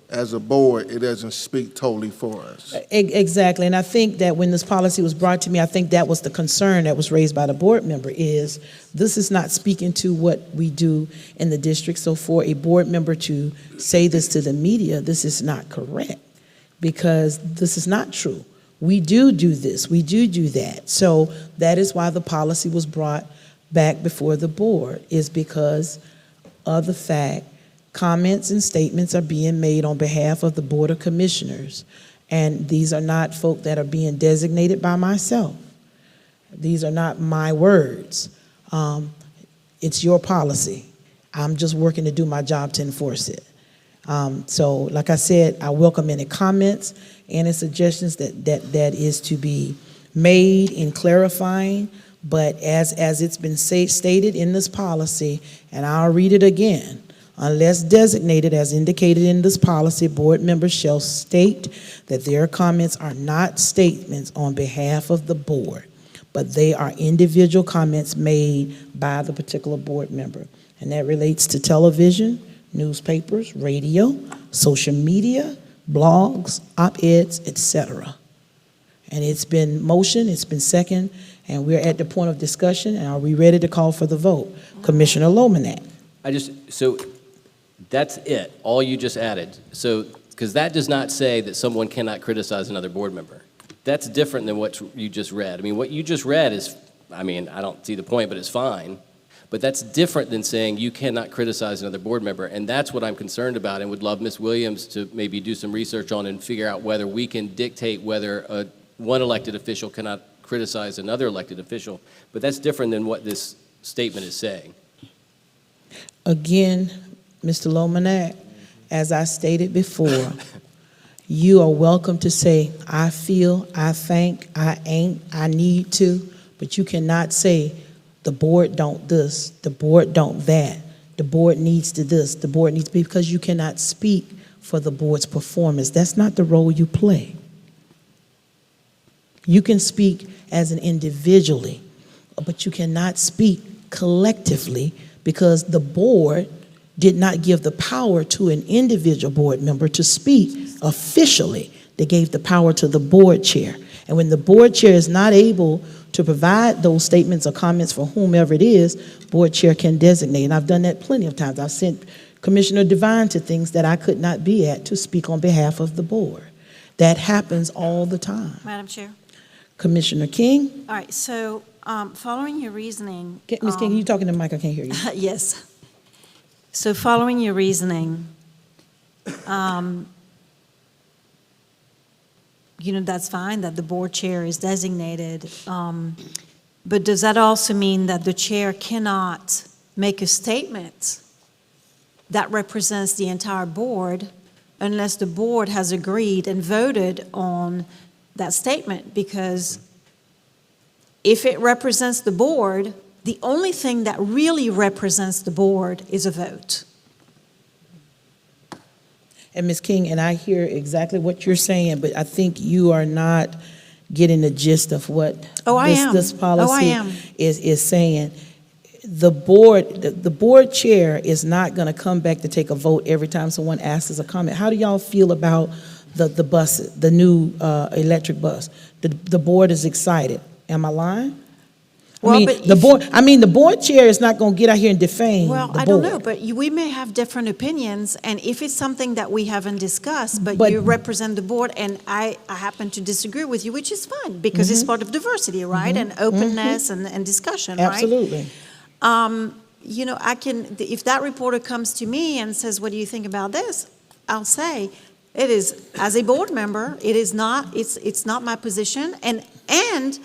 as a board, it doesn't speak totally for us. Exactly, and I think that when this policy was brought to me, I think that was the concern that was raised by the board member, is this is not speaking to what we do in the district. So for a board member to say this to the media, this is not correct, because this is not true. We do this, we do that. So that is why the policy was brought back before the board is because of the fact comments and statements are being made on behalf of the Board of Commissioners, and these are not folk that are being designated by myself. These are not my words. It's your policy. I'm just working to do my job to enforce it. So, like I said, I welcome any comments, any suggestions that is to be made in clarifying, but as it's been stated in this policy, and I'll read it again, unless designated as indicated in this policy, board members shall state that their comments are not statements on behalf of the board, but they are individual comments made by the particular board member. And that relates to television, newspapers, radio, social media, blogs, op-eds, etc. And it's been motion, it's been second, and we're at the point of discussion, and are we ready to call for the vote? Commissioner Lomanak. So that's it, all you just added. So, because that does not say that someone cannot criticize another board member. That's different than what you just read. I mean, what you just read is, I don't see the point, but it's fine. But that's different than saying you cannot criticize another board member, and that's what I'm concerned about, and would love Ms. Williams to maybe do some research on and figure out whether we can dictate whether one elected official cannot criticize another elected official. But that's different than what this statement is saying. Again, Mr. Lomanak, as I stated before, you are welcome to say, I feel, I think, I ain't, I need to, but you cannot say, the board don't this, the board don't that, the board needs to this, the board needs to be, because you cannot speak for the board's performance. That's not the role you play. You can speak as an individually, but you cannot speak collectively because the board did not give the power to an individual board member to speak officially. They gave the power to the board chair. And when the board chair is not able to provide those statements or comments for whomever it is, board chair can designate. And I've done that plenty of times. I've sent Commissioner Devine to things that I could not be at to speak on behalf of the board. That happens all the time. Madam Chair? Commissioner King? All right, so following your reasoning. Ms. King, you talking to the mic? I can't hear you. Yes. So following your reasoning, that's fine that the board chair is designated, but does that also mean that the chair cannot make a statement that represents the entire board unless the board has agreed and voted on that statement? Because if it represents the board, the only thing that really represents the board is a vote. And Ms. King, and I hear exactly what you're saying, but I think you are not getting the gist of what this policy is saying. The board chair is not going to come back to take a vote every time someone asks us a comment. How do y'all feel about the bus, the new electric bus? The board is excited. Am I lying? The board chair is not going to get out here and defame the board. Well, I don't know, but we may have different opinions, and if it's something that we haven't discussed, but you represent the board, and I happen to disagree with you, which is fine, because it's part of diversity, right? And openness and discussion, right? Absolutely. I can, if that reporter comes to me and says, what do you think about this? I'll say, it is, as a board member, it's not my position, and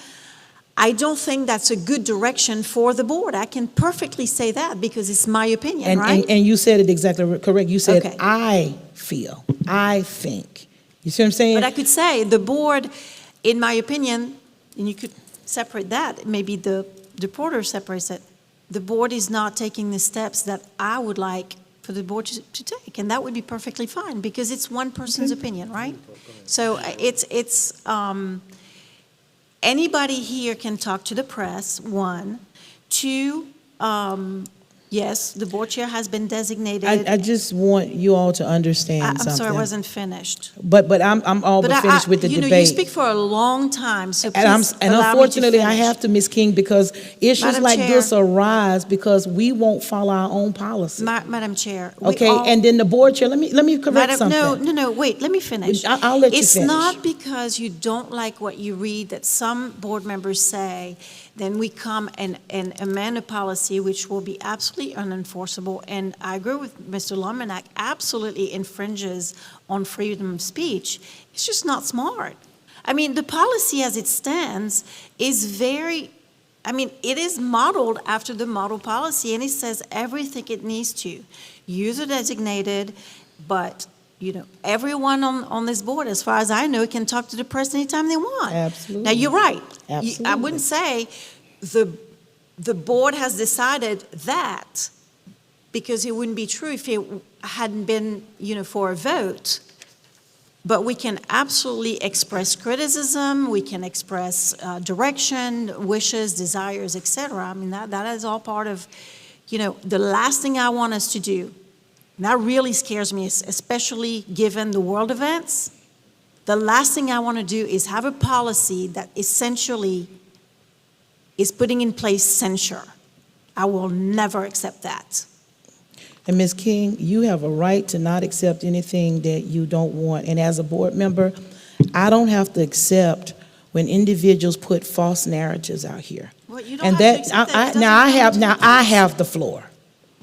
I don't think that's a good direction for the board. I can perfectly say that because it's my opinion, right? And you said it exactly correct. You said, okay. I feel, I think. You see what I'm saying? But I could say the board, in my opinion, and you could separate that, maybe the reporter separates it, the board is not taking the steps that I would like for the board to take, and that would be perfectly fine because it's one person's opinion, right? So anybody here can talk to the press, one. Two, Yes, the board chair has been designated. I just want you all to understand I'm something. sorry, I wasn't finished. But I'm all but finished with the you know, debate. you speak for a long time, so And please allow me to unfortunately, I finish. have to, Ms. King, because issues Madam like Chair. this arise because we won't follow our own policy. Madam Chair. we Okay, all- and then the board chair, let me correct something. No, wait, let me finish. I'll let you It's finish. not because you don't like what you read that some board members say, then we come and amend a policy which will be absolutely unenforceable. And I agree with Mr. Lumenack, absolutely infringes on freedom of speech. It's just not smart. I mean, the policy as it stands is very, I mean, it is modeled after the model policy, and it says everything it needs to. User designated, but, you know, everyone on this board, as far as I know, can talk to the person anytime they want. Absolutely. Now, you're right. Absolutely. I wouldn't say the board has decided that, because it wouldn't be true if it hadn't been, you know, for a vote. But we can absolutely express criticism, we can express direction, wishes, desires, et cetera. I mean, that is all part of, you know, the last thing I want us to do, and that really scares me, especially given the world events, the last thing I want to do is have a policy that essentially is putting in place censure. I will never accept that. And Ms. King, you have a right to not accept anything that you don't want. And as a board member, I don't have to accept when individuals put false narratives out here. Well, you don't And have to that, accept that. It now I have, doesn't now I have the floor.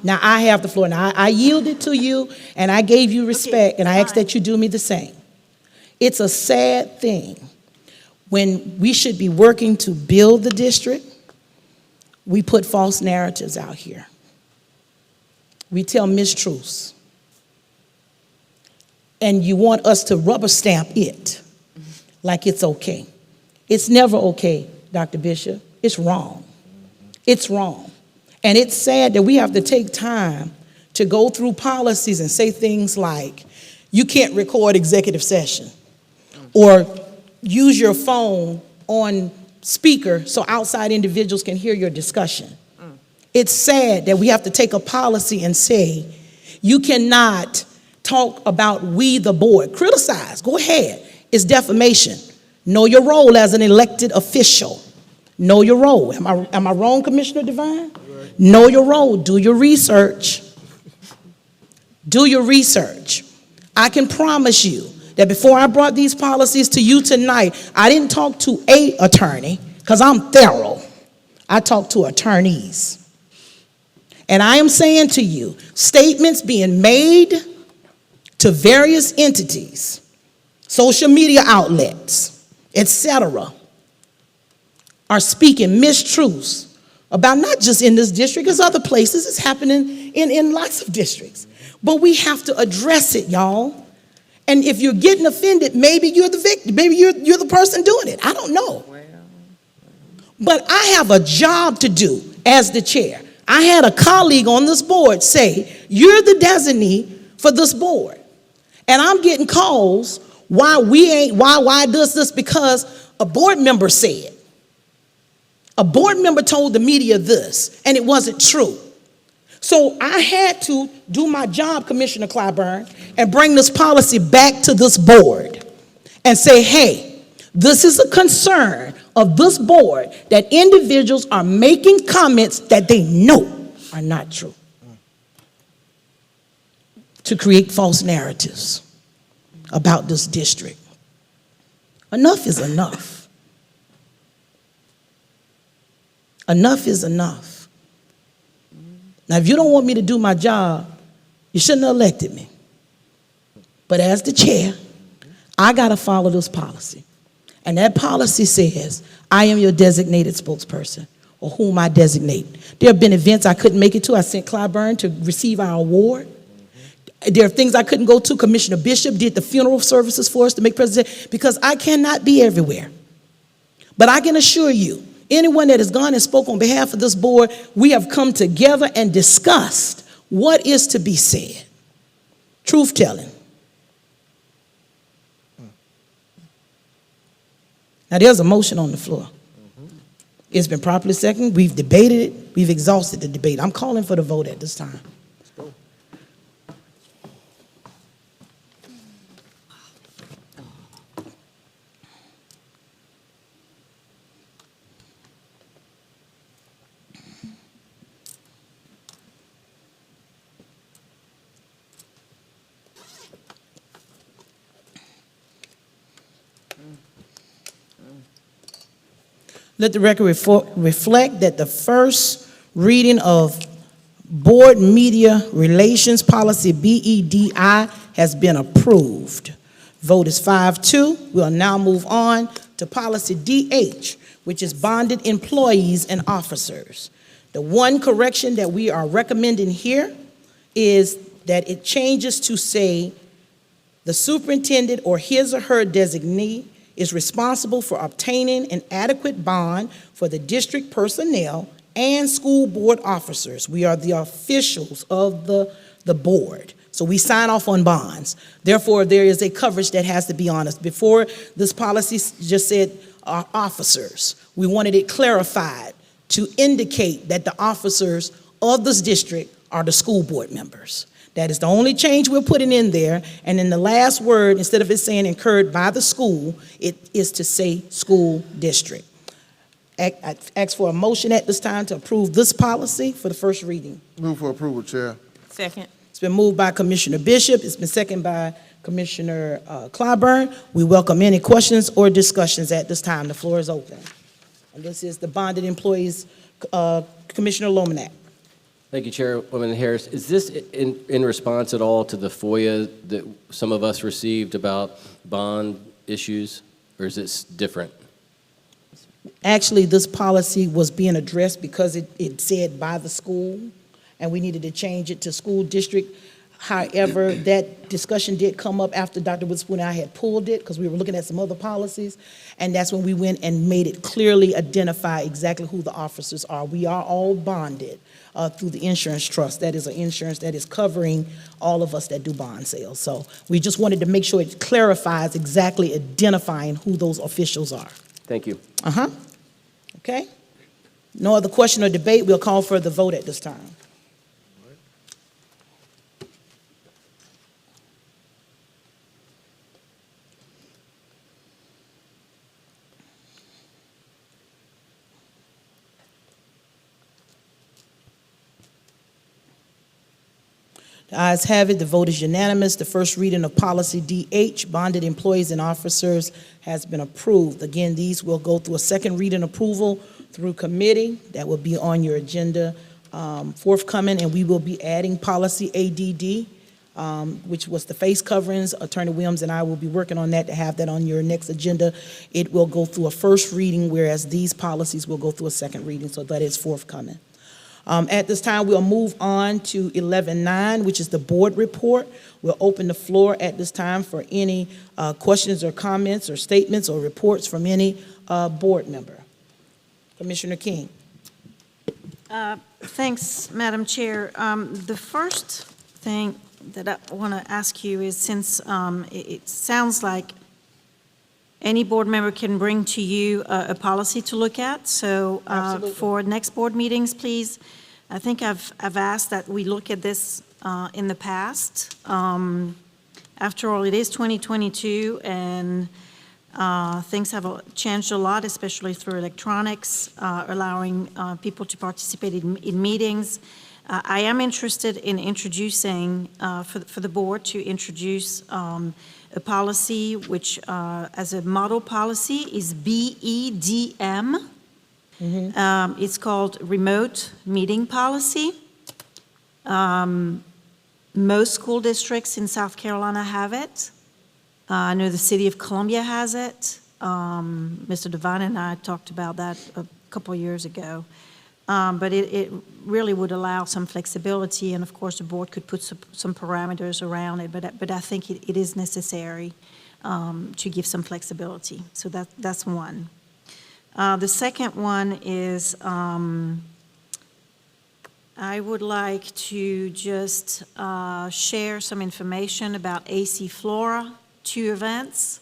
Now I have the floor. Now I yielded to you and I gave you respect and I ask that you do me the same. It's a sad thing when we should be working to build the district, we put false narratives out here. We tell mistruths. And you want us to rubber stamp it like it's okay. It's never okay, Dr. Bishop. It's wrong. It's wrong. And it's sad that we have to take time to go through policies and say things like, you can't record executive session, or use your phone on speaker so outside individuals can hear your discussion. It's sad that we have to take a policy and say, you cannot talk about we the board. Criticize, go ahead. It's defamation. Know your role as an elected official. Know your role. Am I wrong, Commissioner Devine? Know your role. Do your research. Do your research. I can promise you that before I brought these policies to you tonight, I didn't talk to an attorney because I'm thorough. I talked to attorneys. And I am saying to you, statements being made to various entities, social media outlets, etc., are speaking mistruths about not just in this district, it's other places, it's happening in lots of districts. But we have to address it, y'all. And if you're getting offended, maybe you're the victim, maybe you're the person doing it. I don't know. But I have a job to do as the chair. I had a colleague on this board say, you're the designee for this board. And I'm getting calls, why does this? Because a board member said. A board member told the media this, and it wasn't true. So I had to do my job, Commissioner Clyburn, and bring this policy back to this board and say, hey, this is a concern of this board that individuals are making comments that they know are not true to create false narratives about this district. Enough is enough. Enough is enough. Now, if you don't want me to do my job, you shouldn't have elected me. But as the chair, I got to follow this policy. And that policy says, I am your designated spokesperson, or whom I designate. There have been events I couldn't make it to. I sent Clyburn to receive our award. There are things I couldn't go to. Commissioner Bishop did the funeral services for us to make presentation, because I cannot be everywhere. But I can assure you, anyone that has gone and spoke on behalf of this board, we have come together and discussed what is to be said. Truth telling. Now, there's a motion on the floor. It's been properly seconded. We've debated it. We've exhausted the debate. I'm calling for the vote at this time. Let the record reflect that the first reading of Board Media Relations Policy BEDI has been approved. Vote is 5-2. We'll now move on to Policy DH, which is bonded employees and officers. The one correction that we are recommending here is that it changes to say the superintendent or his or her designee is responsible for obtaining an adequate bond for the district personnel and school board officers. We are the officials of the board, so we sign off on bonds. Therefore, there is a coverage that has to be on us. Before, this policy just said officers. We wanted it clarified to indicate that the officers of this district are the school board members. That is the only change we're putting in there. And in the last word, instead of it saying incurred by the school, it is to say school district. I ask for a motion at this time to approve this policy for the first reading. Move for approval, Chair. Second. It's been moved by Commissioner Bishop. It's been seconded by Commissioner Clyburn. We welcome any questions or discussions at this time. The floor is open. And this is the bonded employees, Commissioner Lomanak. Thank you, Chairwoman Harris. Is this in response at all to the FOIA that some of us received about bond issues, or is this different? Actually, this policy was being addressed because it said by the school, and we needed to change it to school district. However, that discussion did come up after Dr. Witherspoon and I had pulled it because we were looking at some other policies, and that's when we went and made it clearly identify exactly who the officers are. We are all bonded through the insurance trust. That is an insurance that is covering all of us that do bond sales. So we just wanted to make sure it clarifies exactly identifying who those officials are. Thank you. Okay. No other question or debate. We'll call for the vote at this time. The ayes have it. The vote is unanimous. The first reading of Policy DH, Bonded Employees and Officers, has been approved. Again, these will go through a second reading approval through committee. That will be on your agenda forthcoming, and we will be adding Policy ADD, which was the face coverings. Attorney Williams and I will be working on that to have that on your next agenda. It will go through a first reading, whereas these policies will go through a second reading, so that is forthcoming. At this time, we'll move on to 11.9, which is the board report. We'll open the floor at this time for any questions or comments or statements or reports from any board member. Commissioner King. Thanks, Madam Chair. The first thing that I want to ask you is, since it sounds like any board member can bring to you a policy to look at, so for next board meetings, please, I think I've asked that we look at this in the past. After all, it is 2022, and things have changed a lot, especially through electronics, allowing people to participate in meetings. I am interested in introducing, for the board to introduce a policy which, as a model policy, is BEDM. It's called Remote Meeting Policy. Most school districts in South Carolina have it. I know the City of Columbia has it. Mr. Devine and I talked about that a couple of years ago. But it really would allow some flexibility, and of course the board could put some parameters around it, but I think it is necessary to give some flexibility. So that's one. The second one is I would like to just share some information about AC Flora, 2 events.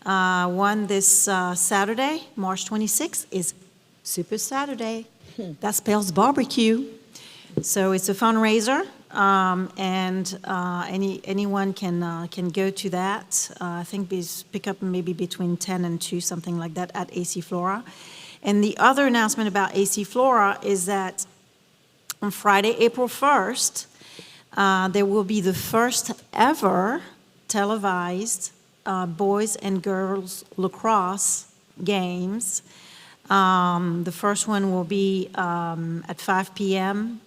One this Saturday, March 26th, is Super Saturday. That spells barbecue. So it's a fundraiser, and anyone can go to that. I think pick up maybe between 10 and 2, something like that, at AC Flora. And the other announcement about AC Flora is that on Friday, April 1st, there will be the first ever televised boys and girls lacrosse games. The first one will be at 5 p.m.,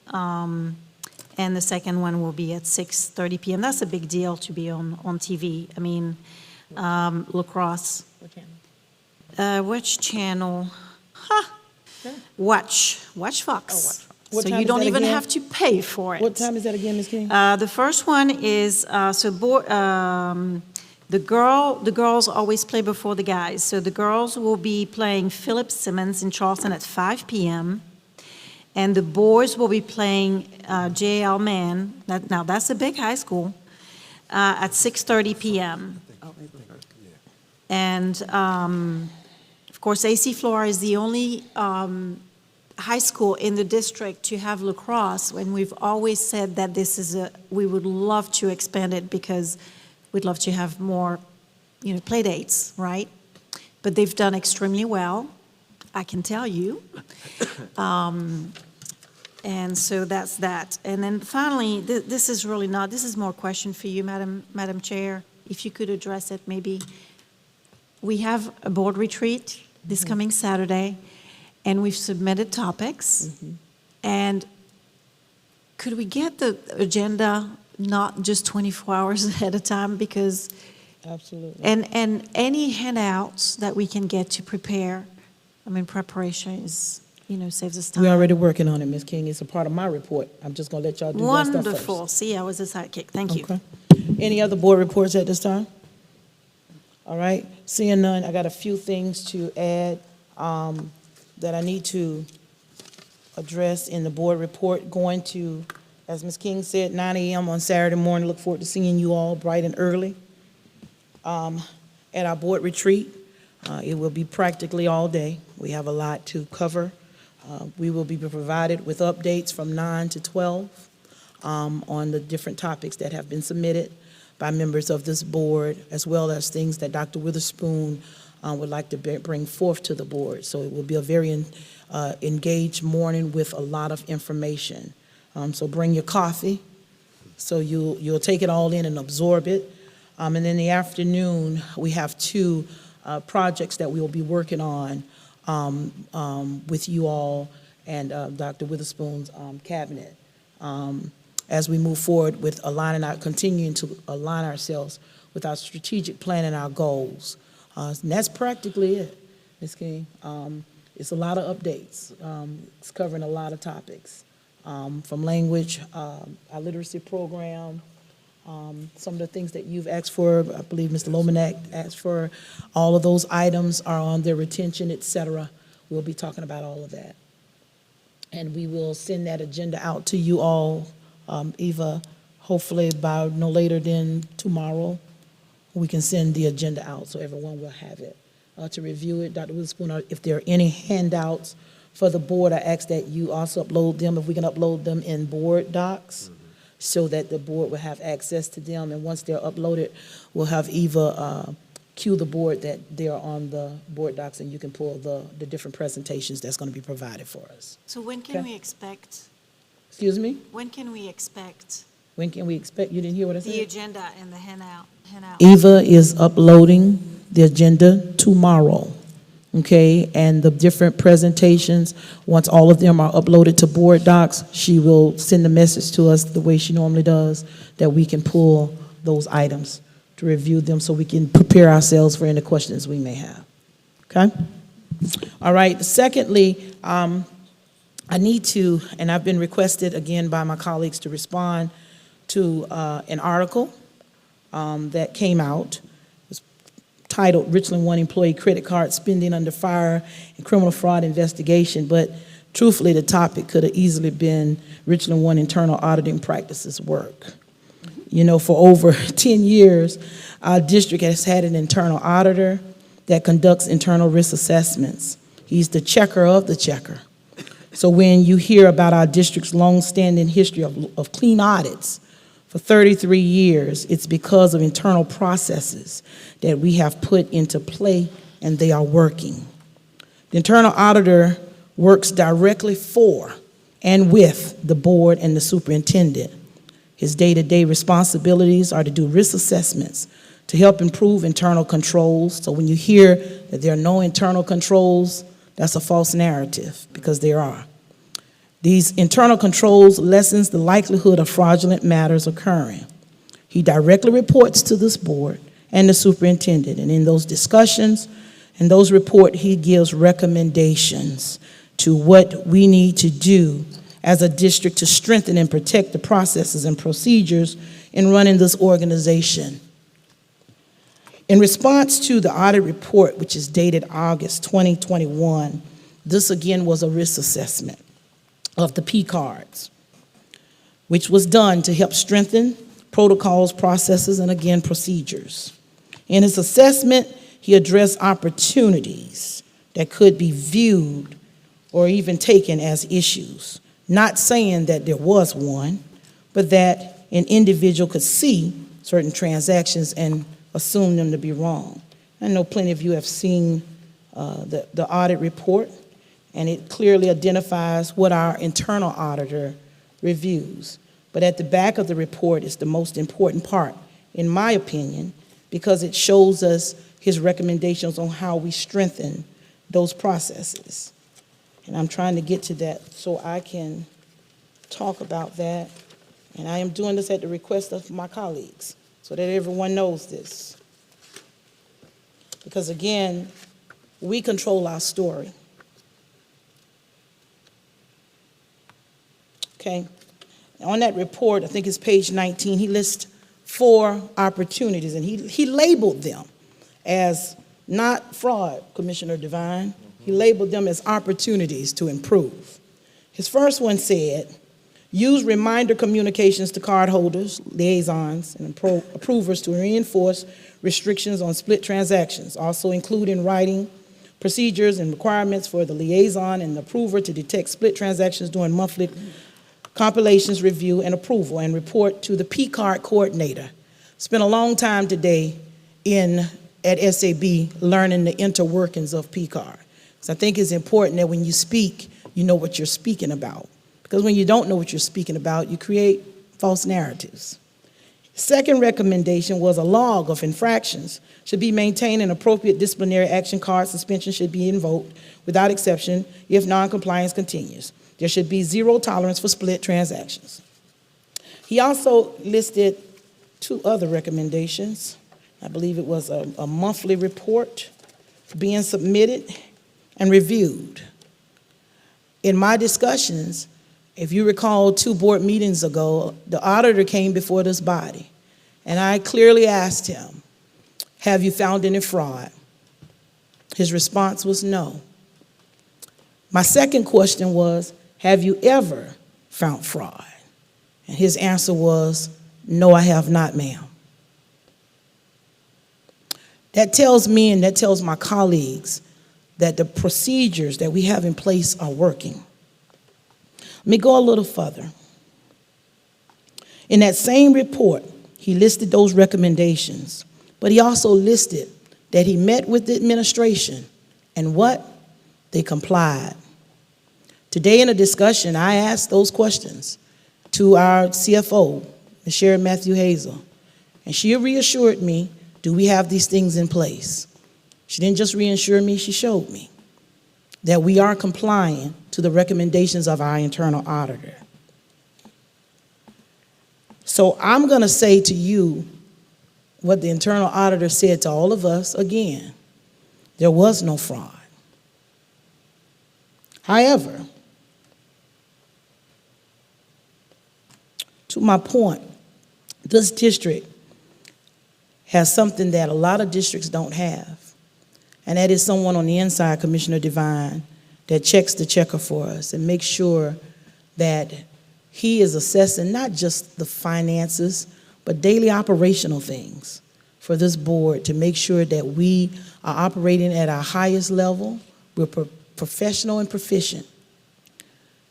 and the second one will be at 6:30 p.m. That's a big deal to be on TV. I mean, lacrosse. What channel? Which channel? Watch Fox. Oh, Watch Fox. So What time you is don't that even again? have to pay for it. What time is that again, Ms. King? The first one is, the girls always play before the guys. So the girls will be playing Philip Simmons in Charleston at 5 p.m. And the boys will be playing J.L. Mann, now that's a big high school, at 6:30 p.m. And, of course, AC Flora is the only high school in the district to have lacrosse, and we've always said that we would love to expand it because we'd love to have more, play dates, right? But they've done extremely well, I can tell you. And so that's that. And then finally, this is more a question for you, Madam Chair, if you could address it maybe. We have a board retreat this coming Saturday, and we've submitted topics. And could we get the agenda not just 24 hours ahead of time? Because Absolutely. and any handouts that we can get to prepare, preparation is, saves us time. We're already working on it, Ms. King. It's a part of my report. I'm just going to let y'all do that stuff first. Wonderful. See, I was a sidekick. Thank you. Okay. Any other board reports at this time? All right. Seeing none, I got a few things to add that I need to address in the board report. Going to, as Ms. King said, 9 a.m. on Saturday morning. Look forward to seeing you all bright and early at our board retreat. It will be practically all day. We have a lot to cover. We will be provided with updates from 9 to 12 on the different topics that have been submitted by members of this board, as well as things that Dr. Witherspoon would like to bring forth to the board. So it will be a very engaged morning with a lot of information. So bring your coffee, so you'll take it all in and absorb it. And in the afternoon, we have 2 projects that we will be working on with you all and Dr. Witherspoon's cabinet as we move forward with continuing to align ourselves with our strategic plan and our goals. And that's practically it, Ms. King. It's a lot of updates. It's covering a lot of topics, from language, our literacy program, some of the things that you've asked for. I believe Mr. Lomanak asked for. All of those items are on their retention, et cetera. We'll be talking about all of that. And we will send that agenda out to you all, Eva, hopefully by no later than tomorrow. We can send the agenda out so everyone will have it to review it. Dr. Witherspoon, if there are any handouts for the board, I ask that you also upload them, if we can upload them in board docs, so that the board will have access to them. And once they're uploaded, we'll have Eva cue the board that they're on the board docs, and you can pull the different presentations that's going to be provided for us. So when can we expect? Excuse me? When can we expect? When can we expect? You didn't hear what I said? The agenda and the handout. Eva is uploading the agenda tomorrow, okay? And the different presentations, once all of them are uploaded to board docs, she will send a message to us the way she normally does, that we can pull those items to review them so we can prepare ourselves for any questions we may have, okay? All right, secondly, I need to, and I've been requested again by my colleagues to respond to an article that came out. It was titled Richland 1 Employee Credit Card Spending Under Fire and Criminal Fraud Investigation, but truthfully the topic could have easily been Richland 1 Internal Auditing Practices Work. You know, for over 10 years, our district has had an internal auditor that conducts internal risk assessments He's the checker of the checker. So when you hear about our district's long-standing history of clean audits for 33 years, it's because of internal processes that we have put into play, and they are working. The internal auditor works directly for and with the board and the superintendent. His day-to-day responsibilities are to do risk assessments to help improve internal controls. So when you hear that there are no internal controls, that's a false narrative, because there are. These internal controls lessens the likelihood of fraudulent matters occurring. He directly reports to this board and the superintendent, and in those discussions and those reports, he gives recommendations to what we need to do as a district to strengthen and protect the processes and procedures in running this organization. In response to the audit report, which is dated August 2021, this again was a risk assessment of the P cards, which was done to help strengthen protocols, processes, and again, procedures. In his assessment, he addressed opportunities that could be viewed or even taken as issues. Not saying that there was one, but that an individual could see certain transactions and assume them to be wrong. I know plenty of you have seen the audit report, and it clearly identifies what our internal auditor reviews. But at the back of the report is the most important part, in my opinion, because it shows us his recommendations on how we strengthen those processes. And I'm trying to get to that so I can talk about that. And I am doing this at the request of my colleagues so that everyone knows this. Because again, we control our story. Okay? On that report, I think it's page 19, he lists 4 opportunities, and he labeled them as not fraud, Commissioner Devine. He labeled them as opportunities to improve. His first one said, use reminder communications to cardholders, liaisons, and approvers to reinforce restrictions on split transactions. Also include in writing procedures and requirements for the liaison and the approver to detect split transactions during monthly compilations, review, and approval, and report to the P-card coordinator. Spent a long time today at SAB learning the interworkings of P-card. So I think it's important that when you speak, you know what you're speaking about. Because when you don't know what you're speaking about, you create false narratives. Second recommendation was a log of infractions should be maintained, and appropriate disciplinary action card suspension should be invoked without exception if noncompliance continues. There should be 0 tolerance for split transactions. He also listed 2 other recommendations. I believe it was a monthly report being submitted and reviewed. In my discussions, if you recall 2 board meetings ago, the auditor came before this body, and I clearly asked him, have you found any fraud? His response was no. My second question was, have you ever found fraud? And his answer was, no, I have not, ma'am. That tells me and that tells my colleagues that the procedures that we have in place are working. Let me go a little further. In that same report, he listed those recommendations, but he also listed that he met with the administration, and what? They complied. Today in a discussion, I asked those questions to our CFO, Ms. Sharon Matthew Hazel, and she reassured me, do we have these things in place? She didn't just reassure me, she showed me that we are complying to the recommendations of our internal auditor. So I'm going to say to you what the internal auditor said to all of us again. There was no fraud. However, to my point, this district has something that a lot of districts don't have, and that is someone on the inside, Commissioner Devine, that checks the checker for us and makes sure that he is assessing not just the finances, but daily operational things for this board to make sure that we are operating at our highest level, we're professional and proficient,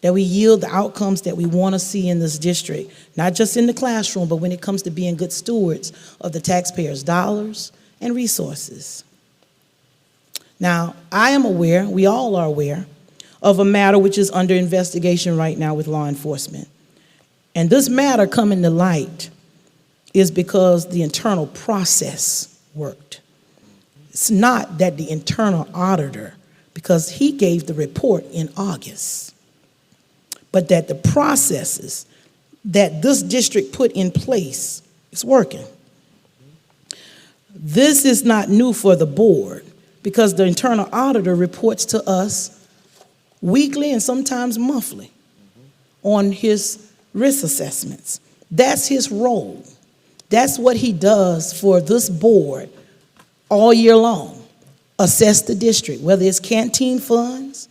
that we yield the outcomes that we want to see in this district, not just in the classroom, but when it comes to being good stewards of the taxpayers' dollars and resources. Now, I am aware, we all are aware, of a matter which is under investigation right now with law enforcement. And this matter coming to light is because the internal process worked. It's not that the internal auditor, because he gave the report in August, but that the processes that this district put in place is working. This is not new for the board because the internal auditor reports to us weekly and sometimes monthly on his risk assessments. That's his role. That's what he does for this board all year long. Assess the district, whether it's canteen funds,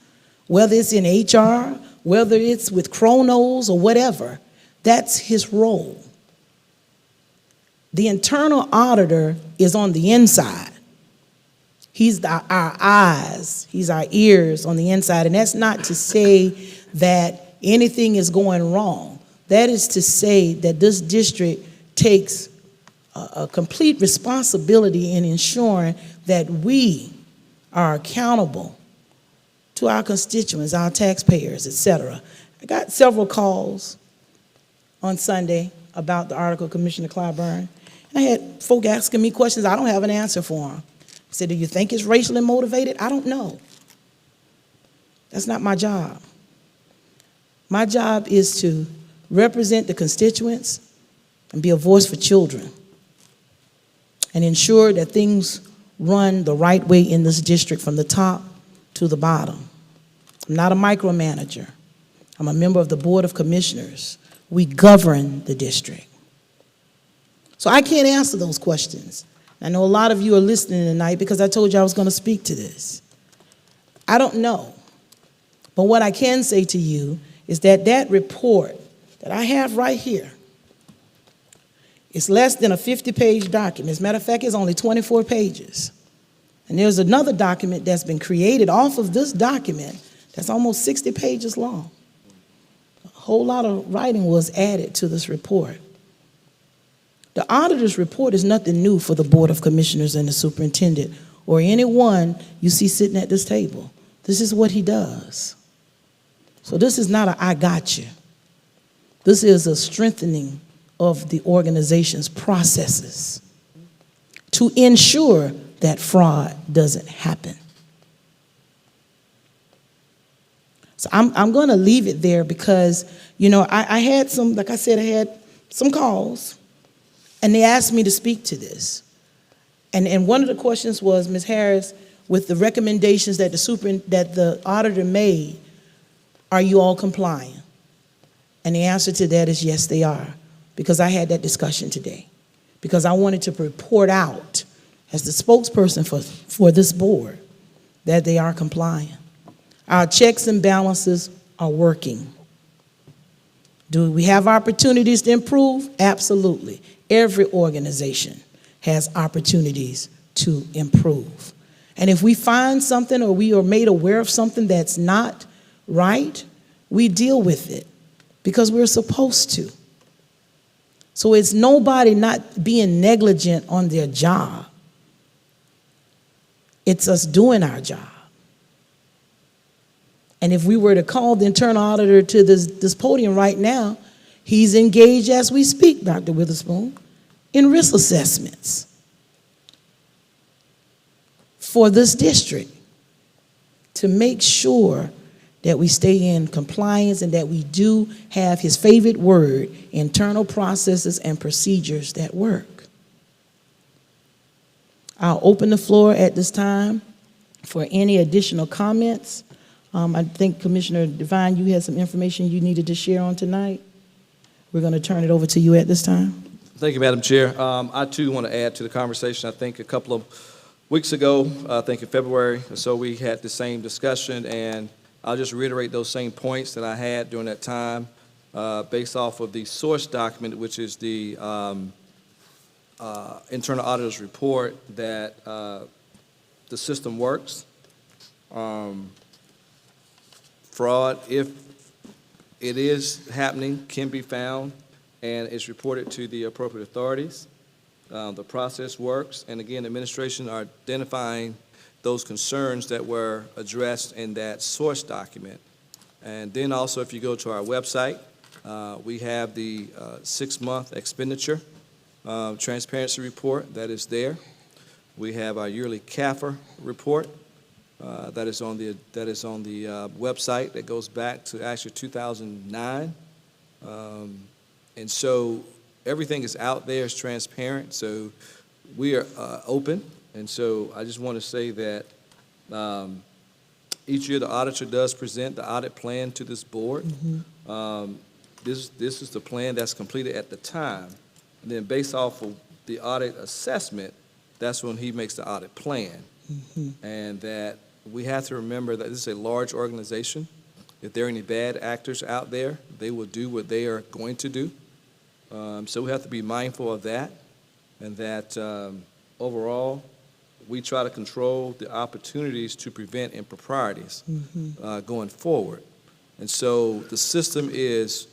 whether it's in HR, whether it's with Chronos or whatever. That's his role. The internal auditor is on the inside. He's our eyes, he's our ears on the inside. And that's not to say that anything is going wrong. That is to say that this district takes a complete responsibility in ensuring that we are accountable to our constituents, our taxpayers, etc. I got several calls on Sunday about the article, Commissioner Clyburn. And I had folk asking me questions I don't have an answer for them. I said, do you think it's racially motivated? I don't know. That's not my job. My job is to represent the constituents and be a voice for children and ensure that things run the right way in this district from the top to the bottom. I'm not a micromanager. I'm a member of the Board of Commissioners. We govern the district. So I can't answer those questions. I know a lot of you are listening tonight because I told you I was going to speak to this. I don't know. But what I can say to you is that that report that I have right here, it's less than a 50-page document. As a matter of fact, it's only 24 pages. And there's another document that's been created off of this document that's almost 60 pages long. A whole lot of writing was added to this report. The auditor's report is nothing new for the Board of Commissioners and the superintendent or anyone you see sitting at this table. This is what he does. So this is not a I got you. This is a strengthening of the organization's processes to ensure that fraud doesn't happen. So I'm going to leave it there because, you know, I had some, like I said, I had some calls, and they asked me to speak to this. And one of the questions was, Ms. Harris, with the recommendations that the auditor made, are you all compliant? And the answer to that is yes, they are, because I had that discussion today, because I wanted to report out as the spokesperson for this board that they are compliant. Our checks and balances are working. Do we have opportunities to improve? Absolutely. Every organization has opportunities to improve. And if we find something or we are made aware of something that's not right, we deal with it because we're supposed to. So it's nobody not being negligent on their job. It's us doing our job. And if we were to call the internal auditor to this podium right now, he's engaged as we speak, Dr. Witherspoon, in risk assessments for this district to make sure that we stay in compliance and that we do have his favorite word, internal processes and procedures that work. I'll open the floor at this time for any additional comments. I think, Commissioner Devine, you had some information you needed to share on tonight. We're going to turn it over to you at this time. Thank you, Madam Chair. I, too, want to add to the conversation. I think a couple of weeks ago, I think in February or so, we had the same discussion, and I'll just reiterate those same points that I had during that time based off of the source document, which is the internal auditor's report that the system works. fraud, if it is happening, can be found, and is reported to the appropriate authorities. The process works, and again, the administration are identifying those concerns that were addressed in that source document. And then also, if you go to our website, we have the 6-month expenditure transparency report that is there. We have our yearly CAFR report that is on the website that goes back to actually 2009. And so everything is out there, it's transparent, so we are open. And so I just want to say that each year the auditor does present the audit plan to this board. This is the plan that's completed at the time. And then based off of the audit assessment, that's when he makes the audit plan. And that we have to remember that this is a large organization. If there are any bad actors out there, they will do what they are going to do. So we have to be mindful of that, and that overall, we try to control the opportunities to prevent improprieties going forward. And so the system is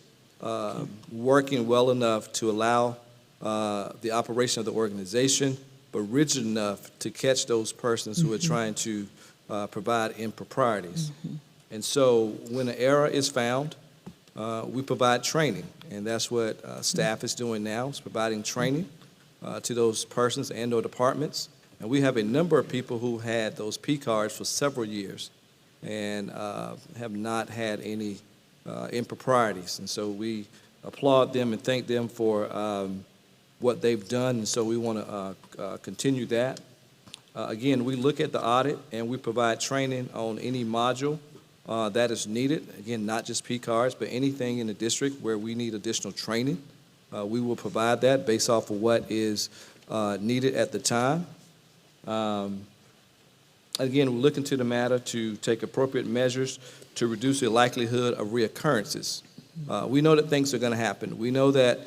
working well enough to allow the operation of the organization, but rigid enough to catch those persons who are trying to provide improprieties. And so when an error is found, we provide training, and that's what staff is doing now, is providing training to those persons and or departments. And we have a number of people who had those P cards for several years and have not had any improprieties. And so we applaud them and thank them for what they've done, and so we want to continue that. Again, we look at the audit and we provide training on any module that is needed. Again, not just P cards, but anything in the district where we need additional training. We will provide that based off of what is needed at the time. Again, we look into the matter to take appropriate measures to reduce the likelihood of reoccurrences. We know that things are going to happen. We know that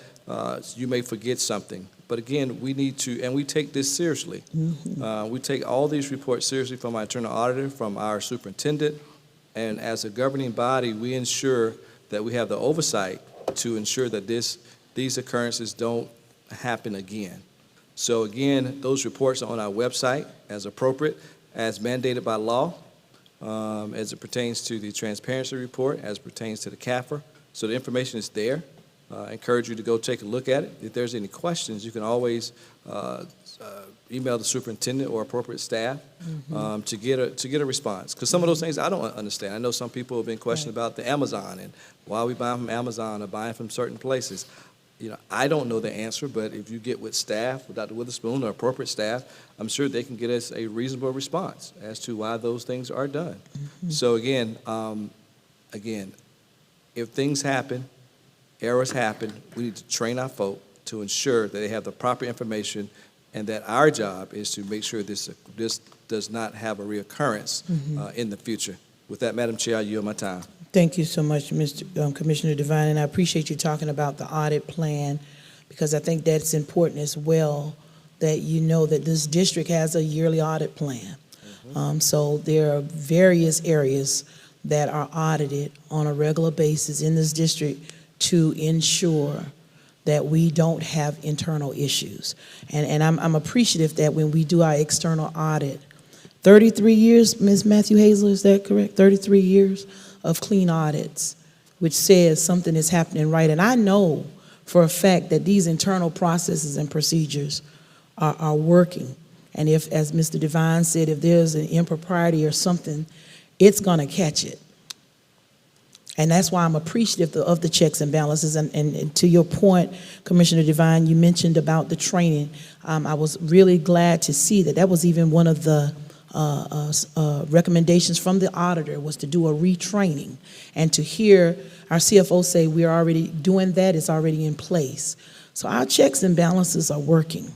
you may forget something. But again, we need to, and we take this seriously. We take all these reports seriously from our internal auditor, from our superintendent, and as a governing body, we ensure that we have the oversight to ensure that these occurrences don't happen again. So again, those reports are on our website as appropriate, as mandated by law, as it pertains to the transparency report, as it pertains to the CAFR. So the information is there. I encourage you to go take a look at it. If there's any questions, you can always email the superintendent or appropriate staff to get a response. Because some of those things I don't understand. I know some people have been questioning about the Amazon and why are we buying from Amazon or buying from certain places. You know, I don't know the answer, but if you get with staff, with Dr. Witherspoon or appropriate staff, I'm sure they can get us a reasonable response as to why those things are done. So again, if things happen, errors happen, we need to train our folk to ensure that they have the proper information, and that our job is to make sure this does not have a reoccurrence in the future. With that, Madam Chair, I yield my time. Thank you so much, Mr. Commissioner Devine, and I appreciate you talking about the audit plan, because I think that's important as well, that you know that this district has a yearly audit plan. So there are various areas that are audited on a regular basis in this district to ensure that we don't have internal issues. And I'm appreciative that when we do our external audit, 33 years, Ms. Matthew Hazler, is that correct? 33 years of clean audits, which says something is happening right. And I know for a fact that these internal processes and procedures are working. And if, as Mr. Devine said, if there's an impropriety or something, it's gonna catch it. And that's why I'm appreciative of the checks and balances. And to your point, Commissioner Devine, you mentioned about the training. I was really glad to see that that was even one of the recommendations from the auditor, was to do a retraining. And to hear our CFO say we're already doing that, it's already in place. So our checks and balances are working,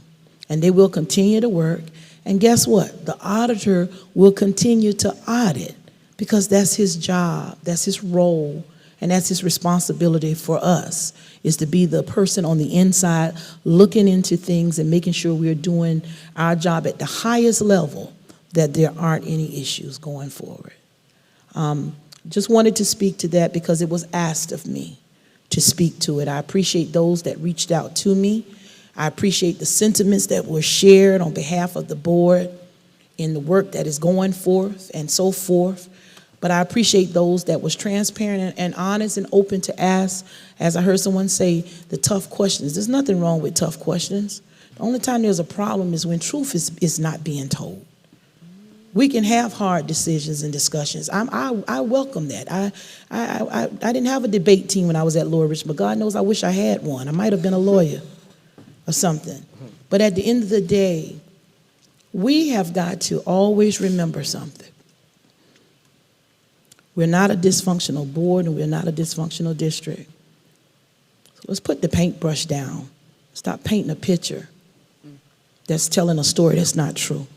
and they will continue to work. And guess what? The auditor will continue to audit, because that's his job, that's his role, and that's his responsibility for us, is to be the person on the inside looking into things and making sure we're doing our job at the highest level, that there aren't any issues going forward. Just wanted to speak to that because it was asked of me to speak to it. I appreciate those that reached out to me. I appreciate the sentiments that were shared on behalf of the board in the work that is going forth and so forth. But I appreciate those that was transparent and honest and open to ask, as I heard someone say, the tough questions. There's nothing wrong with tough questions. The only time there's a problem is when truth is not being told. We can have hard decisions and discussions. I welcome that. I didn't have a debate team when I was at Lower Richland, but God knows I wish I had one. I might have been a lawyer or something. But at the end of the day, we have got to always remember something. We're not a dysfunctional board and we're not a dysfunctional district. So let's put the paintbrush down. Stop painting a picture that's telling a story that's not true.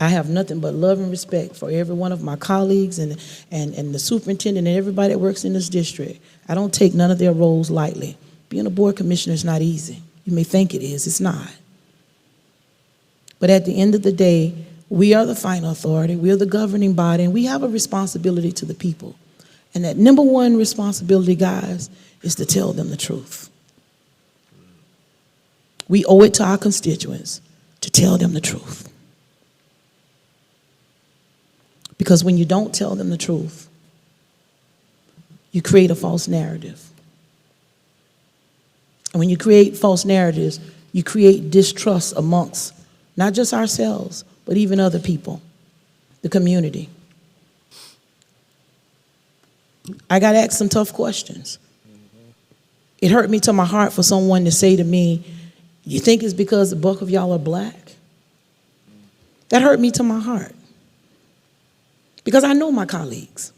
I have nothing but love and respect for every one of my colleagues and the superintendent and everybody that works in this district. I don't take none of their roles lightly. Being a board commissioner is not easy. You may think it is, it's not. But at the end of the day, we are the final authority, we are the governing body, and we have a responsibility to the people. And that number one responsibility, guys, is to tell them the truth. We owe it to our constituents to tell them the truth. Because when you don't tell them the truth, you create a false narrative. And when you create false narratives, you create distrust amongst not just ourselves, but even other people, the community. I got asked some tough questions. It hurt me to my heart for someone to say to me, "You think it's because the bulk of y'all are black?" That hurt me to my heart. Because I know my colleagues.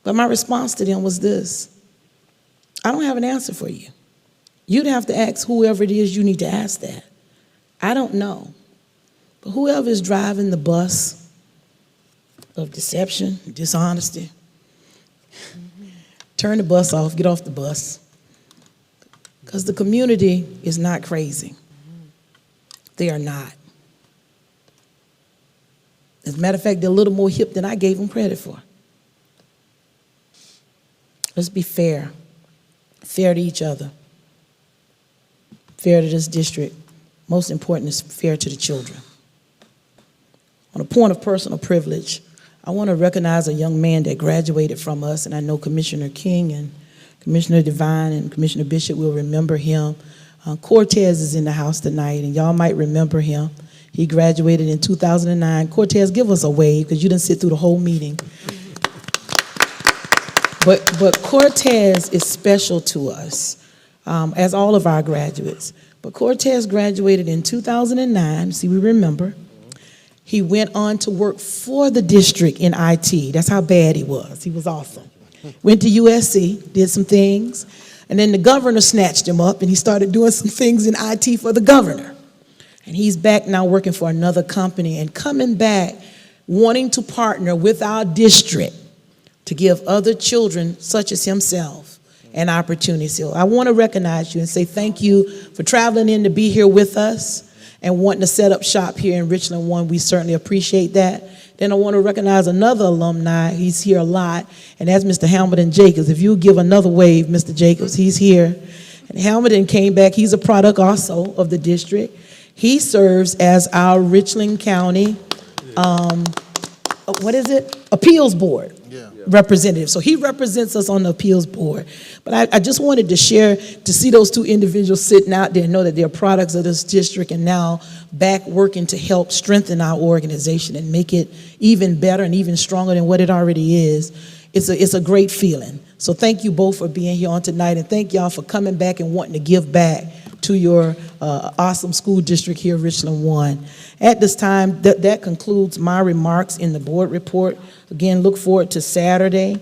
But my response to them was this: I don't have an answer for you. You'd have to ask whoever it is you need to ask that. I don't know. But whoever is driving the bus of deception, dishonesty, turn the bus off, get off the bus. Because the community is not crazy. They are not. As a matter of fact, they're a little more hip than I gave them credit for. Let's be fair. Fair to each other. Fair to this district. Most important is fair to the children. On a point of personal privilege, I want to recognize a young man that graduated from us, and I know Commissioner King and Commissioner Devine and Commissioner Bishop will remember him. Cortez is in the house tonight, and y'all might remember him. He graduated in 2009. Cortez, give us a wave, because you didn't sit through the whole meeting. But Cortez is special to us, as all of our graduates. But Cortez graduated in 2009. See, we remember. He went on to work for the district in IT. That's how bad he was. He was awesome. Went to USC, did some things, and then the governor snatched him up, and he started doing some things in IT for the governor. And he's back now working for another company and coming back wanting to partner with our district to give other children such as himself an opportunity. So I want to recognize you and say thank you for traveling in to be here with us and wanting to set up shop here in Richland 1. We certainly appreciate that. Then I want to recognize another alumni. He's here a lot, and that's Mr. Hamilton Jacobs. If you'll give another wave, Mr. Jacobs, he's here. And Hamilton came back. He's a product also of the district. He serves as our Richland County, Appeals Board representative. So he represents us on the appeals board. But I just wanted to share, to see those two individuals sitting out there and know that they're products of this district and now back working to help strengthen our organization and make it even better and even stronger than what it already is. It's a great feeling. So thank you both for being here on tonight, and thank y'all for coming back and wanting to give back to your awesome school district here, Richland 1. At this time, that concludes my remarks in the board report. Again, look forward to Saturday.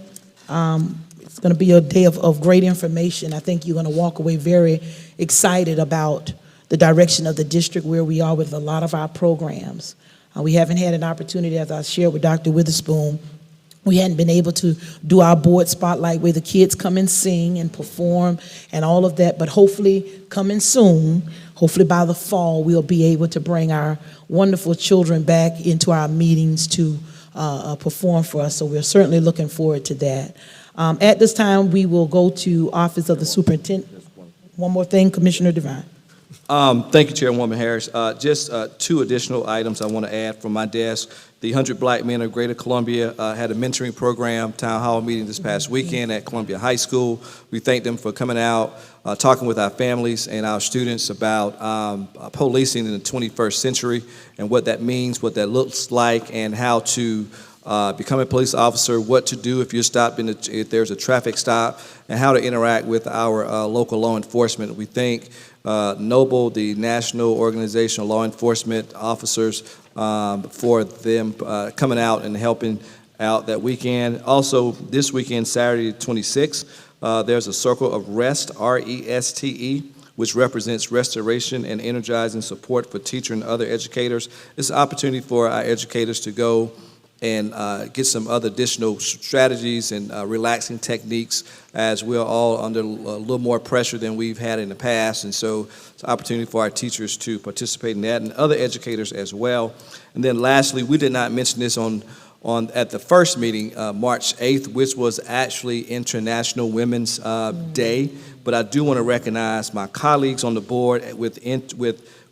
It's going to be a day of great information. I think you're going to walk away very excited about the direction of the district, where we are with a lot of our programs. We haven't had an opportunity, as I shared with Dr. Witherspoon, we hadn't been able to do our board spotlight where the kids come and sing and perform and all of that, but hopefully coming soon, hopefully by the fall, we'll be able to bring our wonderful children back into our meetings to perform for us. So we're certainly looking forward to that. At this time, we will go to Office of the Superintendent. One more thing, Commissioner Devine. Thank you, Chairwoman Harris. Just 2 additional items I want to add from my desk. The 100 Black Men of Greater Columbia had a mentoring program, town hall meeting this past weekend at Columbia High School. We thank them for coming out, talking with our families and our students about policing in the 21st century and what that means, what that looks like, and how to become a police officer, what to do if you're stopped if there's a traffic stop, and how to interact with our local law enforcement. We thank NOBLE, the National Organization of Law Enforcement Officers, for them coming out and helping out that weekend. Also, this weekend, Saturday 26th, there's a Circle of Rest, RESTE, which represents restoration and energizing support for teacher and other educators. It's an opportunity for our educators to go and get some other additional strategies and relaxing techniques, as we're all under a little more pressure than we've had in the past. And so it's an opportunity for our teachers to participate in that and other educators as well. And then lastly, we did not mention this at the first meeting, March 8th, which was actually International Women's Day. But I do want to recognize my colleagues on the board with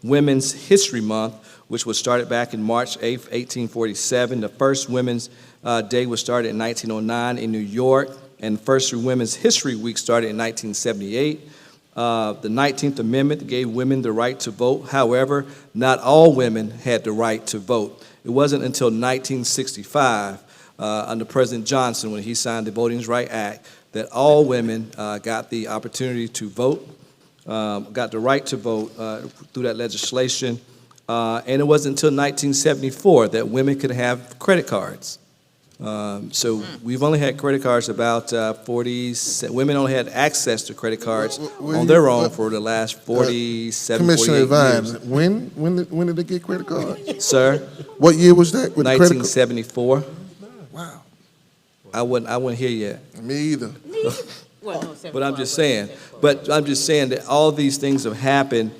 Women's History Month, which was started back in March 8th, 1847. The first Women's Day was started in 1909 in New York, and the first Women's History Week started in 1978. The 19th Amendment gave women the right to vote. However, not all women had the right to vote. It wasn't until 1965, under President Johnson, when he signed the Voting Rights Act, that all women got the opportunity to vote, got the right to vote through that legislation. And it wasn't until 1974 that women could have credit cards. So we've only had credit cards about women only had access to credit cards on their own for the last 47, 48 Commissioner Vine, years. when did they get credit cards? Sir? What year was that? With 1974. Wow. I wasn't here yet. Me either. But I'm just saying that all these things have happened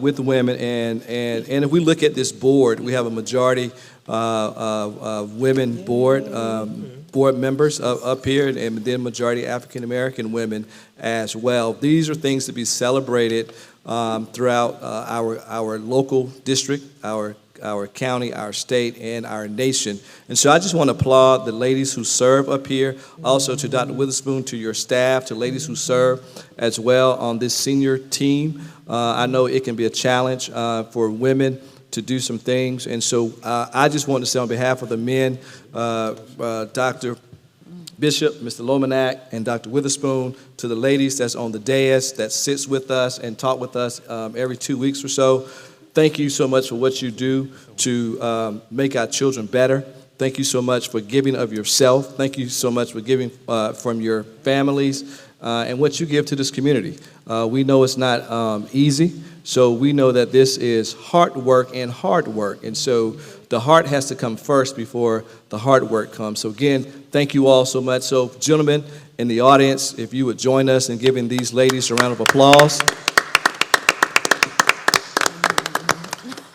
with women, and if we look at this board, we have a majority women board members up here, and then majority African American women as well. These are things to be celebrated throughout our local district, our county, our state, and our nation. And so I just want to applaud the ladies who serve up here, also to Dr. Witherspoon, to your staff, to ladies who serve as well on this senior team. I know it can be a challenge for women to do some things, and so I just want to say on behalf of the men, Dr. Bishop, Mr. Lomanak, and Dr. Witherspoon, to the ladies that's on the dais, that sits with us and talk with us every 2 weeks or so. Thank you so much for what you do to make our children better. Thank you so much for giving of yourself. Thank you so much for giving from your families and what you give to this community. We know it's not easy, so we know that this is hard work. And so the heart has to come first before the hard work comes. So again, thank you all so much. So gentlemen in the audience, if you would join us in giving these ladies a round of applause.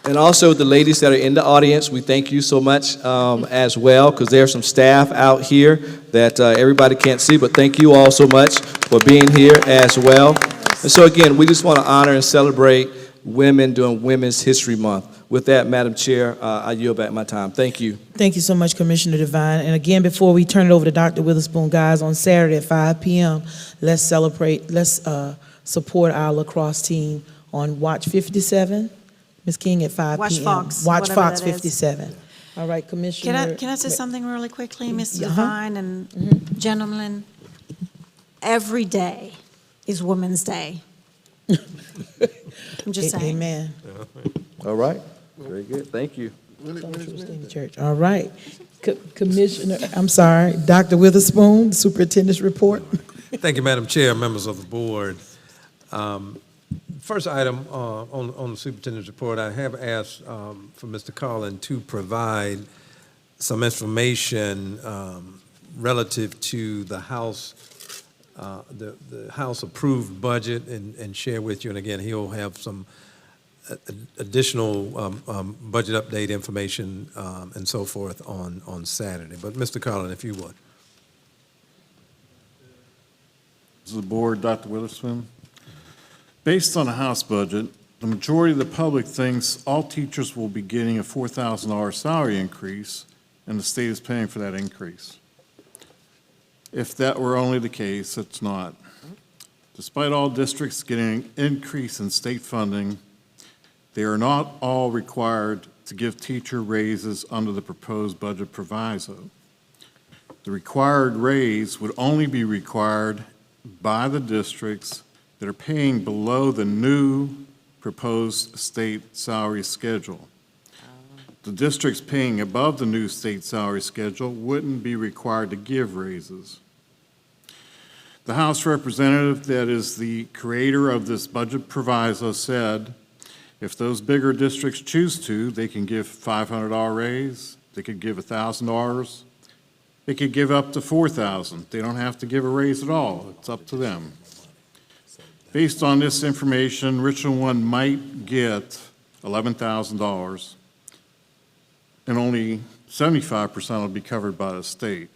And also the ladies that are in the audience, we thank you so much as well, because there's some staff out here that everybody can't see, but thank you all so much for being here as well. And so again, we just want to honor and celebrate women during Women's History Month. With that, Madam Chair, I yield back my time. Thank you. Thank you so much, Commissioner Devine. And again, before we turn it over to Dr. Witherspoon, guys, on Saturday at 5 p.m., let's support our lacrosse team on Watch 57. Ms. King at 5 Watch p.m. Fox, Watch whatever Fox that is. 57. All right, Commissioner. Can I say something really quickly, Ms. Uh-huh. Devine and gentlemen? Every day is Women's Day. I'm just saying. Amen. All right. Very good. Thank you. Church. All right. Commissioner, I'm sorry, Dr. Witherspoon, Superintendent's report. Thank you, Madam Chair, members of the board. First item on the superintendent's report, I have asked for Mr. Carlin to provide some information relative to the House, the House approved budget and share with you. And again, he'll have some additional budget update information and so forth on Saturday. But Mr. Carlin, if you would. The board, Dr. Witherspoon. Based on the House budget, the majority of the public thinks all teachers will be getting a $4,000 salary increase, and the state is paying for that increase. If that were only the case, it's not. Despite all districts getting an increase in state funding, they are not all required to give teacher raises under the proposed budget proviso. The required raise would only be required by the districts that are paying below the new proposed state salary schedule. The districts paying above the new state salary schedule wouldn't be required to give raises. The House representative that is the creator of this budget proviso said, if those bigger districts choose to, they can give $500 raise, they could give $1,000, they could give up to $4,000. They don't have to give a raise at all. It's up to them. Based on this information, Richland 1 might get $11,000, and only 75% will be covered by the state.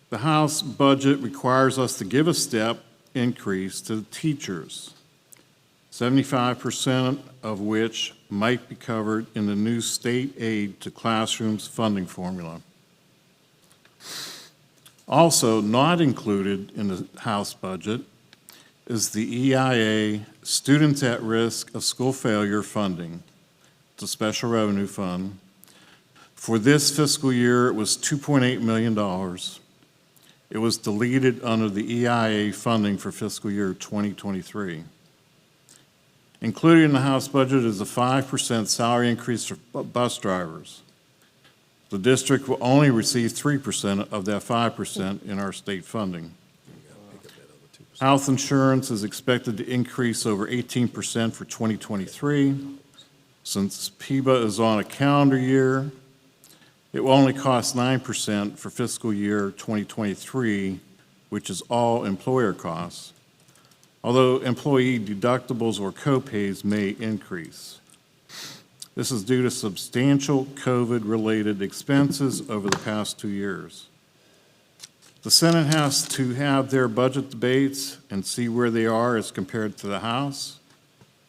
The House budget requires us to give a step increase to the teachers, 75% of which might be covered in the new state aid to classrooms funding formula. Also not included in the House budget is the EIA Students at Risk of School Failure funding. It's a special revenue fund. For this fiscal year, it was $2.8 million. It was deleted under the EIA funding for fiscal year 2023. Included in the House budget is a 5% salary increase for bus drivers. The district will only receive 3% of that 5% in our state funding. Health insurance is expected to increase over 18% for 2023. Since PIBA is on a calendar year, it will only cost 9% for fiscal year 2023, which is all employer costs, although employee deductibles or co-pays may increase. This is due to substantial COVID-related expenses over the past 2 years. The Senate has to have their budget debates and see where they are as compared to the House.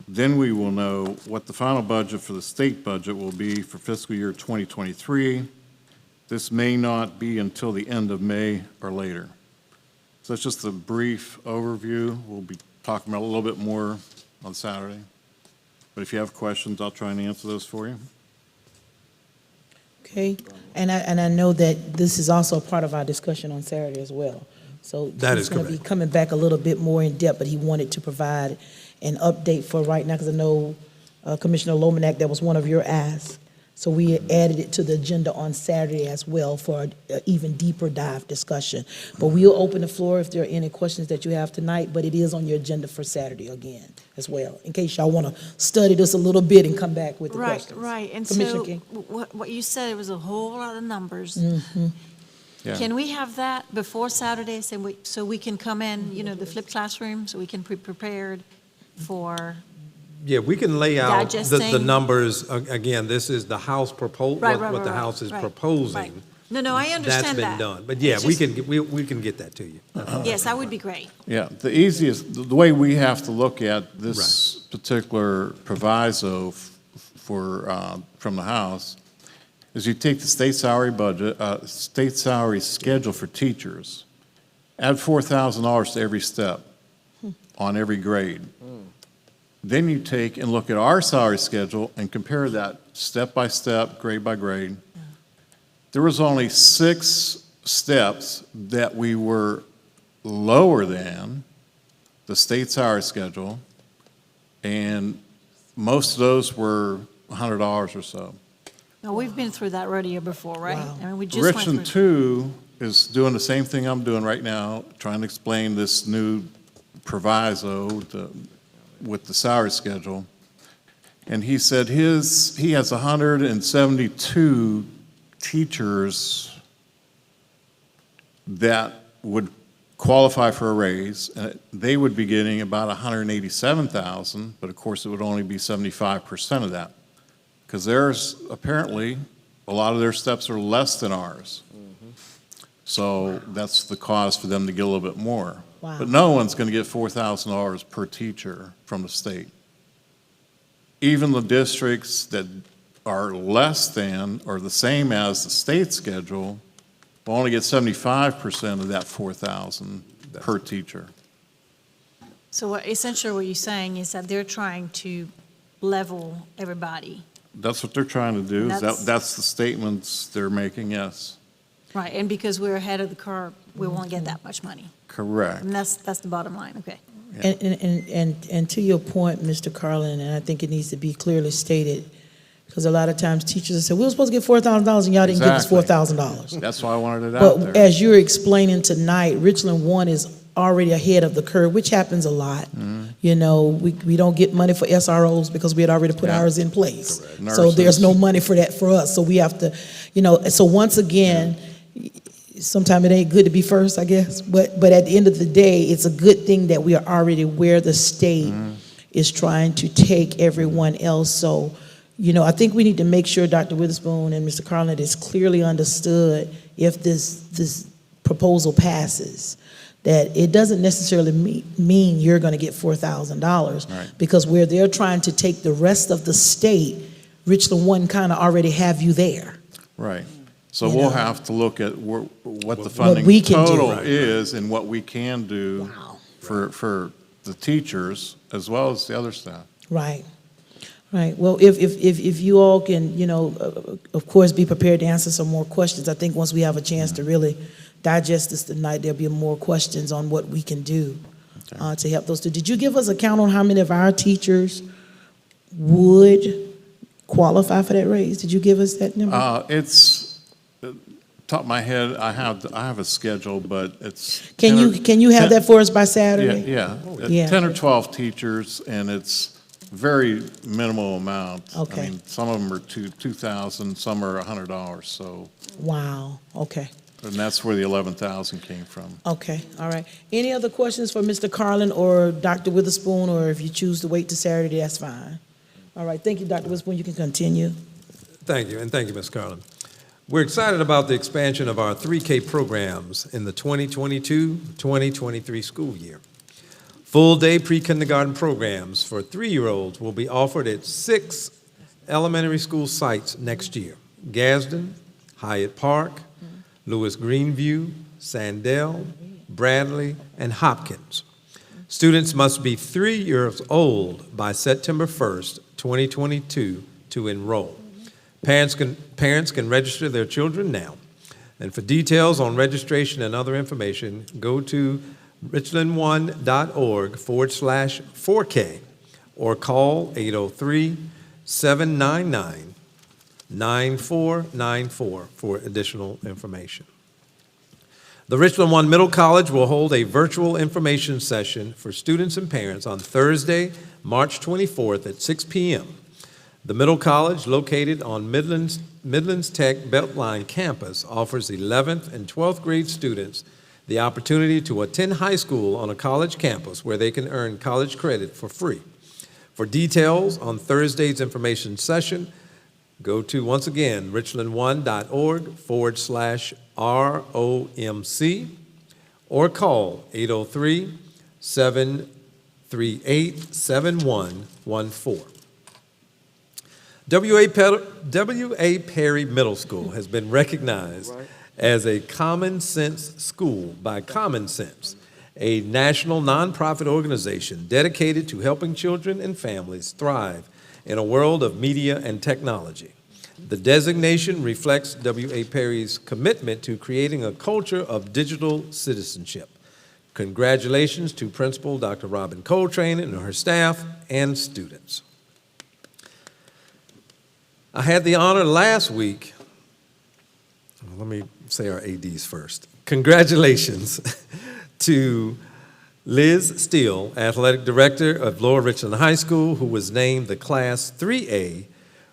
Then we will know what the final budget for the state budget will be for fiscal year 2023. This may not be until the end of May or later. So that's just a brief overview. We'll be talking about a little bit more on Saturday. But if you have questions, I'll try and answer those for you. Okay, and I know that this is also part of our discussion on Saturday as well. So That he's is going to be correct. coming back a little bit more in depth, but he wanted to provide an update for right now, because I know Commissioner Lomanak, that was one of your asks. So we added it to the agenda on Saturday as well for an even deeper dive discussion. But we'll open the floor if there are any questions that you have tonight, but it is on your agenda for Saturday again as well, in case y'all want to study this a little bit and come back with the questions. Right, and Commissioner so King. what you said, it was a whole lot of numbers. Yeah. Can we have that before Saturday, so we can come in, the flipped classroom, so we can be prepared for, Yeah, we can lay out the Digesting. numbers. Again, this is the House proposal, Right, what the House is right, proposing. right. No, I understand that. That's been done. But yeah, It's we just- can, we can get that to you. Yes, that would be great. Yeah, the easiest, the way we have to look at this particular proviso from the House is you take the state salary budget, state salary schedule for teachers, add $4,000 to every step on every grade. Then you take and look at our salary schedule and compare that step by step, grade by grade. There was only 6 steps that we were lower than the state salary schedule, and most of those were $100 or so. Now, we've been through that rodeo before, right? I mean, we just went Richland through. 2 is doing the same thing I'm doing right now, trying to explain this new proviso with the salary schedule. And he said he has 172 teachers that would qualify for a raise, they would be getting about 187,000, but of course it would only be 75% of that. Because theirs, apparently, a lot of their steps are less than ours. So that's the cause for them to get a little bit more. Wow. But no one's going to get $4,000 per teacher from the state. Even the districts that are less than or the same as the state schedule will only get 75% of that 4,000 per teacher. So essentially what you're saying is that they're trying to level everybody. That's what they're trying to do. That's the statements they're making, yes. Right, and because we're ahead of the curve, we won't get that much money. Correct. And that's the bottom line, okay. And to your point, Mr. Carlin, and I think it needs to be clearly stated, because a lot of times teachers say, we were supposed to get $4,000 and y'all didn't give us $4,000. That's why I wanted it out there. But as you're explaining tonight, Richland 1 is already ahead of the curve, which happens a lot. You know, we don't get money for SROs because we had already put ours in place. So there's no money for that for us. So we have to, you know, so once again, sometimes it ain't good to be first, I guess. But at the end of the day, it's a good thing that we are already where the state is trying to take everyone else. So, you know, I think we need to make sure Dr. Witherspoon and Mr. Carlin is clearly understood if this proposal passes, that it doesn't necessarily mean you're going to get $4,000 because where they're trying to take the rest of the state, Richland 1 kind of already have you there. Right. So You we'll know. have to look at what the funding we can do. total is and what we can do for the teachers as well as the other staff. Right. Right. Well, if you all can, you know, of course, be prepared to answer some more questions. I think once we have a chance to really digest this tonight, there'll be more questions on what we can do to help those students. Did you give us a count on how many of our teachers would qualify for that raise? Did you give us that number? It's top of my head. I have a schedule, but it's Can you have that for us by Saturday? Yeah. 10 or 12 teachers, and it's very minimal amount. Okay. I mean, some of them are 2,000, some are $100. So. Wow. Okay. And that's where the 11,000 came from. Okay, all right. Any other questions for Mr. Carlin or Dr. Witherspoon, or if you choose to wait till Saturday, that's fine. All right, thank you, Dr. Witherspoon. You can continue. Thank you, and thank you, Ms. Carlin. We're excited about the expansion of our 3K programs in the 2022-2023 school year. Full-day pre-kindergarten programs for 3-year-olds will be offered at 6 elementary school sites next year: Gadsden, Hyatt Park, Lewis Greenview, Sandell, Bradley, and Hopkins. Students must be 3 years old by September 1st, 2022 to enroll. Parents can register their children now. And for details on registration and other information, go to richland1.org/4K or call 803-799-9494 for additional information. The Richland 1 Middle College will hold a virtual information session for students and parents on Thursday, March 24th at 6 p.m. The Middle College, located on Midlands Tech Beltline campus, offers 11th and 12th grade students the opportunity to attend high school on a college campus where they can earn college credit for free. For details on Thursday's information session, go to, once again, richland1.org/ROMC or call 803-738-7114. W.A. Perry Middle School has been recognized as a Common Sense school by Common Sense, a national nonprofit organization dedicated to helping children and families thrive in a world of media and technology. The designation reflects W.A. Perry's commitment to creating a culture of digital citizenship. Congratulations to Principal Dr. Robin Coltrane and her staff and students. I had the honor last week, let me say our ADs first. Congratulations to Liz Steele, Athletic Director of Lower Richland High School, who was named the Class 3A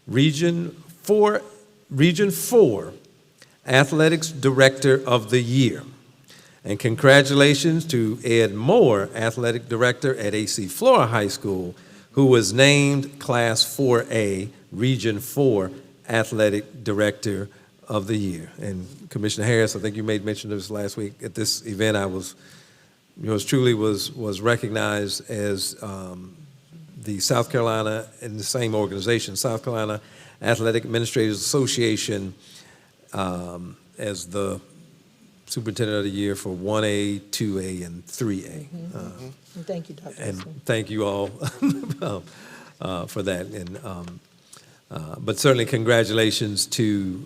Region 4 Athletics Director of the Year. And congratulations to Ed Moore, Athletic Director at AC Flora High School, who was named Class 4A, Region 4 Athletic Director of the Year. And Commissioner Harris, I think you made mention of this last week. At this event, yours truly was recognized as the South Carolina, in the same organization, South Carolina Athletic Administrators Association, as the Superintendent of the Year for 1A, 2A, and 3A. And thank you, Dr. And Wilson. thank you all for that. And but certainly congratulations to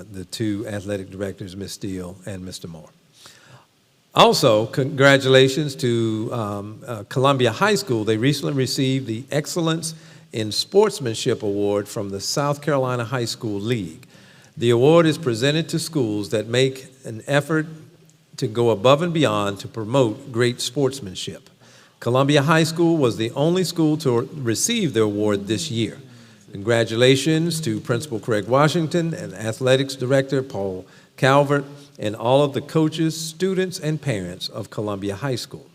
the two athletic directors, Ms. Steele and Mr. Moore. Also, congratulations to Columbia High School. They recently received the Excellence in Sportsmanship Award from the South Carolina High School League. The award is presented to schools that make an effort to go above and beyond to promote great sportsmanship. Columbia High School was the only school to receive the award this year. Congratulations to Principal Craig Washington and Athletics Director Paul Calvert and all of the coaches, students, and parents of Columbia High School.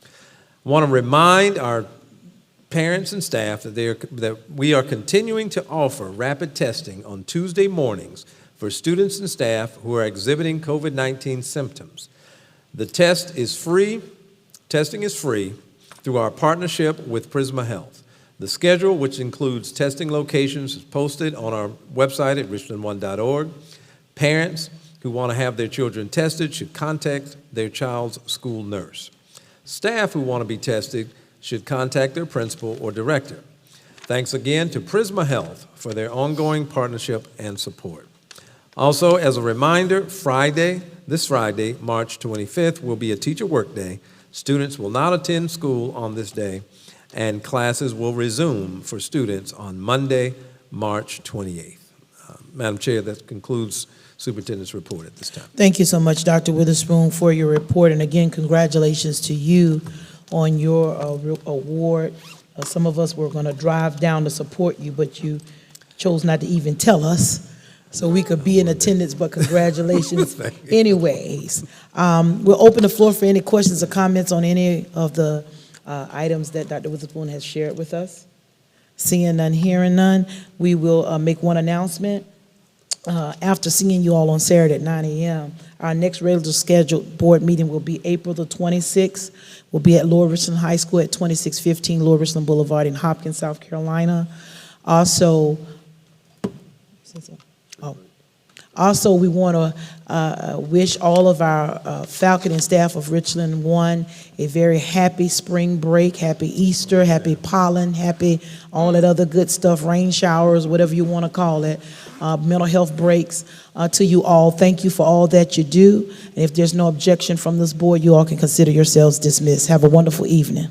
I want to remind our parents and staff that we are continuing to offer rapid testing on Tuesday mornings for students and staff who are exhibiting COVID-19 symptoms. The testing is free through our partnership with Prisma Health. The schedule, which includes testing locations, is posted on our website at richland1.org. Parents who want to have their children tested should contact their child's school nurse. Staff who want to be tested should contact their principal or director. Thanks again to Prisma Health for their ongoing partnership and support. Also, as a reminder, this Friday, March 25th, will be a teacher work day. Students will not attend school on this day, and classes will resume for students on Monday, March 28th. Madam Chair, that concludes Superintendent's report at this time. Thank you so much, Dr. Witherspoon, for your report. And again, congratulations to you on your award. Some of us were going to drive down to support you, but you chose not to even tell us so we could be in attendance, but congratulations anyways. We'll open the floor for any questions or comments on any of the items that Dr. Witherspoon has shared with us. Seeing none, hearing none, we will make one announcement. After seeing you all on Saturday at 9 a.m., our next regular scheduled board meeting will be April the 26th. We'll be at Lower Richland High School at 2615 Lower Richland Boulevard in Hopkins, South Carolina. Also, we want to wish all of our faculty and staff of Richland 1 a very happy spring break, happy Easter, happy pollen, happy all that other good stuff, rain showers, whatever you want to call it, mental health breaks to you all. Thank you for all that you do. And if there's no objection from this board, you all can consider yourselves dismissed. Have a wonderful evening.